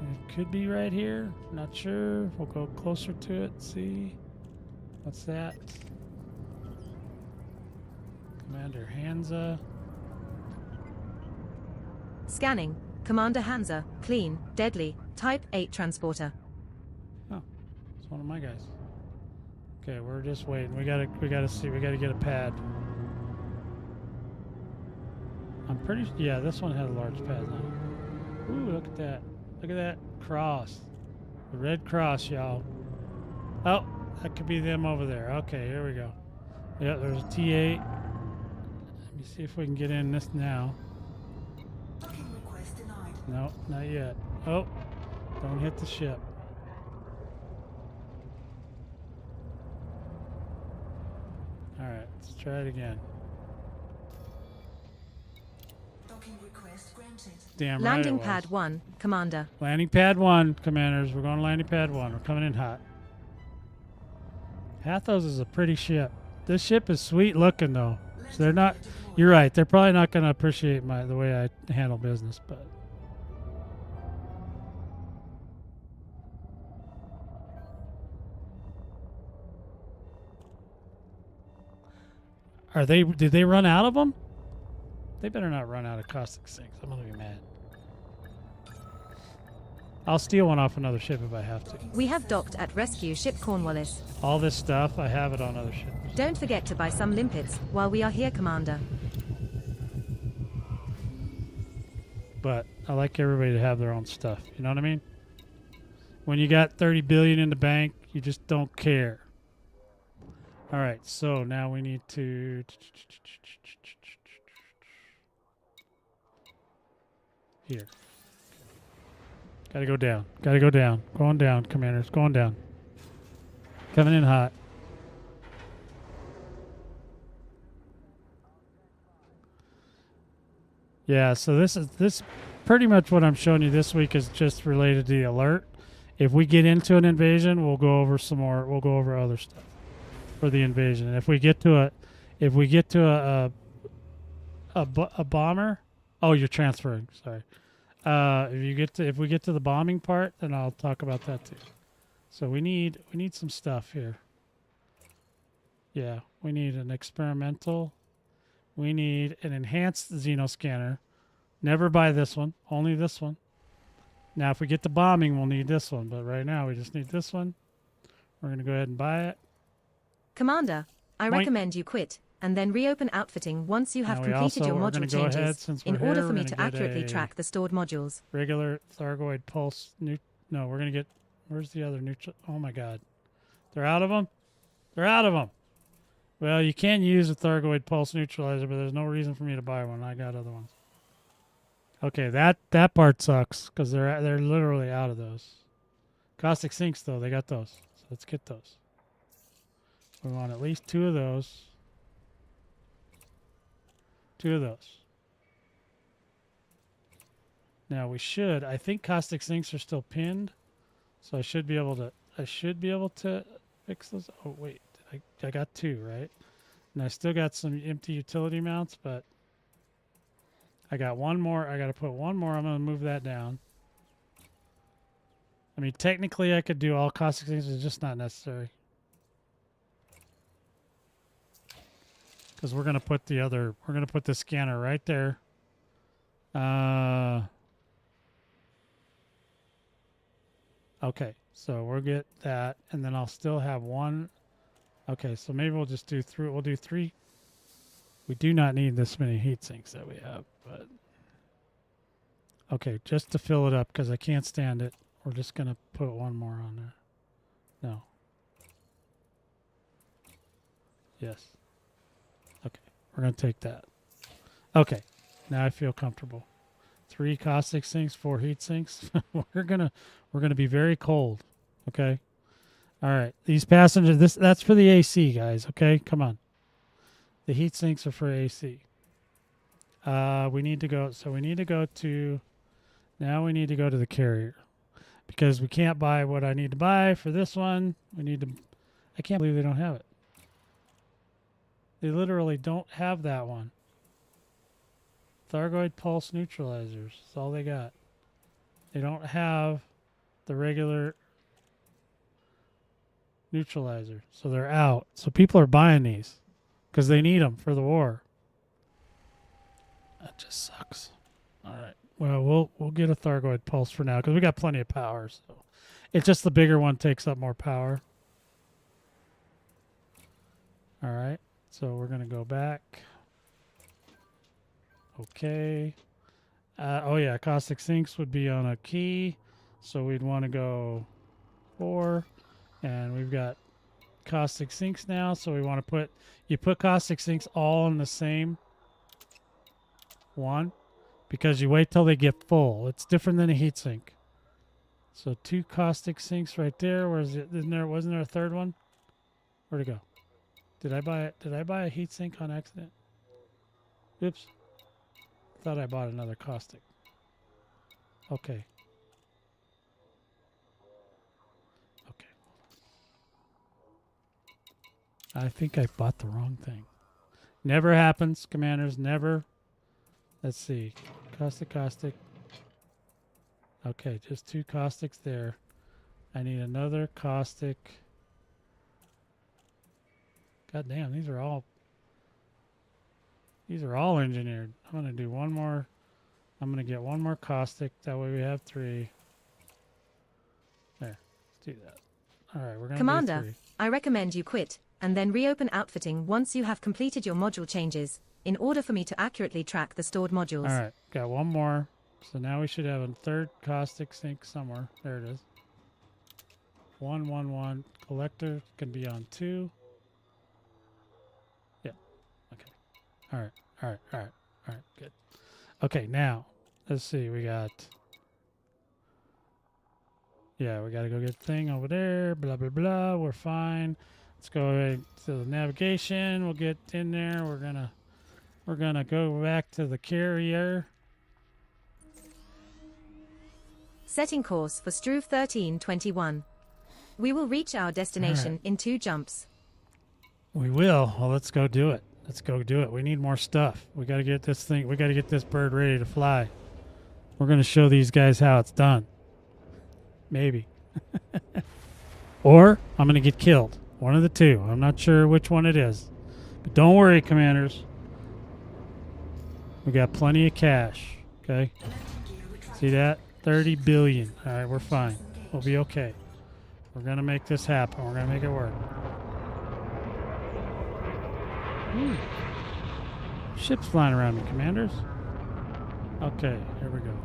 It could be right here. Not sure. We'll go closer to it. See. What's that? Commander Hansa. Scanning. Commander Hansa. Clean. Deadly. Type 8 transporter. Oh, it's one of my guys. Okay, we're just waiting. We gotta see. We gotta get a pad. I'm pretty. Yeah, this one had a large pad on it. Ooh, look at that. Look at that cross. The red cross, y'all. Oh, that could be them over there. Okay, here we go. Yeah, there's a T8. Let me see if we can get in this now. No, not yet. Oh, don't hit the ship. All right, let's try it again. Damn right Landing it was. pad 1, Commander. Landing pad 1, commanders. We're going to landing pad 1. We're coming in hot. Hathos is a pretty ship. This ship is sweet looking though. So they're not. You're right. They're probably not going to appreciate the way I handle business, but. Did they run out of them? They better not run out of caustic sinks. I'm gonna be mad. I'll steal one off another ship if I have to. We have docked at Rescue Ship Cornwallis. All this stuff, I have it on other ships. Don't forget to buy some limpets while we are here, Commander. But I like everybody to have their own stuff. You know what I mean? When you got 30 billion in the bank, you just don't care. All right, so now we need to. Here. Gotta go down. Gotta go down. Going down, commanders. Going down. Coming in hot. Yeah, so this pretty much what I'm showing you this week is just related to the alert. If we get into an invasion, we'll go over some more. We'll go over other stuff for the invasion. And if we get to a bomber, oh, you're transferring. Sorry. If we get to the bombing part, then I'll talk about that too. So we need some stuff here. Yeah, we need an experimental. We need an enhanced xenoscanner. Never buy this one. Only this one. Now, if we get to bombing, we'll need this one. But right now, we just need this one. We're going to go ahead and buy it. Commander, I recommend you quit and then reopen outfitting once you have completed your module changes in order for me to accurately track the stored modules. Regular Thargoid pulse. No, we're going to get... Where's the other neutral? Oh, my God. They're out of them? They're out of them. Well, you can use a Thargoid pulse neutralizer, but there's no reason for me to buy one. I got other ones. Okay, that part sucks because they're literally out of those. Caustic sinks, though, they got those. So let's get those. We want at least 2 of those. 2 of those. Now we should. I think caustic sinks are still pinned, so I should be able to fix those. Oh wait, I got 2, right? And I still got some empty utility mounts, but I got 1 more. I got to put 1 more. I'm going to move that down. I mean, technically I could do all caustic sinks. It's just not necessary. Because we're going to put the scanner right there. Okay, so we'll get that, and then I'll still have 1. Okay, so maybe we'll just do 3. We'll do 3. We do not need this many heat sinks that we have, but okay, just to fill it up because I can't stand it. We're just going to put 1 more on there. No. Yes. Okay, we're going to take that. Okay, now I feel comfortable. 3 caustic sinks, 4 heat sinks. we're gonna be very cold. Okay. All right, these passengers. That's for the AC guys. Okay, come on. The heat sinks are for AC. We need to go. So we need to go to. Now we need to go to the carrier because we can't buy what I need to buy for this one. We need to. I can't believe they don't have it. They literally don't have that one. Thargoid pulse neutralizers. That's all they got. They don't have the regular neutralizer. So they're out. So people are buying these because they need them for the war. That just sucks. All right. Well, we'll get a Thargoid pulse for now because we got plenty of power. So it's just the bigger one takes up more power. All right. So we're gonna go back. Okay. Oh yeah, caustic sinks would be on a key, so we'd want to go 4, and we've got caustic sinks now. So we want to put caustic sinks all in the same one because you wait till they get full. It's different than a heat sink. So 2 caustic sinks right there. Where's it? Wasn't there a third one? Where'd it go? Did I buy a heat sink on accident? Oops. Thought I bought another caustic. Okay. Okay. I think I bought the wrong thing. Never happens, commanders. Never. Let's see. Caustic. Okay, just 2 caustics there. I need another caustic. God damn, these are all engineered. I'm going to do one more. I'm going to get one more caustic. That way we have 3. There. Let's do that. All right, we're going to do 3. Commander, I recommend you quit and then reopen outfitting once you have completed your module changes in order for me to accurately track the stored modules. All right, got one more. So now we should have a third caustic sink somewhere. There it is. 1. Collector can be on 2. All right, good. Okay, now, let's see, we got, we got to go get the thing over there, blah, blah, blah, we're fine. Let's go right to the navigation, we'll get in there, we're gonna go back to the carrier. Setting course for Struve 1321. We will reach our destination in 2 jumps. We will. Well, let's go do it. Let's go do it. We need more stuff. We got to get this thing. We got to get this bird ready to fly. We're going to show these guys how it's done. Maybe. Or I'm going to get killed. One of the two. I'm not sure which one it is. But don't worry, commanders. We got plenty of cash. Okay? See that? 30 billion. All right, we're fine. We'll be okay. We're going to make this happen. We're going to make it work. Ships flying around me, commanders. Okay, here we go.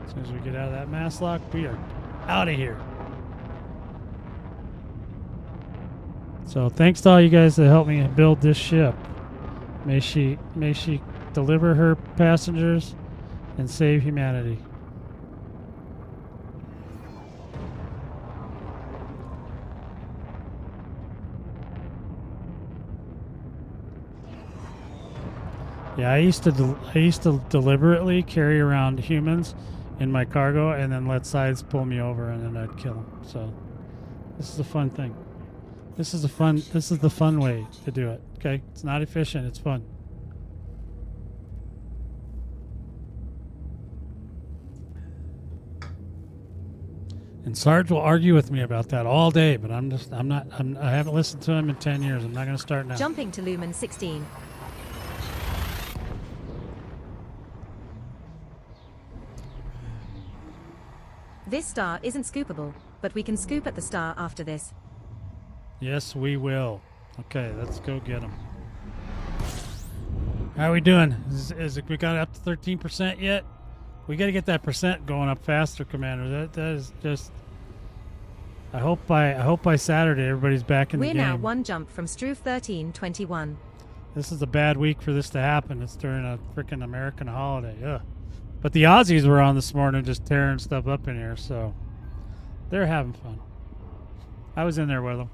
As soon as we get out of that mass lock, we are out of here. So thanks to all you guys that helped me build this ship. May she deliver her passengers and save humanity. Yeah, I used to deliberately carry around humans in my cargo and then let sides pull me over and then I'd kill them. So this is a fun thing. This is the fun way to do it. Okay, it's not efficient. It's fun. And Sarge will argue with me about that all day, but I haven't listened to him in 10 years. I'm not going to start now. Jumping to Lumen 16. This star isn't scoopable, but we can scoop at the star after this. Yes, we will. Okay, let's go get them. How are we doing? Is it, we got up to 13% yet? We got to get that percent going up faster, Commander. That is just. I hope by Saturday everybody's back in the game. We're now 1 jump from Struve 1321. This is a bad week for this to happen. It's during a freaking American holiday. Ugh. But the Aussies were on this morning just tearing stuff up in here, so they're having fun. I was in there with them.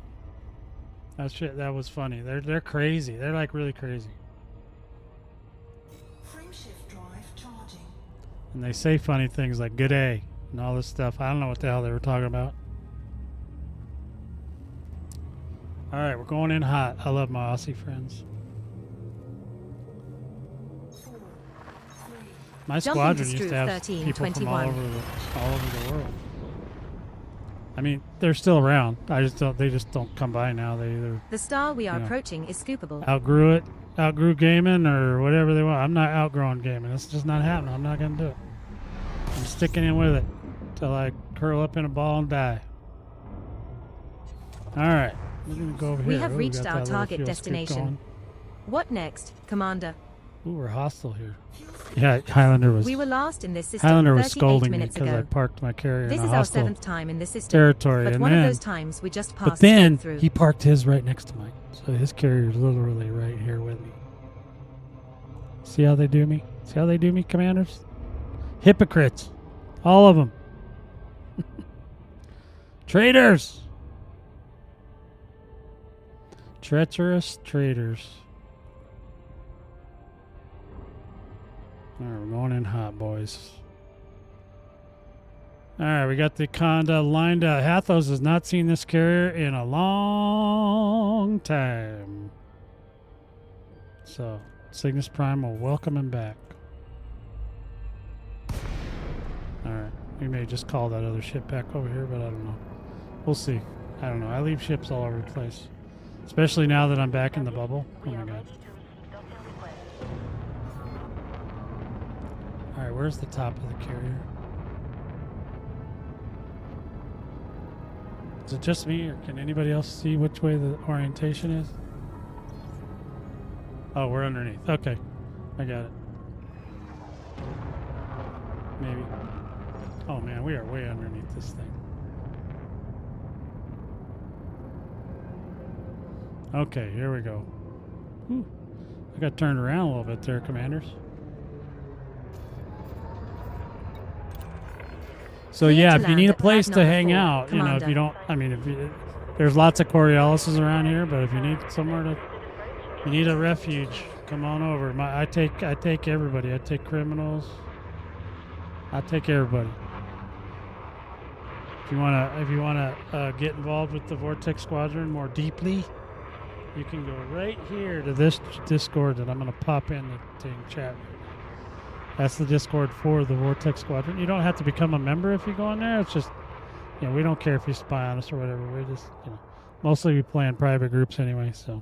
That was funny. They're crazy. They're like really crazy. Frameshift drive charging. And they say funny things like "good day" and all this stuff. I don't know what the hell they were talking about. All right, we're going in hot. I love my Aussie friends. 4, 3, My Jumping squadron to used to Struve have 13, people from all 21. over the world. I mean, they're still around. They just don't come by now. They either The star we are Yeah. approaching is scoopable. outgrew gaming, or whatever they want. I'm not outgrowing gaming. It's just not happening. I'm not gonna do it. I'm sticking in with it till I curl up in a ball and die. All right, we're gonna go over here. We have Ooh, reached got our that little target fuel scoop destination. going. What next, Commander? Ooh, we're hostile here. Yeah, Highlander was We were last in this system Highlander was 38 scolding me minutes because I ago. parked my carrier This in a is our hostile 7th time in this system. territory, But and one then of those times we just passed but then straight through. he parked his right next to mine, so his carrier is literally right here with me. See how they do me? See how they do me, commanders? Hypocrites, all of them. Traitors, treacherous traitors. All right, we're going in hot, boys. All right, we got the Conda lined up. Hathos has not seen this carrier in a long time. So, Cygnus Prime will welcome him back. All right, we may just call that other ship back over here, but I don't know. We'll see. I don't know. I leave ships all over the place, especially now that I'm back in the bubble. Oh my god. All right, where's the top of the carrier? Is it just me, or can anybody else see which way the orientation is? Oh, we're underneath. Okay, I got it. Maybe. Oh man, we are way underneath this thing. Okay, here we go. Whew. I got turned around a little bit there, commanders. So Clear yeah, to if you need a land at place flag to number hang 4, out, you know, if Commander. you don't, I mean, there's lots of Coriolisuses around here, but if you need somewhere to, you need a refuge, come on over. I take everybody. I take criminals. I take everybody. If you wanna get involved with the Vortex Squadron more deeply, you can go right here to this Discord that I'm gonna pop in the chat. That's the Discord for the Vortex Squadron. You don't have to become a member if you go in there. It's just, you know, we don't care if you spy on us or whatever. We just, you know, mostly we play in private groups anyway, so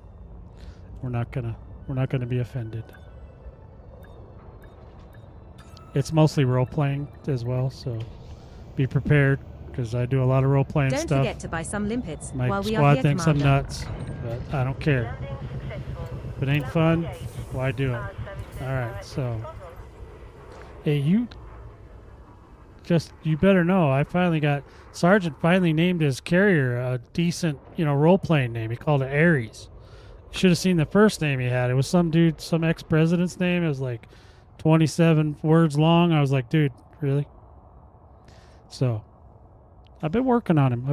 we're not gonna be offended. It's mostly role playing as well, so be prepared because I do a lot of role playing Don't stuff. forget to buy some limpets My while we are squad here, thinks I'm Commander. nuts, but I don't care. If it ain't fun, why do it? All right, so. Hey, you better know. Sergeant finally named his carrier a decent, you know, role-playing name. He called it Ares. You should have seen the first name he had. It was some dude, some ex-president's name. It was like 27 words long. I was like, dude, really? So, I've been working on him.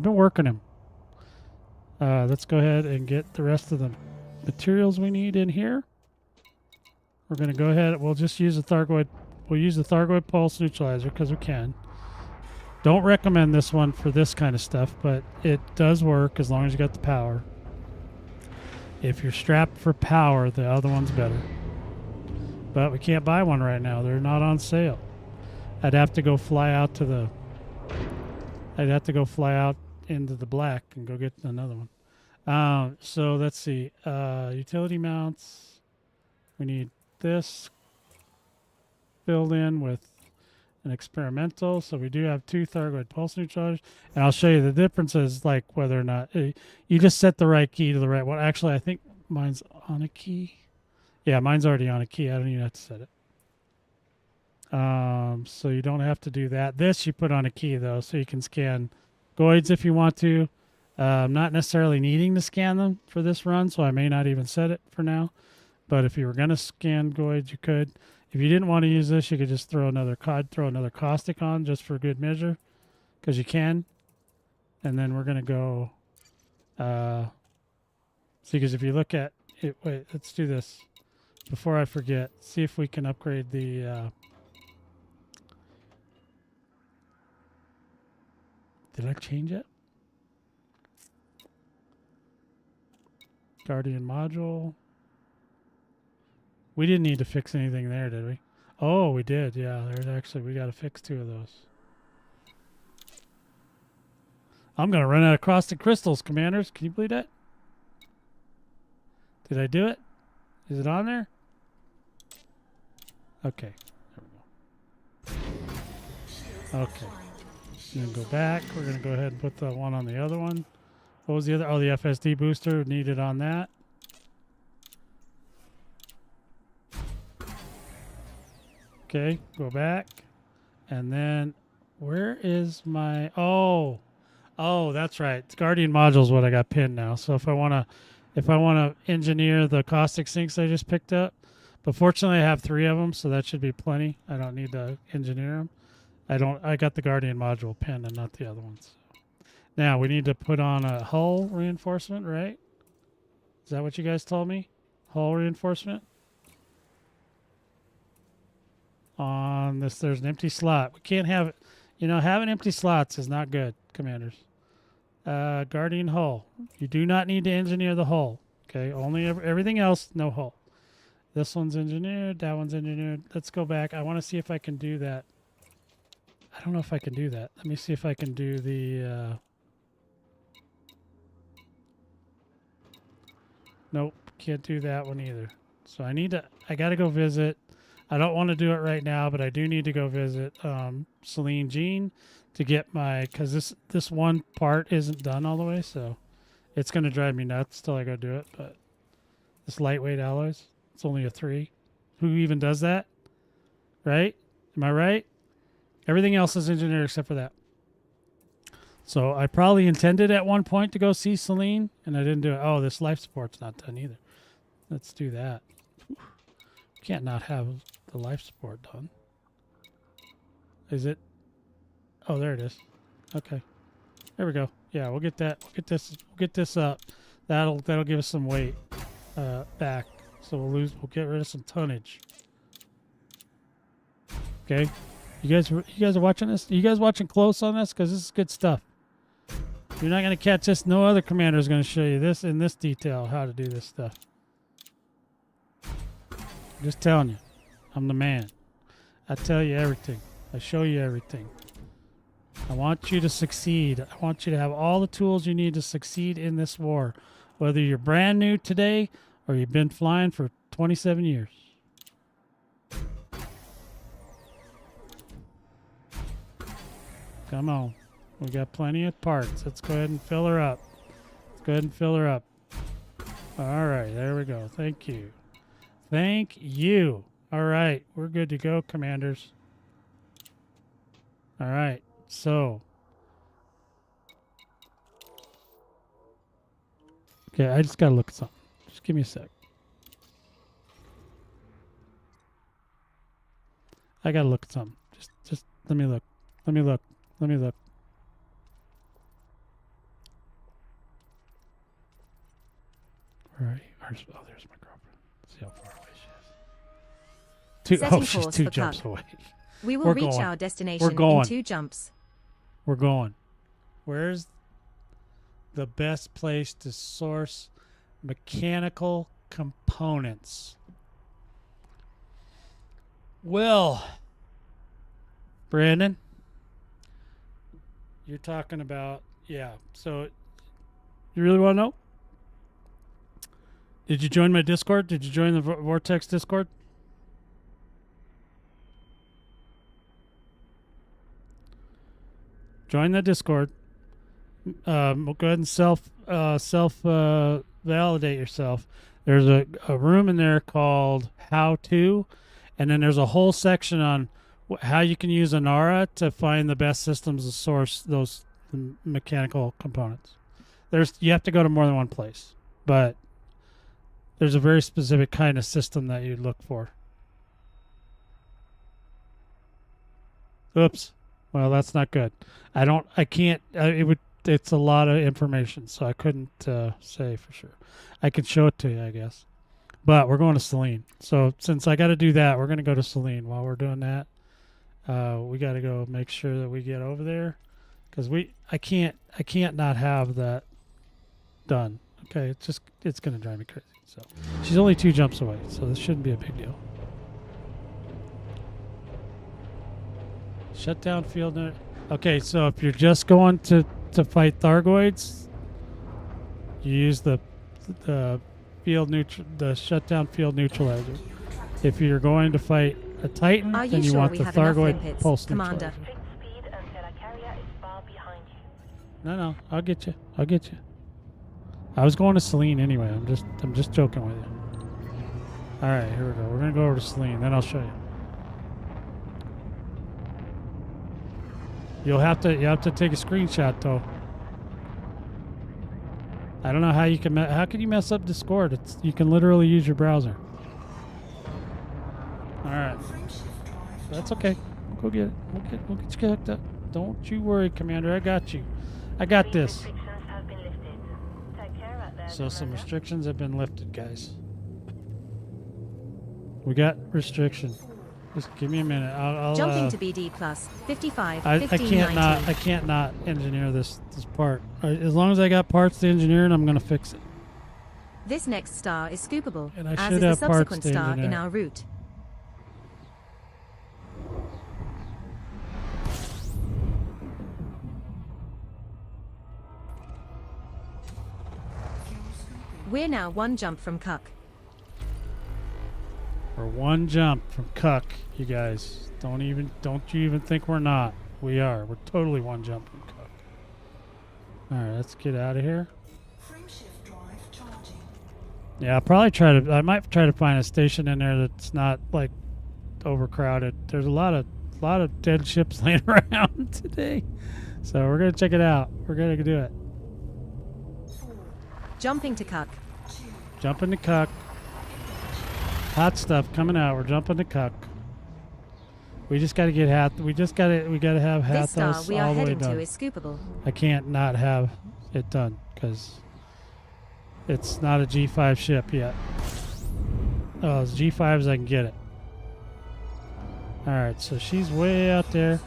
Let's go ahead and get the rest of the materials we need in here. We're going to go ahead. We'll just use the Thargoid. We'll use the Thargoid pulse neutralizer because we can. Don't recommend this one for this kind of stuff, but it does work as long as you got the power. If you're strapped for power, the other one's better. But we can't buy one right now. They're not on sale. I'd have to go fly out into the black and go get another one. So let's see. Utility mounts. We need this filled in with an experimental. So we do have 2 Thargoid pulse neutralizers. And I'll show you the difference is like whether or not you just set the right key to the right one. Actually, I think mine's on a key. Yeah, mine's already on a key. I don't even have to set it. So you don't have to do that. This you put on a key though, so you can scan goids if you want to. I'm not necessarily needing to scan them for this run, so I may not even set it for now. But if you were going to scan goids, you could. If you didn't want to use this, you could just throw another caustic on just for good measure, because you can. And then we're going to go See, because if you look at it, wait, let's do this before I forget. See if we can upgrade the. Did I change it? Guardian module. We didn't need to fix anything there, did we? Oh, we did. Yeah, there's actually, we got to fix 2 of those. I'm going to run out of caustic crystals, commanders. Can you believe that? Did I do it? Is it on there? Okay. There we go. Okay. We're going to go back. We're going to go ahead and put the one on the other one. What was the other? Oh, the FSD booster needed on that. Okay, go back. And then where is my oh, that's right. Guardian module is what I got pinned now. So if I want to engineer the caustic sinks I just picked up, but fortunately I have 3 of them, so that should be plenty. I don't need to engineer them. I got the Guardian module pinned and not the other ones. Now we need to put on a hull reinforcement, right? Is that what you guys told me? Hull reinforcement? On this, there's an empty slot. We can't have it. You know, having empty slots is not good, commanders. Guardian hull. You do not need to engineer the hull. Okay, only everything else, no hull. This one's engineered. That one's engineered. Let's go back. I want to see if I can do that. I don't know if I can do that. Let me see if I can do the... Nope, can't do that one either. So I got to go visit. I don't want to do it right now, but I do need to go visit Celine Jean to get my, because this one part isn't done all the way, so it's going to drive me nuts till I go do it. But this lightweight alloys, it's only a 3. Who even does that? Right? Am I right? Everything else is engineered except for that. So I probably intended at one point to go see Celine, and I didn't do it. Oh, this life support's not done either. Let's do that. Can't not have the life support done. Is it? Oh, there it is. Okay, there we go. Yeah, we'll get that. We'll get this up. That'll give us some weight back. So we'll get rid of some tonnage. Okay, you guys are watching this. Are you guys watching close on this? Because this is good stuff. You're not gonna catch this. No other commander is gonna show you this in this detail how to do this stuff. I'm just telling you, I'm the man. I tell you everything. I show you everything. I want you to succeed. I want you to have all the tools you need to succeed in this war, whether you're brand new today or you've been flying for 27 years. Come on. We got plenty of parts. Let's go ahead and fill her up. All right, there we go. Thank you. Thank you. All right, we're good to go, commanders. All right, so. Okay, I just got to look at something. Just give me a sec. I got to look at something. Just let me look. Let me look. All right. Oh, there's my girlfriend. See how far away she is. Setting She's course 2 for jumps Cuck. away. We will We're reach going. our destination We're going. in 2 jumps. We're going. Where's the best place to source mechanical components? Well, Brandon, you're talking about, yeah. So you really want to know? Did you join my Discord? Did you join the Vortex Discord? Join the Discord. Go ahead and self validate yourself. There's a room in there called How To, and then there's a whole section on how you can use Anara to find the best systems to source those mechanical components. You have to go to more than one place, but there's a very specific kind of system that you'd look for. Oops. Well, that's not good. I can't. It would it's a lot of information, so I couldn't say for sure. I could show it to you, I guess. But we're going to Selene. So since I got to do that, we're going to go to Selene. While we're doing that, we got to go make sure that we get over there, because I can't not have that done. Okay, it's going to drive me crazy. So she's only 2 jumps away, so this shouldn't be a big deal. Shut down field. Okay, so if you're just going to fight Thargoids, you use the shutdown field neutralizer. If you're going to fight a Titan, Are you then you sure want we the have enough Thargoid limpets, pulse Commander? neutralizer. Fixed speed until a carrier is far behind you. No, I'll get you. I was going to Selene anyway. I'm just joking with you. All right, here we go. We're gonna go over to Selene, then I'll show you. You have to take a screenshot though. I don't know how you can. How can you mess up Discord? You can literally use your browser. All right, that's okay. We'll go get it. We'll get you hooked up. Don't you worry, Commander. I got you. I got this. Restrictions have been lifted. Take care out there, So some Commander. restrictions have been lifted, guys. We got restriction. Just give me a minute. I'll Jumping to BD plus 55, I 15, can't not engineer this part. As long as I got parts to engineer it, I'm gonna fix it. This next star is scoopable, And I as should is the have parts subsequent to star engineer in it. our route. We're now 1 jump from Cuck. We're 1 jump from Cuck, you guys. Don't you even think we're not. We are. We're totally 1 jump from Cuck. All right, let's get out of here. Frameshift drive charging. Yeah, I might try to find a station in there that's not like overcrowded. There's a lot of dead ships laying around today. So we're gonna check it out. We're gonna do it. Jumping to Cuck. Jumping to Cuck. Hot stuff coming out. We're jumping to Cuck. We just gotta get we gotta have This star Hathos we are all the way heading to done. is scoopable. I can't not have it done because it's not a G5 ship yet. Oh, as G5 as I can get it. All right, so she's way out there.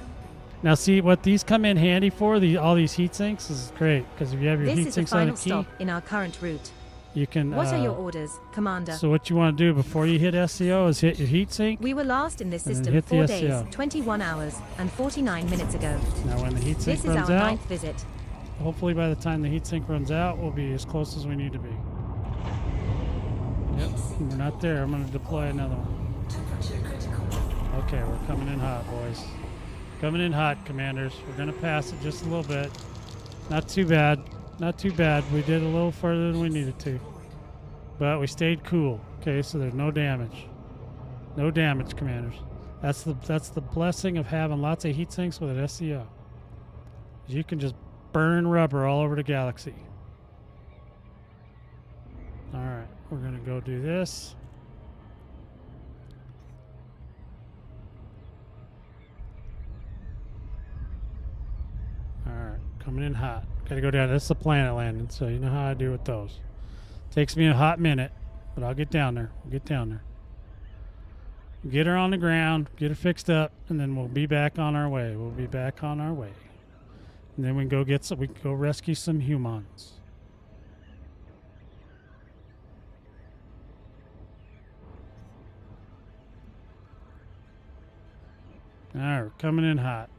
Now, see what these come in handy for? All these heat sinks is great because if you have your This heat is the sinks on a final key, stop in our current route. you can. What are your orders, Commander? So what you want to do before you hit SCO is hit your heat sink. We were last in this And then system hit the 4 SCO. days, 21 hours, and 49 minutes ago. Now, when the heat sink This is our runs out, 9th visit. hopefully by the time the heat sink runs out, we'll be as close as we need to be. Yep, we're not there. I'm going to deploy another one. Temperature critical. Okay, we're coming in hot, boys. Coming in hot, commanders. We're going to pass it just a little bit. Not too bad. Not too bad. We did a little further than we needed to. But we stayed cool. Okay, so there's no damage. No damage, commanders. That's the blessing of having lots of heat sinks with an SCO. You can just burn rubber all over the galaxy. All right, we're going to go do this. Alright, coming in hot. Gotta go down. This is a planet landing, so you know how I do with those. Takes me a hot minute, but I'll get down there. We'll get down there. Get her on the ground, get her fixed up, and then we'll be back on our way. We'll be back on our way. And then we can go rescue some humans. Alright, we're coming in hot.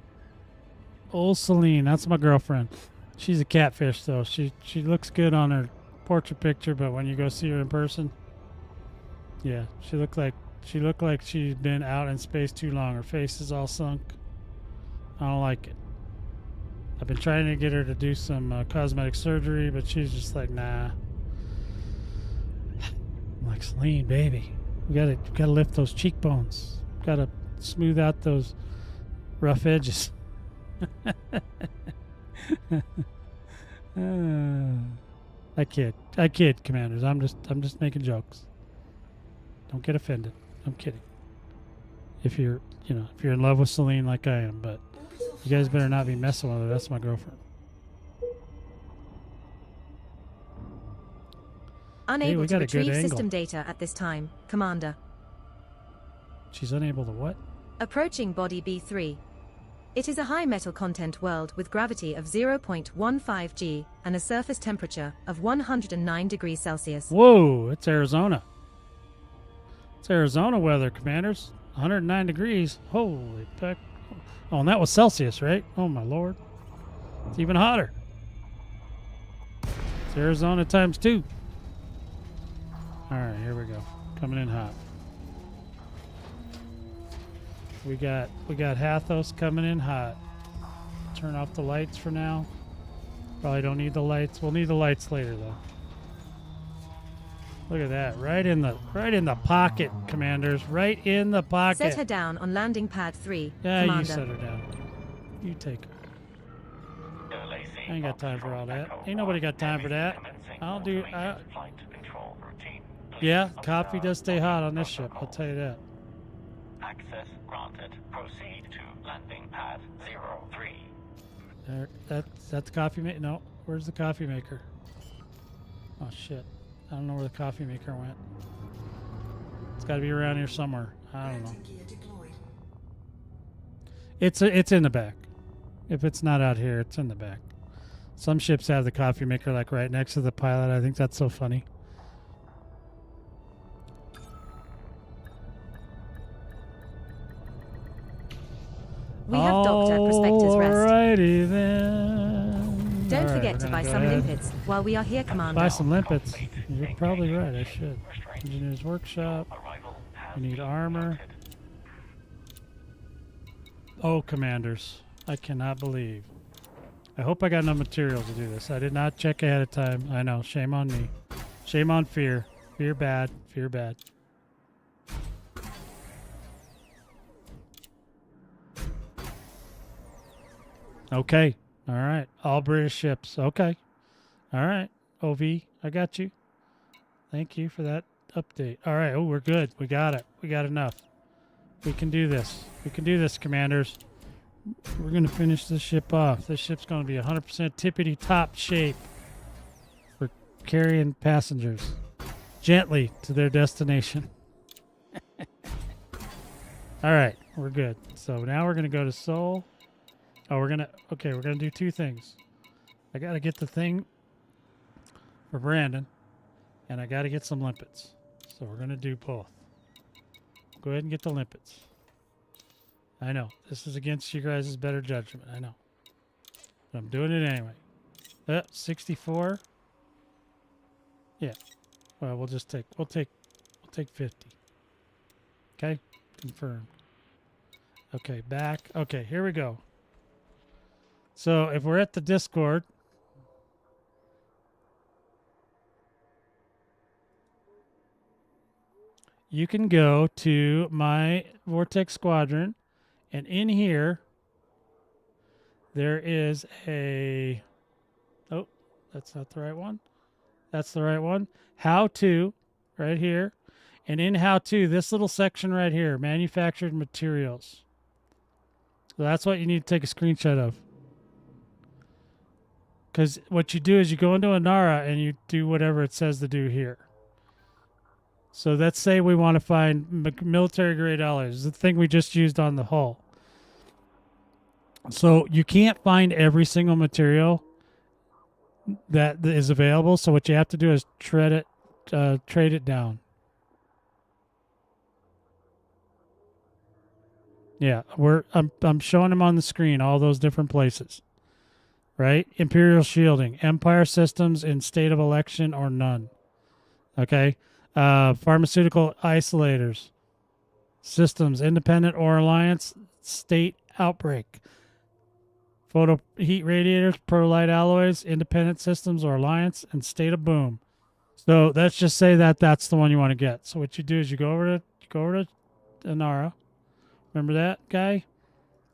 Old Selene, that's my girlfriend. She's a catfish, though. She looks good on her portrait picture, but when you go see her in person, yeah, she looked like she'd been out in space too long. Her face is all sunk. I don't like it. I've been trying to get her to do some cosmetic surgery, but she's just like, nah. I'm like, Selene, baby, we gotta lift those cheekbones. Gotta smooth out those rough edges. I kid, commanders. I'm just making jokes. Don't get offended. I'm kidding. If you're in love with Selene like I am, but you guys better not be messing with her. That's my girlfriend. Unable we to got a good retrieve angle. system data at this time, Commander. She's unable to what? Approaching body B3. It is a high metal content world with gravity of 0.15 g and a surface temperature of 109 degrees Celsius. Whoa, it's Arizona. It's Arizona weather, commanders. 109 degrees. Holy heck. Oh, and that was Celsius, right? Oh, my lord. It's even hotter. It's Arizona times 2. All right, here we go. Coming in hot. We got Hathos coming in hot. Turn off the lights for now. Probably don't need the lights. We'll need the lights later though. Look at that. Right in the pocket, commanders. Right in the pocket. Set her down on landing pad 3, Yeah, Commander. you set her down. You take her. I ain't got time for all that. Ain't nobody got time for that. I'll do. Yeah, coffee does stay hot on this ship. I'll tell you that. Access granted. Proceed to landing pad 03. There, that's the coffee maker. No, where's the coffee maker? Oh shit! I don't know where the coffee maker went. It's got to be around here somewhere. I don't know. Landing gear deployed. It's in the back. If it's not out here, it's in the back. Some ships have the coffee maker like right next to the pilot. I think that's so funny. We have docked at Prospector's Rest. Alrighty then. Don't Alright, forget we're to gonna buy go some ahead. limpets while we are here, Commander. Buy some limpets. You're probably right. I should. Engineer's workshop. We need armor. Oh, commanders. I cannot believe. I hope I got enough materials to do this. I did not check ahead of time. I know. Shame on me. Shame on fear. Fear bad. Fear bad. Okay. All right. All British ships. Okay. All right. OV, I got you. Thank you for that update. All right. Oh, we're good. We got it. We got enough. We can do this. We can do this, commanders. We're going to finish this ship off. This ship's going to be 100% tippity-top shape for carrying passengers gently to their destination. All right. We're good. So now we're going to go to Seoul. Oh, we're going to do two things. I got to get the thing for Brandon, and I got to get some limpets. So we're going to do both. Go ahead and get the limpets. I know. This is against you guys' better judgment. I know. But I'm doing it anyway. 64. Yeah. Well, we'll take 50. Okay? Confirmed. Okay, back. Okay, here we go. So if we're at the Discord, you can go to my Vortex Squadron, and in here, there is a... Oh, that's not the right one. That's the right one. How to, right here. And in how to, this little section right here, manufactured materials. So that's what you need to take a screenshot of. Because what you do is you go into Anara and you do whatever it says to do here. So let's say we want to find military grade alloys, the thing we just used on the hull. So you can't find every single material that is available. So what you have to do is trade it down. Yeah, I'm showing them on the screen, all those different places. Right? Imperial shielding, Empire systems in state of election or none. Okay? Pharmaceutical isolators, systems, independent or alliance, state outbreak. Photo heat radiators, prolight alloys, independent systems or alliance, and state of boom. So let's just say that that's the one you want to get. So what you do is you go over to Anara. Remember that guy?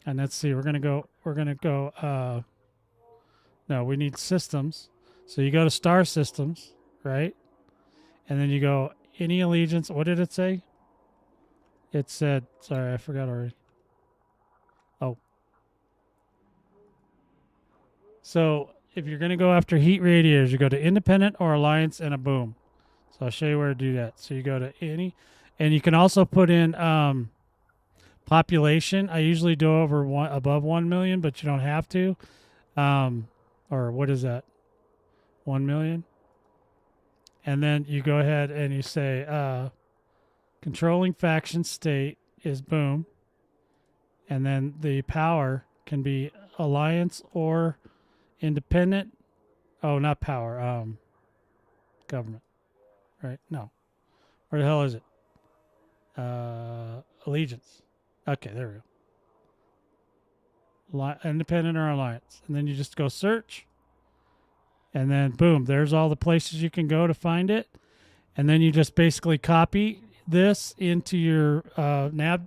And let's see, we're gonna go. No, we need systems. So you go to Star Systems, right? And then you go any allegiance. What did it say? It said, sorry, I forgot already. Oh. So if you're going to go after heat radiators, you go to independent or alliance and a boom. So I'll show you where to do that. So you go to any, and you can also put in population. I usually do above 1 million, but you don't have to. Or what is that? 1 million. And then you go ahead and you say controlling faction state is boom. And then the power can be alliance or independent. Oh, not power. Government. Right? No. Where the hell is it? Allegiance. Okay, there we go. Independent or alliance. And then you just go search. And then boom, there's all the places you can go to find it. And then you just basically copy this into your nav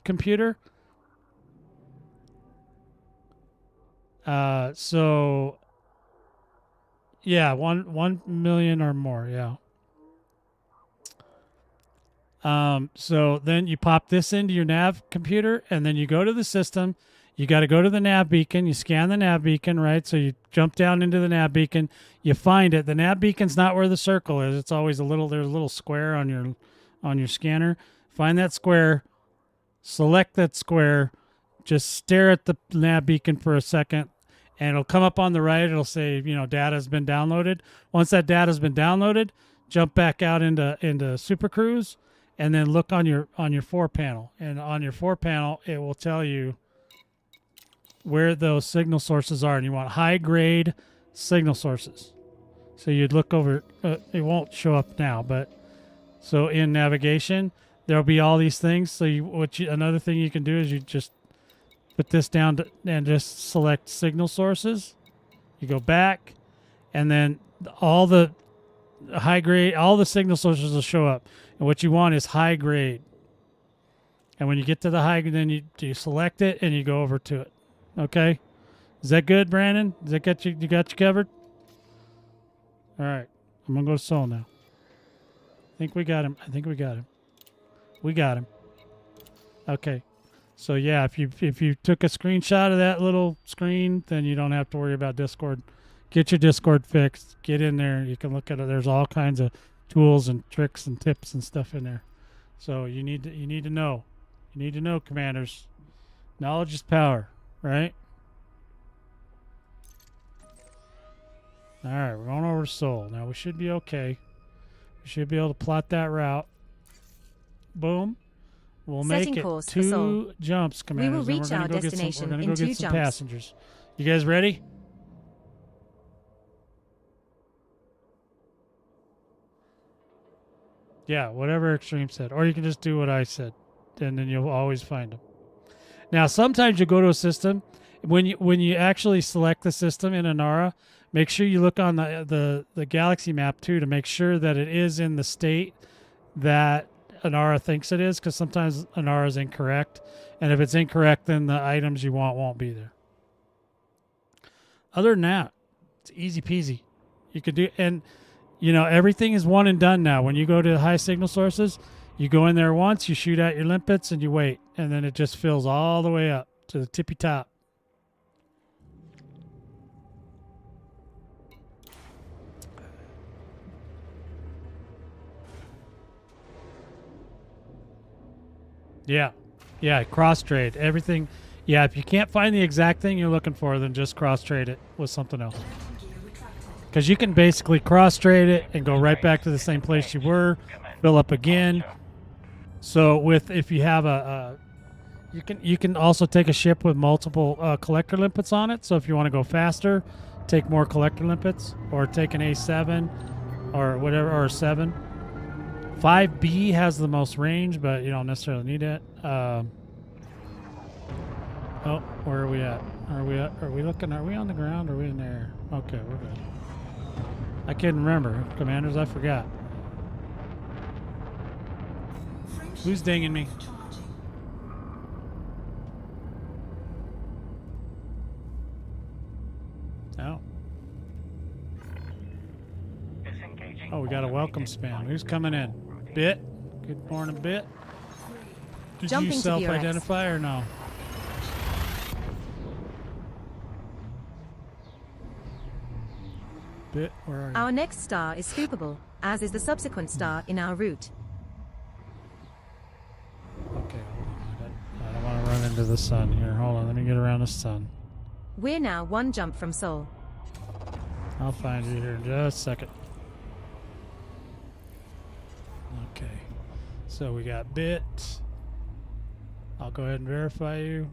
computer. So yeah, 1 million or more, yeah. So then you pop this into your nav computer, and then you go to the system. You got to go to the nav beacon. You scan the nav beacon, right? So you jump down into the nav beacon. You find it. The nav beacon's not where the circle is. It's always there's a little square on your scanner. Find that square. Select that square. Just stare at the nav beacon for a second, and it'll come up on the right. It'll say, data has been downloaded. Once that data has been downloaded, jump back out into Super Cruise, and then look on your 4 panel. And on your 4 panel, it will tell you where those signal sources are, and you want high grade signal sources. So you'd look over, it won't show up now, but so in navigation, there'll be all these things. So another thing you can do is you just put this down and just select signal sources. You go back, and then all the high grade, all the signal sources will show up. And what you want is high grade. And when you get to the high, then you select it and you go over to it. Okay, is that good, Brandon? Does that get you? You got you covered? All right, I'm gonna go to Soul now. I think we got him. We got him. Okay, so yeah, if you took a screenshot of that little screen, then you don't have to worry about Discord. Get your Discord fixed. Get in there. You can look at it. There's all kinds of tools and tricks and tips and stuff in there. So you need to know. You need to know, commanders. Knowledge is power. Right? All right, we're going over to Soul. Now we should be okay. We should be able to plot that route. Boom. We'll Setting make it course for Soul. 2 jumps, commanders. We will reach and our destination we're gonna in go 2 get some jumps. passengers. You guys ready? Yeah, whatever Extreme said. Or you can just do what I said, and then you'll always find them. Now, sometimes you go to a system. When you actually select the system in Inara, make sure you look on the galaxy map, too, to make sure that it is in the state that Inara thinks it is, because sometimes Inara is incorrect. And if it's incorrect, then the items you want won't be there. Other than that, it's easy peasy. You could do, and everything is one and done now. When you go to high signal sources, you go in there once, you shoot out your limpets, and you wait, and then it just fills all the way up to the tippy top. Yeah, cross trade everything. Yeah, if you can't find the exact thing you're looking for, then just cross trade it with something else. Because you can basically cross trade it and go right back to the same place you were, fill up again. So if you have you can also take a ship with multiple collector limpets on it. So if you want to go faster, take more collector limpets, or take an A7 or whatever, or a 7. 5B has the most range, but you don't necessarily need it. Oh, where are we at? Are we looking? Are we on the ground or are we in the air? Okay, we're good. I can't remember. Commanders, I forgot. Who's dinging me? Oh. Oh, we got a welcome spam. Who's coming in? Bit? Good morning, Bit. Did Jumping you to VRX. self-identify or no? Bit, where are you? Our next star is scoopable. as is the subsequent star in our route. Okay, hold on. I don't want to run into the sun here. Hold on, let me get around the sun. We're now one jump from Sol. I'll find you here in just a second. Okay, so we got Bit. I'll go ahead and verify you.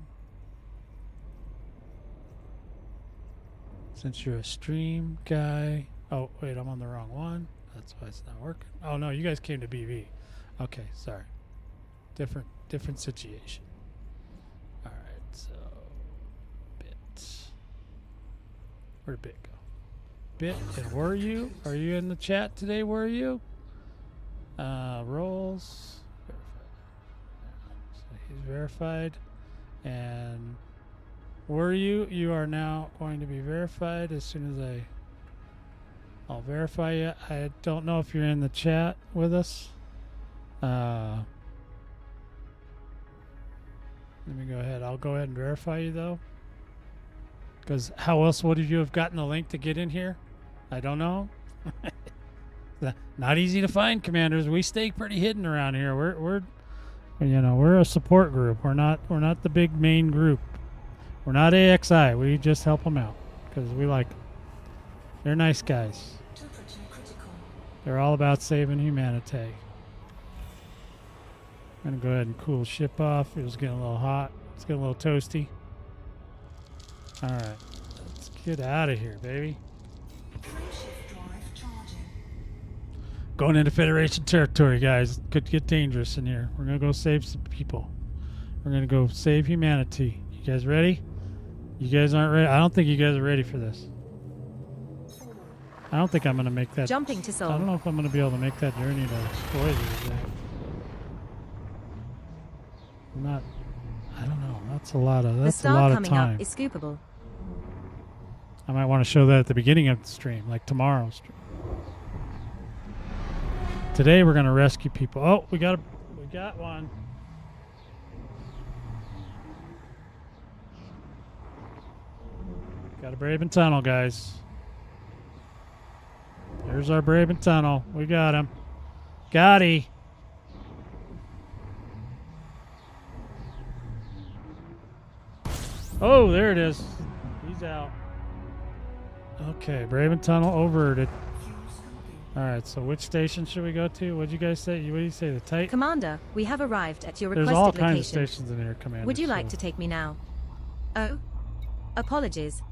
Since you're a stream guy. Oh, wait, I'm on the wrong one. That's why it's not working. Oh, no, you guys came to BV. Okay, sorry. Different situation. All right, so Bit. Where'd Bit go? Bit, and were you? Are you in the chat today? Were you? Roles. Verified. So he's verified. And were you? You are now going to be verified as soon as I'll verify you. I don't know if you're in the chat with us. Let me go ahead. I'll go ahead and verify you though. Because how else would you have gotten the link to get in here? I don't know. Not easy to find, commanders. We stay pretty hidden around here. We're a support group. We're not the big main group. We're not AXI. We just help them out because we like them. They're nice guys. Temperature critical. They're all about saving humanity. I'm gonna go ahead and cool ship off. It was getting a little hot. It's getting a little toasty. All right, let's get out of here, baby. Frameshift drive charging. Going into Federation territory, guys. Could get dangerous in here. We're gonna go save some people. We're gonna go save humanity. You guys ready? You guys aren't ready. I don't think you guys are ready for this. I don't think I'm gonna make that. Jumping to I Sol. don't know if I'm gonna be able to make that journey to Voyager today. I'm not. I don't know. That's a lot of. The That's a star lot of coming time. up is scoopable. I might want to show that at the beginning of the stream, like tomorrow's stream. Today we're gonna rescue people. Oh, we got one. Got a Braven tunnel, guys. There's our Braven tunnel. We got him. Got he. Oh, there it is. He's out. Okay, Braven tunnel overted. All right, so which station should we go to? What'd you guys say? What do you say? The Titan? Commander, we have arrived at your There's requested all kinds location. of stations in here, Commander. Would you like so- to take me now? Oh? Apologies.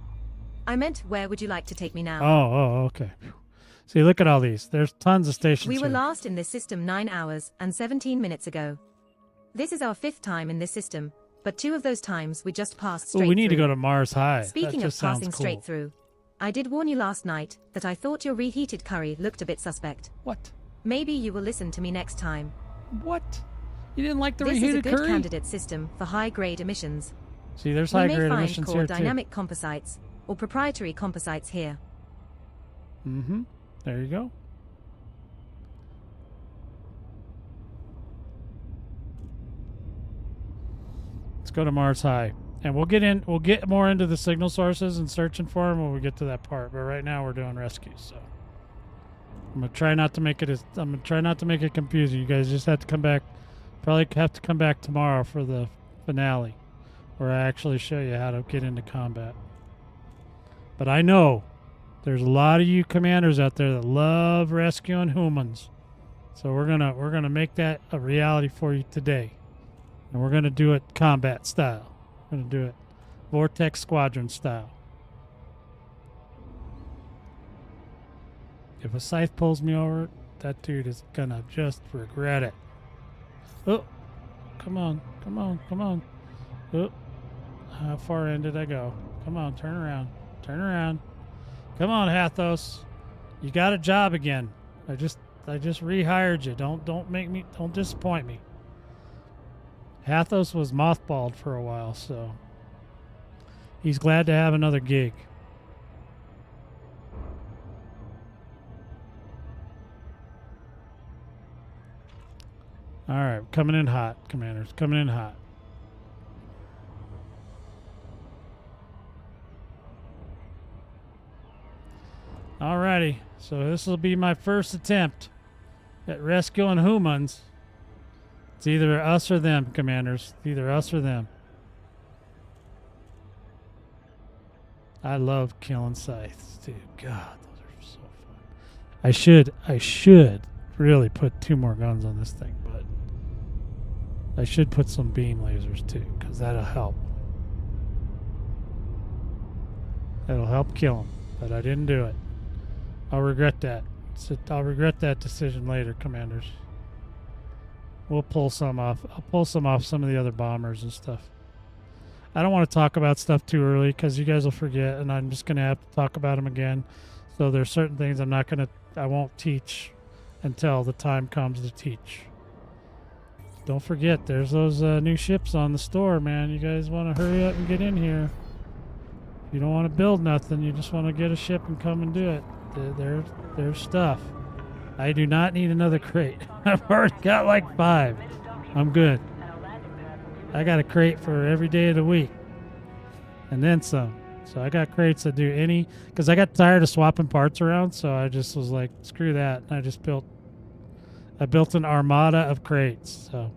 I meant, where would you like to take me now? Oh, okay. See, look at all these. There's tons of stations We were here. last in this system 9 hours and 17 minutes ago. This is our 5th time in this system, but 2 of those times we just passed straight Ooh, we need to through. go to Mars High. Speaking that of just sounds passing cool. straight through, I did warn you last night that I thought your reheated curry looked a bit suspect. What? Maybe you will listen to me next time. What? You didn't like the This is a reheated good curry? candidate system for high-grade emissions. See, there's We may high-grade find emissions core here, too. dynamic composites or proprietary composites here. Mm-hmm. There you go. Let's go to Mars High. And we'll get more into the signal sources and searching for them when we get to that part. But right now we're doing rescues, so I'm gonna try not to make it confusing. You guys just have to come back. Probably have to come back tomorrow for the finale, where I actually show you how to get into combat. But I know there's a lot of you commanders out there that love rescuing humans, so we're gonna make that a reality for you today, and we're gonna do it combat style. We're gonna do it Vortex Squadron style. If a scythe pulls me over, that dude is gonna just regret it. Oh, come on. Oh, how far in did I go? Come on, turn around. Come on, Hathos. You got a job again. I just rehired you. Don't disappoint me. Hathos was mothballed for a while, so he's glad to have another gig. All right, coming in hot, commanders. Coming in hot. Alrighty, so this will be my first attempt at rescuing humans. It's either us or them, Commanders. It's either us or them. I love killing scythes, too. God, those are so fun. I should really put 2 more guns on this thing, but I should put some beam lasers, too, because that'll help. That'll help kill them, but I didn't do it. I'll regret that. I'll regret that decision later, Commanders. We'll pull some off. I'll pull some off some of the other bombers and stuff. I don't want to talk about stuff too early because you guys will forget, and I'm just going to have to talk about them again. So there's certain things I won't teach until the time comes to teach. Don't forget, there's those new ships on the store, man. You guys want to hurry up and get in here. You don't want to build nothing. You just want to get a ship and come and do it. There's stuff. I do not need another crate. I've already got like 5. I'm good. I got a crate for every day of the week. And then some. So I got crates that do any... Because I got tired of swapping parts around, so I just was like, screw that. And I built an armada of crates. So...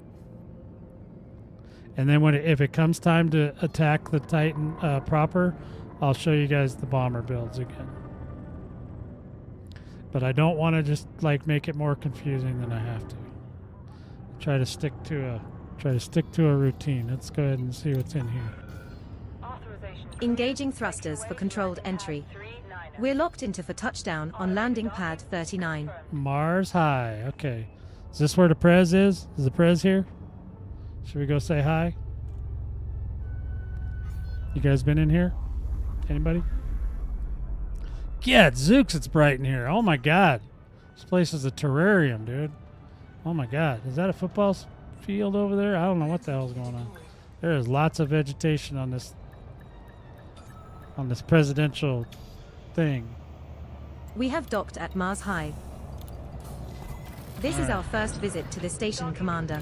And then if it comes time to attack the Titan proper, I'll show you guys the bomber builds again. But I don't want to just like make it more confusing than I have to. Try to stick to a routine. Let's go ahead and see what's in here. Engaging thrusters for controlled entry. We're locked into for touchdown on landing pad 39. Mars High. Okay. Is this where the Prez is? Is the Prez here? Should we go say hi? You guys been in here? Anybody? Yeah, Zooks, it's bright in here. Oh my god. This place is a terrarium, dude. Oh my god. Is that a football field over there? I don't know what the hell's going on. There is lots of vegetation on this presidential thing. We have docked at Mars High. This is our first visit to the station, Commander.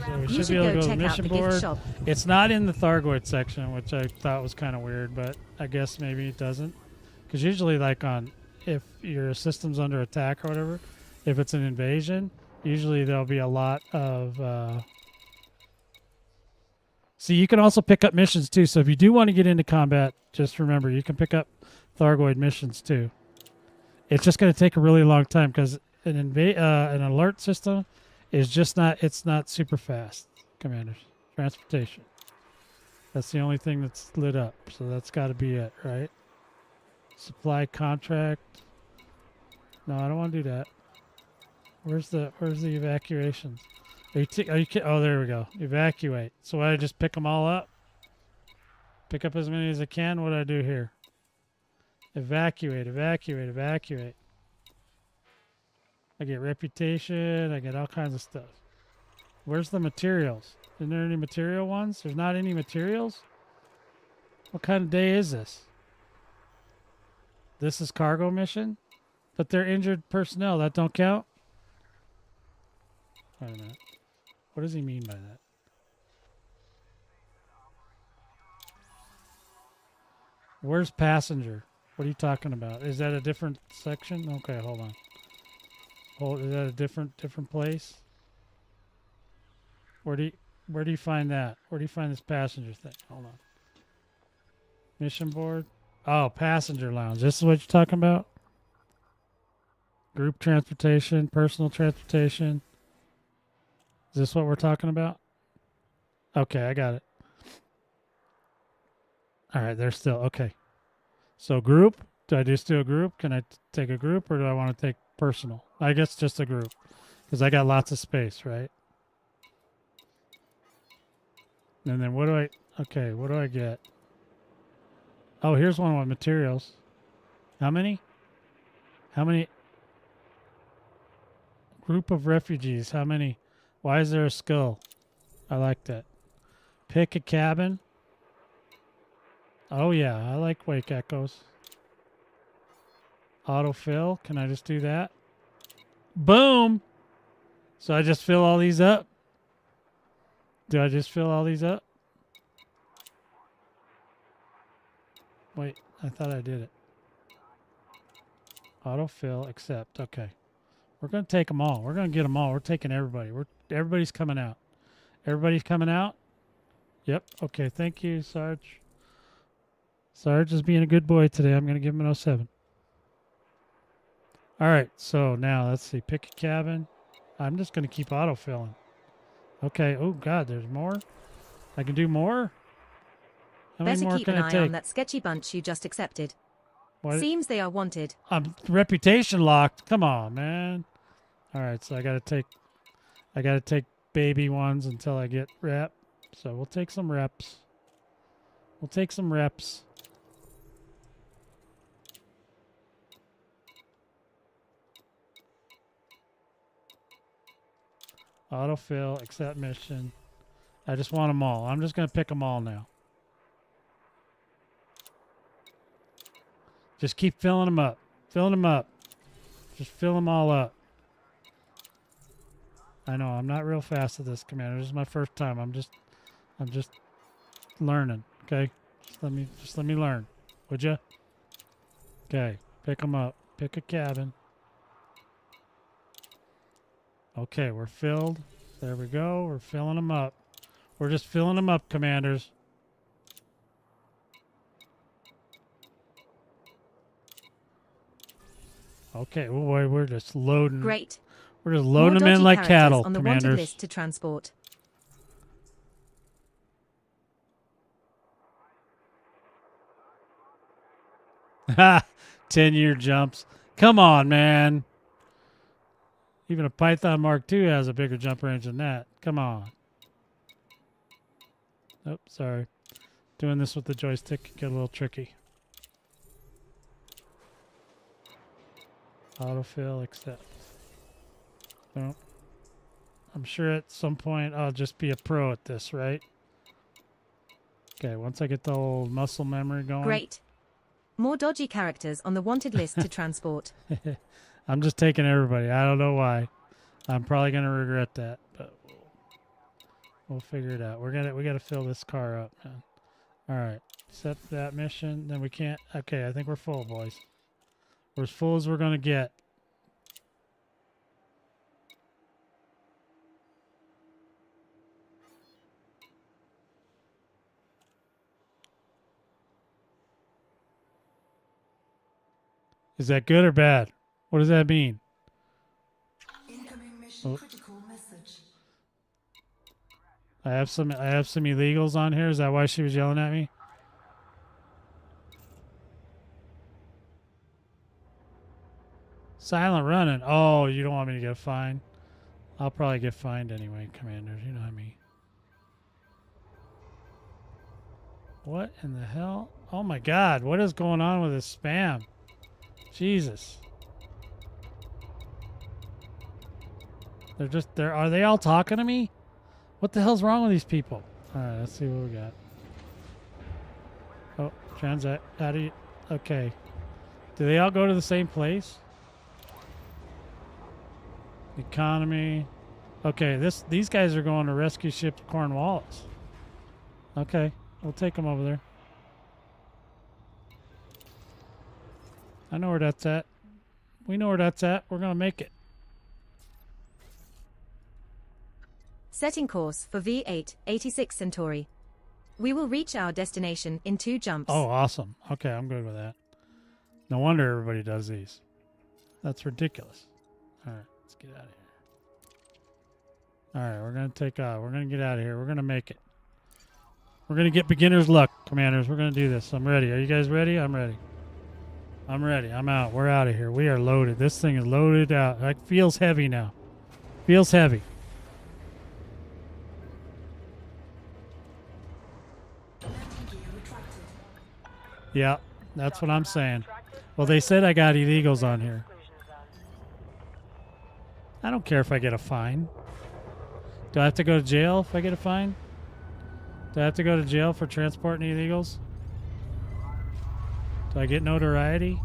So we You should be able to go to the check out mission the gift board. shop. It's not in the Thargoid section, which I thought was kind of weird, but I guess maybe it doesn't. Because usually, like if your system's under attack or whatever, if it's an invasion, usually there'll be a lot of... See, you can also pick up missions too. So if you do want to get into combat, just remember, you can pick up Thargoid missions too. It's just going to take a really long time because an alert system is just it's not super fast, Commanders. Transportation. That's the only thing that's lit up. So that's got to be it, right? Supply contract. No, I don't want to do that. Where's the evacuations? Are you kidding? Oh, there we go. Evacuate. So I just pick them all up? Pick up as many as I can? What do I do here? Evacuate, evacuate, evacuate. I get reputation. I get all kinds of stuff. Where's the materials? Isn't there any material ones? There's not any materials? What kind of day is this? This is cargo mission? But they're injured personnel. That don't count? Wait a minute. What does he mean by that? Where's passenger? What are you talking about? Is that a different section? Okay, hold on. Is that a different place? Where do you find that? Where do you find this passenger thing? Hold on. Mission board. Oh, passenger lounge. This is what you're talking about? Group transportation, personal transportation. Is this what we're talking about? Okay, I got it. All right, they're still okay. So group. Do I just do a group? Can I take a group or do I want to take personal? I guess just a group because I got lots of space, right? And then what do I get? Oh, here's one with materials. How many? Group of refugees. How many? Why is there a skull? I like that. Pick a cabin. Oh yeah, I like wake echoes. Autofill. Can I just do that? Boom! So I just fill all these up? Do I just fill all these up? Wait, I thought I did it. Autofill, accept. Okay. We're going to take them all. We're going to get them all. We're taking everybody. Everybody's coming out. Everybody's coming out? Yep. Okay. Thank you, Sarge. Sarge is being a good boy today. I'm going to give him an 07. All right. So now let's see. Pick a cabin. I'm just going to keep autofilling. Okay. Oh, God. There's more? I can do more? How many Better more keep can an I eye take? on that sketchy bunch you just accepted. What? Seems they are wanted. I'm reputation locked. Come on, man. All right, so I gotta take baby ones until I get rep. So we'll take some reps. We'll take some reps. Autofill, accept mission. I just want them all. I'm just gonna pick them all now. Just keep filling them up. Filling them up. Just fill them all up. I know I'm not real fast at this, Commander. This is my first time. I'm just learning. Okay, just let me learn, would you? Okay, pick them up. Pick a cabin. Okay, we're filled. There we go. We're filling them up. We're just filling them up, Commanders. Okay, oh boy, we're just loading. Great. We're just loading More them in dodgy like characters cattle, on the Commanders. wanted list to transport. Ha! 10-year jumps. Come on, man. Even a Python Mark II has a bigger jump range than that. Come on. Oh, sorry. Doing this with the joystick can get a little tricky. Autofill, accept. Nope. I'm sure at some point I'll just be a pro at this, right? Okay, once I get the old muscle memory going. Great. More dodgy characters on the wanted list to transport. I'm just taking everybody. I don't know why. I'm probably gonna regret that, but we'll figure it out. We gotta fill this car up, man. All right, set that mission. Then we can't. Okay, I think we're full, boys. We're as full as we're gonna get. Is that good or bad? What does that mean? Incoming mission critical message. I have some illegals on here. Is that why she was yelling at me? Silent running. Oh, you don't want me to get fined? I'll probably get fined anyway, Commanders. You know what I mean. What in the hell? Oh my God! What is going on with this spam? Jesus. Are they all talking to me? What the hell's wrong with these people? Alright, let's see what we got. Oh, transact. How do you... Okay. Do they all go to the same place? Economy. Okay, these guys are going to rescue ship Cornwallis. Okay, we'll take them over there. I know where that's at. We know where that's at. We're going to make it. Setting course for V8, 86 Centauri. We will reach our destination in 2 jumps. Oh, awesome. Okay, I'm good with that. No wonder everybody does these. That's ridiculous. All right, let's get out of here. All right, we're going to take off. We're going to get out of here. We're going to make it. We're going to get beginner's luck, Commanders. We're going to do this. I'm ready. Are you guys ready? I'm ready. I'm ready. I'm out. We're out of here. We are loaded. This thing is loaded out. It feels heavy now. Feels heavy. Yeah, that's what I'm saying. Well, they said I got illegals on here. I don't care if I get a fine. Do I have to go to jail if I get a fine? Do I have to go to jail for transporting illegals? Do I get notoriety?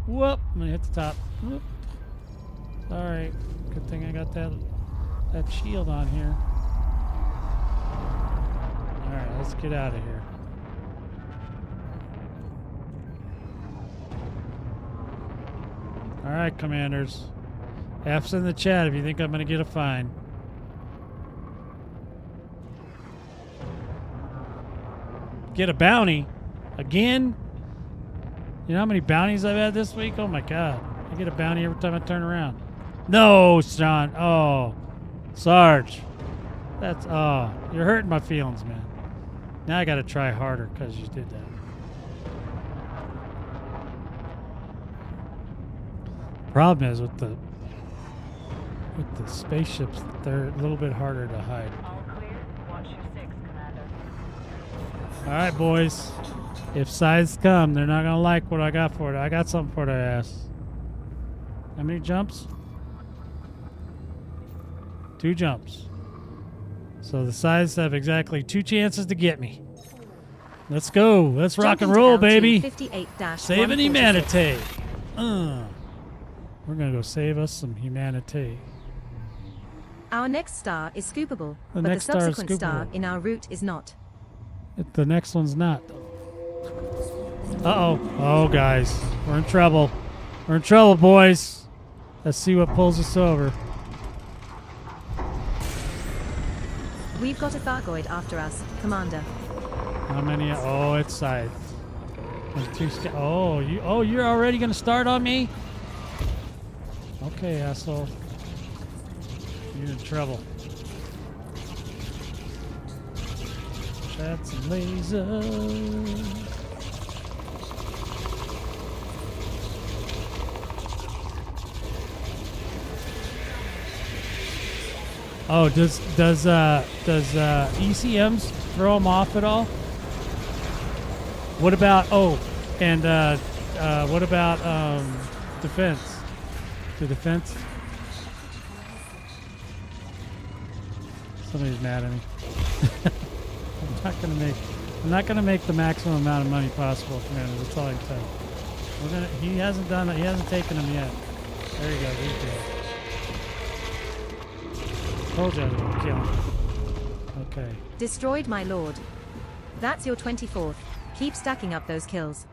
Whoop! I'm gonna hit the top. Whoop. Sorry. Good thing I got that shield on here. Alright, let's get out of here. All right, commanders. F's in the chat if you think I'm going to get a fine. Get a bounty? Again? You know how many bounties I've had this week? Oh my god. I get a bounty every time I turn around. No, Sean. Oh. Sarge. That's, oh. You're hurting my feelings, man. Now I gotta try harder because you did that. Problem is with the spaceships, they're a little bit harder to hide. All clear. Watch your 6, Commander. All right, boys. If scythes come, they're not gonna like what I got for it. I got something for their ass. How many jumps? 2 jumps. So the scythes have exactly 2 chances to get me. Let's go. Let's rock and roll, baby. Saving humanity. We're gonna go save us some humanity. Our next star is scoopable, The but the next star is subsequent star scoopable. in our route is not. The next one's not. Uh-oh. Oh, guys. We're in trouble. We're in trouble, boys. Let's see what pulls us over. We've got a Thargoid after us, Commander. How many? Oh, it's side. There's 2 Oh, you're already gonna start on me? Okay, asshole. You're in trouble. That's a laser. Oh, does ECMs throw them off at all? What about what about defense? The defense? Somebody's mad at me. I'm not gonna make the maximum amount of money possible, Commander. That's all I can tell you. He hasn't done it. He hasn't taken them yet. There you go. He's dead. Told you I was gonna kill him. Okay. Destroyed, my lord. That's your 24th. Keep stacking up those kills.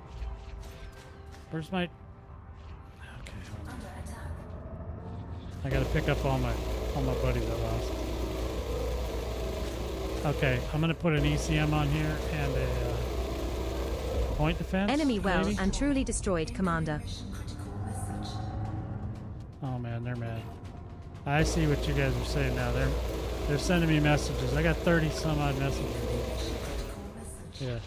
Where's my? Okay. Hold on. I gotta pick up all my buddies I lost. Okay, I'm gonna put an ECM on here and a point defense. Enemy well maybe? and truly destroyed, Commander. Oh man, they're mad. I see what you guys are saying now. They're sending me messages. I got 30 some odd messages. Yeah.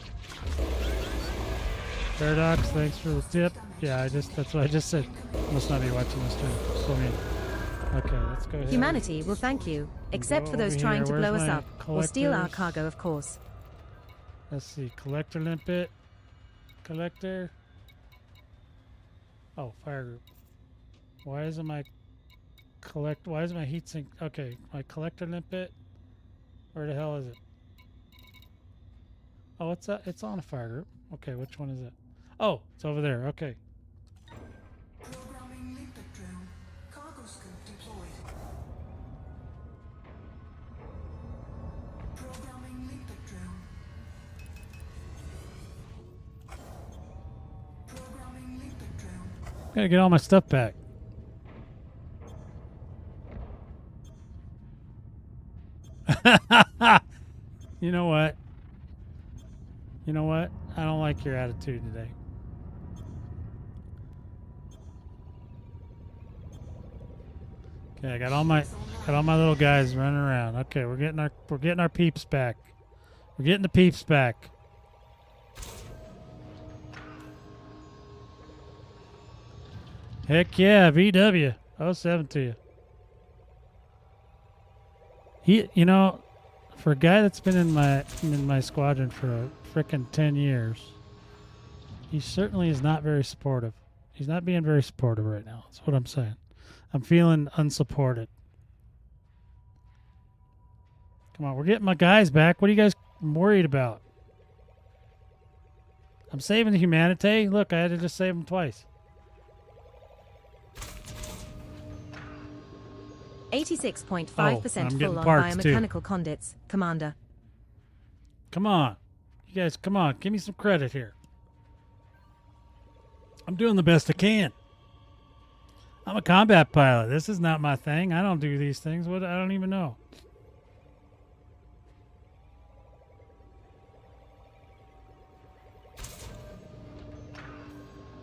Paradox, thanks for the tip. Yeah, that's what I just said. Must not be watching this too. So mean. Okay, let's go ahead. Humanity will thank you, except Go for those over trying here. to blow Where's us my up or steal our collectors? cargo, of course. Let's see. Collector limpet. Collector. Oh, fire group. Why isn't my heatsink? Okay, my collector limpet. Where the hell is it? Oh, it's on a fire group. Okay, which one is it? Oh, it's over there. Okay. Programming limpet drone. Cargo scope deployed. Programming limpet drone. Programming limpet drone. Gotta get all my stuff back. You know what? You know what? I don't like your attitude today. Okay, I got all my little guys running around. Okay, we're getting our peeps back. We're getting the peeps back. Heck yeah, VW. 07 to you. You know, for a guy that's been in my squadron for a frickin' 10 years, he certainly is not very supportive. He's not being very supportive right now. That's what I'm saying. I'm feeling unsupported. Come on, we're getting my guys back. What are you guys worried about? I'm saving the humanity. Look, I had to just save them twice. 86.5% getting full on parts, too. biomechanical conduits, Commander. Come on. You guys, come on. Give me some credit here. I'm doing the best I can. I'm a combat pilot. This is not my thing. I don't do these things. What? I don't even know.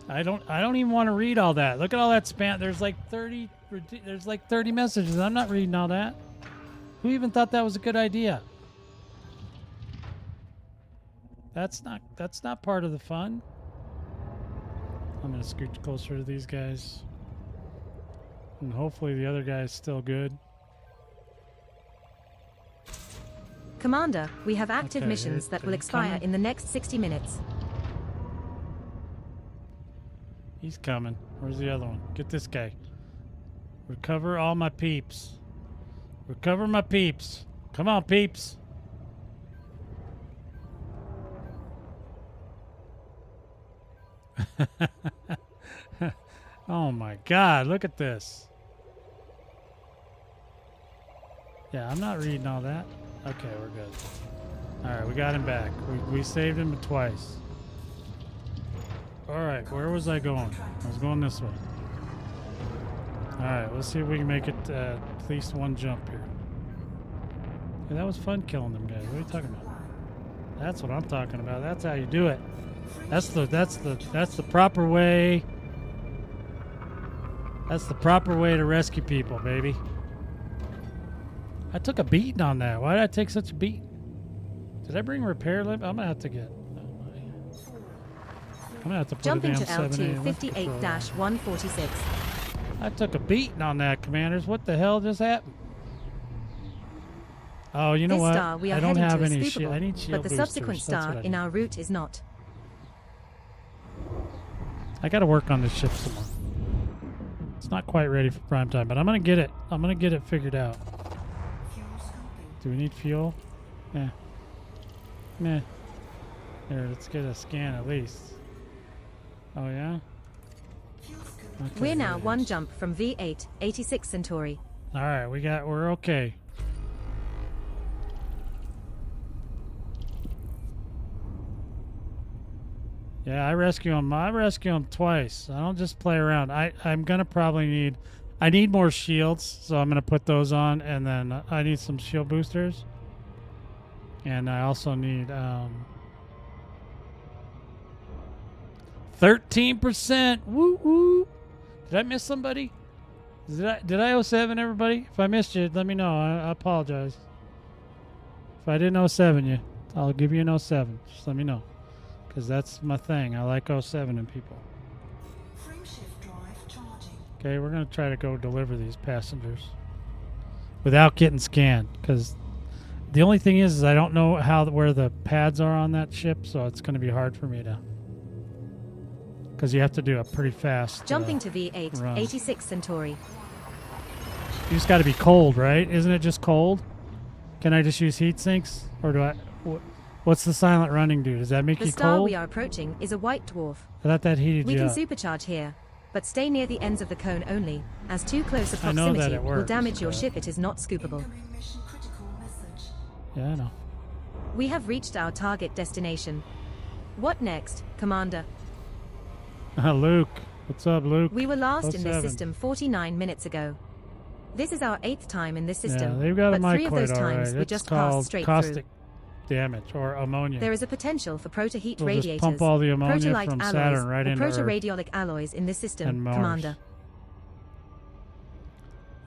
I don't even want to read all that. Look at all that spam. There's like 30 messages. I'm not reading all that. Who even thought that was a good idea? That's not part of the fun. I'm going to scooch closer to these guys. And hopefully the other guy is still good. Commander, we have active Okay, missions that will he's expire coming. in the next 60 minutes. He's coming. Where's the other one? Get this guy. Recover all my peeps. Recover my peeps. Come on, peeps. Oh my God, look at this. Yeah, I'm not reading all that. Okay, we're good. Alright, we got him back. We saved him twice. Alright, where was I going? I was going this way. Alright, let's see if we can make it at least one jump here. Yeah, that was fun killing them guys. What are you talking about? That's what I'm talking about. That's how you do it. That's the proper way. That's the proper way to rescue people, baby. I took a beating on that. Why did I take such a beat? Did I bring repair limp? I'm gonna have to get. I'm gonna have to put Jumping a to damn 7A L2 58-146. I took a beating on that, commanders. What the hell just happened? Oh, you know This what? star we are I don't heading have to is any scoopable, shield. I need shield but the boosters. subsequent That's star what I in need. our route is not. I got to work on this ship some more. It's not quite ready for prime time, but I'm gonna get it. I'm gonna get it figured out. Fuel scoping. Do we need fuel? Yeah. Meh. Here, let's get a scan at least. Oh yeah. Fuel scoping. Okay, We're now good. one jump from V8, 86 Centauri. All right, we're okay. Yeah, I rescue him twice. I don't just play around. I'm gonna probably need. I need more shields, so I'm gonna put those on, and then I need some shield boosters. And I also need 13%. Woo woo. Did I miss somebody? Did I 07 everybody? If I missed you, let me know. I apologize. If I didn't 07 you, I'll give you an 07. Just let me know. Because that's my thing. I like 07 in people. Frameshift drive charging. Okay, we're going to try to go deliver these passengers without getting scanned. Because the only thing is I don't know where the pads are on that ship, so it's going to be hard for me to. Because you have to do a pretty fast. Jumping to V8, run. 86 Centauri. You just got to be cold, right? Isn't it just cold? Can I just use heat sinks? Or do I. What's the silent running do? Does that make The you star cold? we are approaching is a white dwarf. I thought that heated We you can up. supercharge here, but stay near the ends of the cone only, as too close a I know that proximity it will works, damage your but- ship. It is not scoopable. Incoming mission critical message. Yeah, I know. We have reached our target destination. What next, Commander? Luke. What's up, Luke? We were last in this 07. system 49 minutes ago. This is our 8th time in this system, Yeah, they've got a but 3 of mycoid, those all times right. we It's just called passed straight caustic through. damage or ammonia. There is a potential for proto-heat We'll just radiators, pump all the ammonia proto-light from alloys, Saturn right or into Earth proto-radiolic alloys in this and system, Mars. Commander.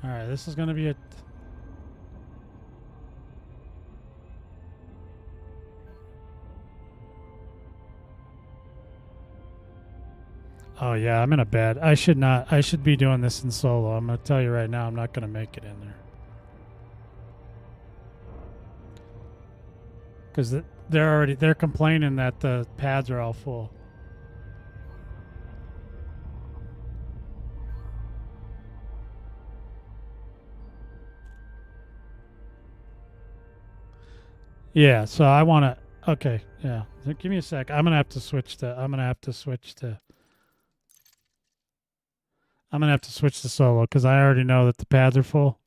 All right, this is going to be a. Oh yeah, I'm in a bad. I should not. I should be doing this in solo. I'm going to tell you right now. I'm not going to make it in there because they're complaining that the pads are all full. Yeah, so I want to. Okay, yeah. So give me a sec. I'm gonna have to switch to. I'm gonna have to switch to solo because I already know that the pads are full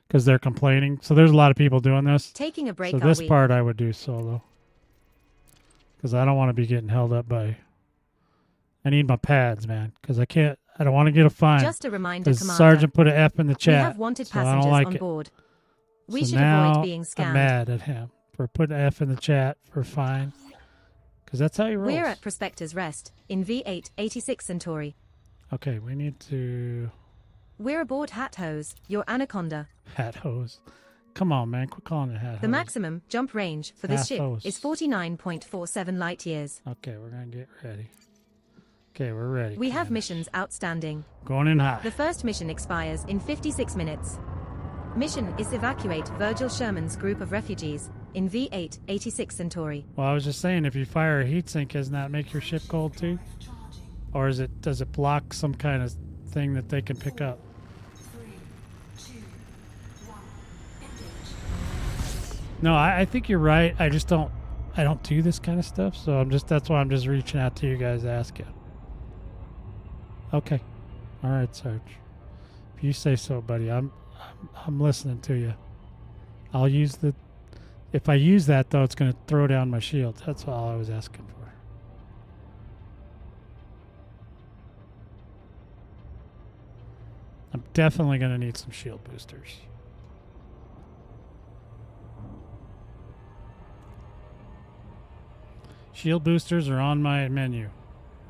because they're complaining. So there's a lot of people doing this. Taking a break, So are this we? part I would do solo because I don't want to be getting held up by. I need my pads, man, because I can't. I don't want to get a fine. Just a reminder, Because Commander. Sergeant put an F in the We chat. have wanted so I don't passengers like on it. board. We So should now avoid being I'm scammed. mad at him for putting an F in the chat for fine. Because that's how he rolls. We're at Prospector's Rest in V8-86 Centauri. Okay, we need to... We're aboard Hat Hose, your Anaconda. Hat hose. Come on, man. Quit calling it hat The hose. maximum jump range for this Hat ship hose. is 49.47 light years. Okay, we're going to get ready. Okay, we're ready. We have Commander. missions outstanding. Going in high. The first mission expires in 56 minutes. Mission is evacuate Virgil Sherman's group of refugees in V8-86 Centauri. Well, I was just saying, if you fire a heat sink, doesn't that make your ship cold too? Or does it block some kind of thing that they can pick up? 3, 2, 1. Engage. No, I think you're right. I don't do this kind of stuff, so that's why I'm just reaching out to you guys asking. Okay. All right, Sarge. If you say so, buddy, I'm listening to you. I'll use if I use that though, it's going to throw down my shield. That's all I was asking for. I'm definitely going to need some shield boosters. Shield boosters are on my menu.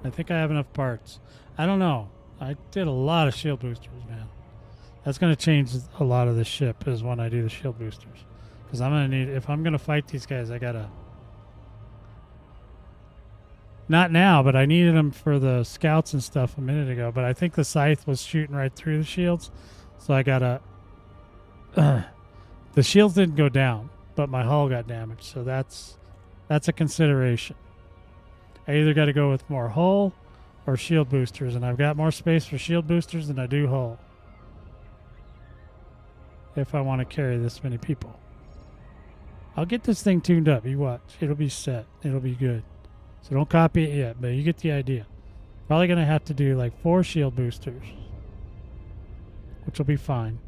I think I have enough parts. I don't know. I did a lot of shield boosters, man. That's going to change a lot of the ship is when I do the shield boosters. Because I'm going to need... If I'm going to fight these guys, I got to... Not now, but I needed them for the scouts and stuff a minute ago. But I think the scythe was shooting right through the shields. So I got to... The shields didn't go down, but my hull got damaged. So that's a consideration. I either got to go with more hull or shield boosters. And I've got more space for shield boosters than I do hull. If I want to carry this many people. I'll get this thing tuned up. You watch. It'll be set. It'll be good. So don't copy it yet, but you get the idea. Probably going to have to do like 4 shield boosters. Which will be fine.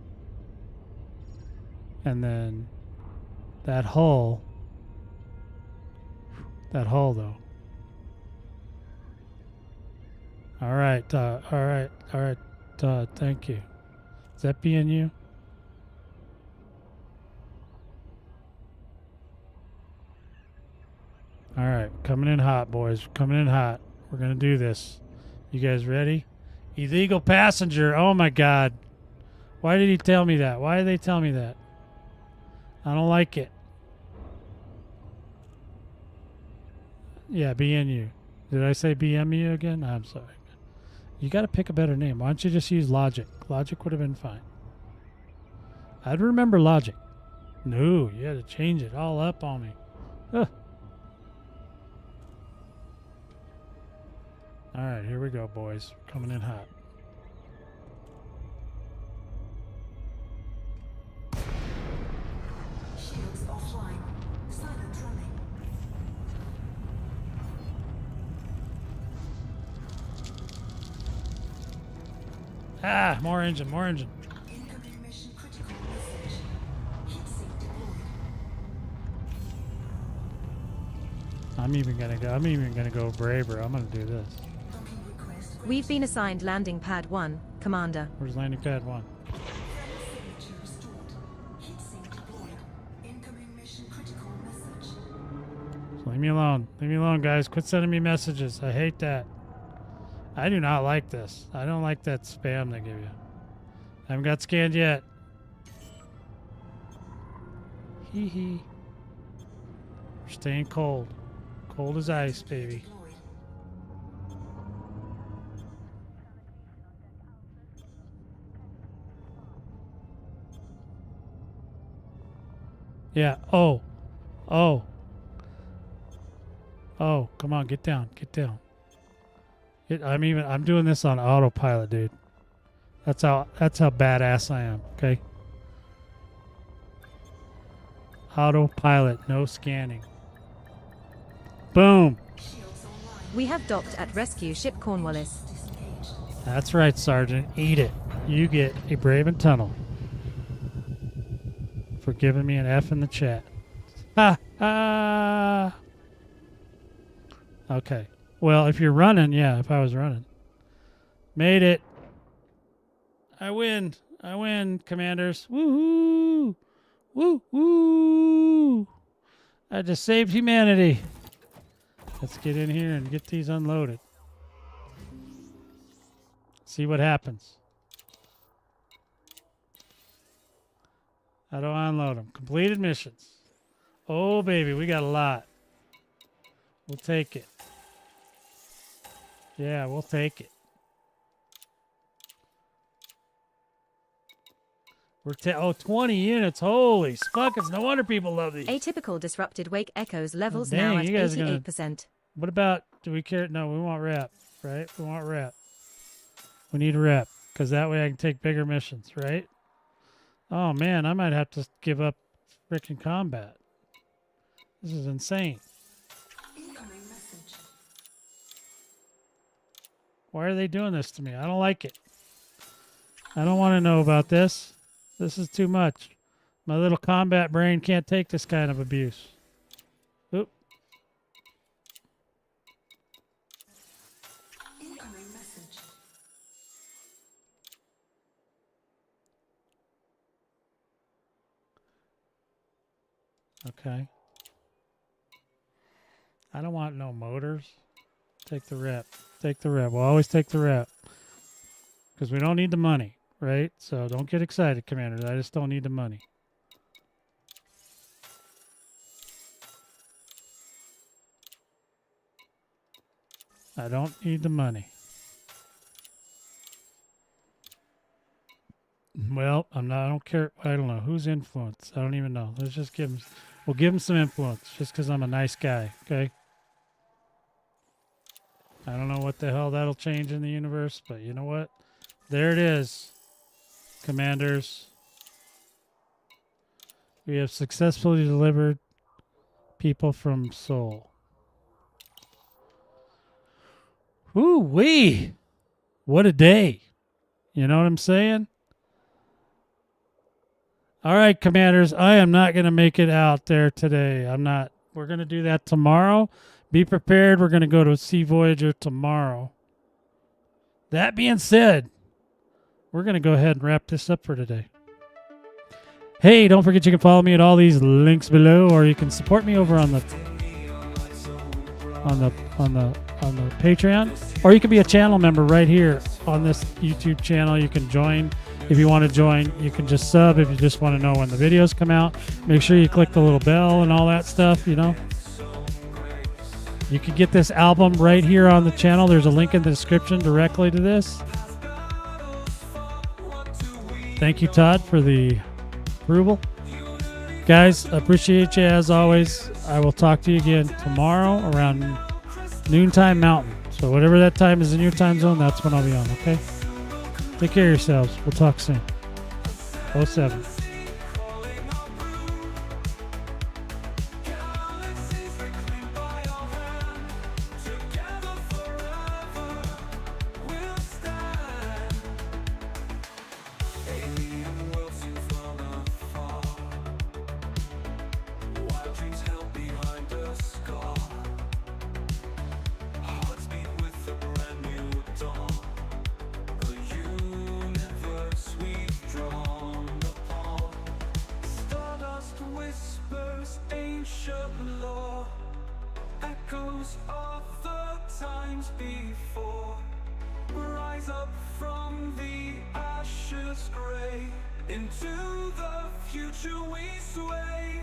And then that hull. That hull though. Alright, thank you. Is that being you? Alright, coming in hot, boys. Coming in hot. We're going to do this. You guys ready? Illegal passenger. Oh my god. Why did he tell me that? Why did they tell me that? I don't like it. Yeah, BNU. Did I say BMU again? I'm sorry. You got to pick a better name. Why don't you just use Logic? Logic would have been fine. I'd remember Logic. No, you had to change it all up on me. Ugh. All right, here we go, boys. Coming in hot. Shields offline. Silent running. Ah, more engine, more engine. Incoming mission critical message. Heatsink deployed. I'm even gonna go braver. I'm gonna do this. Docking request. We've been assigned landing pad 1, Commander. Where's landing pad 1? Signature restored. Heatsink deployed. Incoming mission critical message. Leave me alone. Leave me alone, guys. Quit sending me messages. I hate that. I do not like this. I don't like that spam they give you. I haven't got scanned yet. Hee hee. We're staying cold. Cold as ice, baby. Deployed. Yeah. Oh. Oh. Oh, come on, get down. Get down. I'm doing this on autopilot, dude. That's how badass I am, okay? Autopilot, no scanning. Boom. Shields online. We have docked at rescue ship Cornwallis. Disengaged. That's right, Sergeant. Eat it. You get a Braven Tunnel. For giving me an F in the chat. Ha ha. Okay. Well, if you're running, yeah, if I was running. Made it. I win. I win, commanders. Woohoo! Woo woo! I just saved humanity. Let's get in here and get these unloaded. See what happens. How do I unload them? Completed missions. Oh, baby, we got a lot. We'll take it. Yeah, we'll take it. We're 20 units. Holy spuckers. No wonder people love these. Atypical disrupted wake echoes levels dang, now at you guys are gonna- 88%. What about, do we care? No, we want rep, right? We want rep. We need rep, because that way I can take bigger missions, right? Oh, man, I might have to give up freaking combat. This is insane. Incoming message. Why are they doing this to me? I don't like it. I don't want to know about this. This is too much. My little combat brain can't take this kind of abuse. Oop. Incoming message. Okay. I don't want no motors. Take the rep. Take the rep. We'll always take the rep. Because we don't need the money, right? So don't get excited, commanders. I just don't need the money. I don't need the money. Well, I don't care. I don't know. Who's influence? I don't even know. Let's just give him, we'll give him some influence just because I'm a nice guy, okay? I don't know what the hell that'll change in the universe, but you know what? There it is, commanders. We have successfully delivered people from Seoul. Woo-wee! What a day. You know what I'm saying? All right, commanders, I am not going to make it out there today. I'm not. We're going to do that tomorrow. Be prepared. We're going to go to Sea Voyager tomorrow. That being said, we're going to go ahead and wrap this up for today. Hey, don't forget you can follow me at all these links below, or you can support me over on the Patreon, or you can be a channel member right here on this YouTube channel. You can join if you want to join. You can just sub if you just want to know when the videos come out. Make sure you click the little bell and all that stuff, you know. You can get this album right here on the channel. There's a link in the description directly to this. Thank you, Todd, for the approval. Guys, appreciate you as always. I will talk to you again tomorrow around noontime Mountain. So whatever that time is in your time zone, that's when I'll be on, okay? Take care of yourselves. We'll talk soon. 07. Echoes of the times before rise up from the ashes gray. Into the future we sway.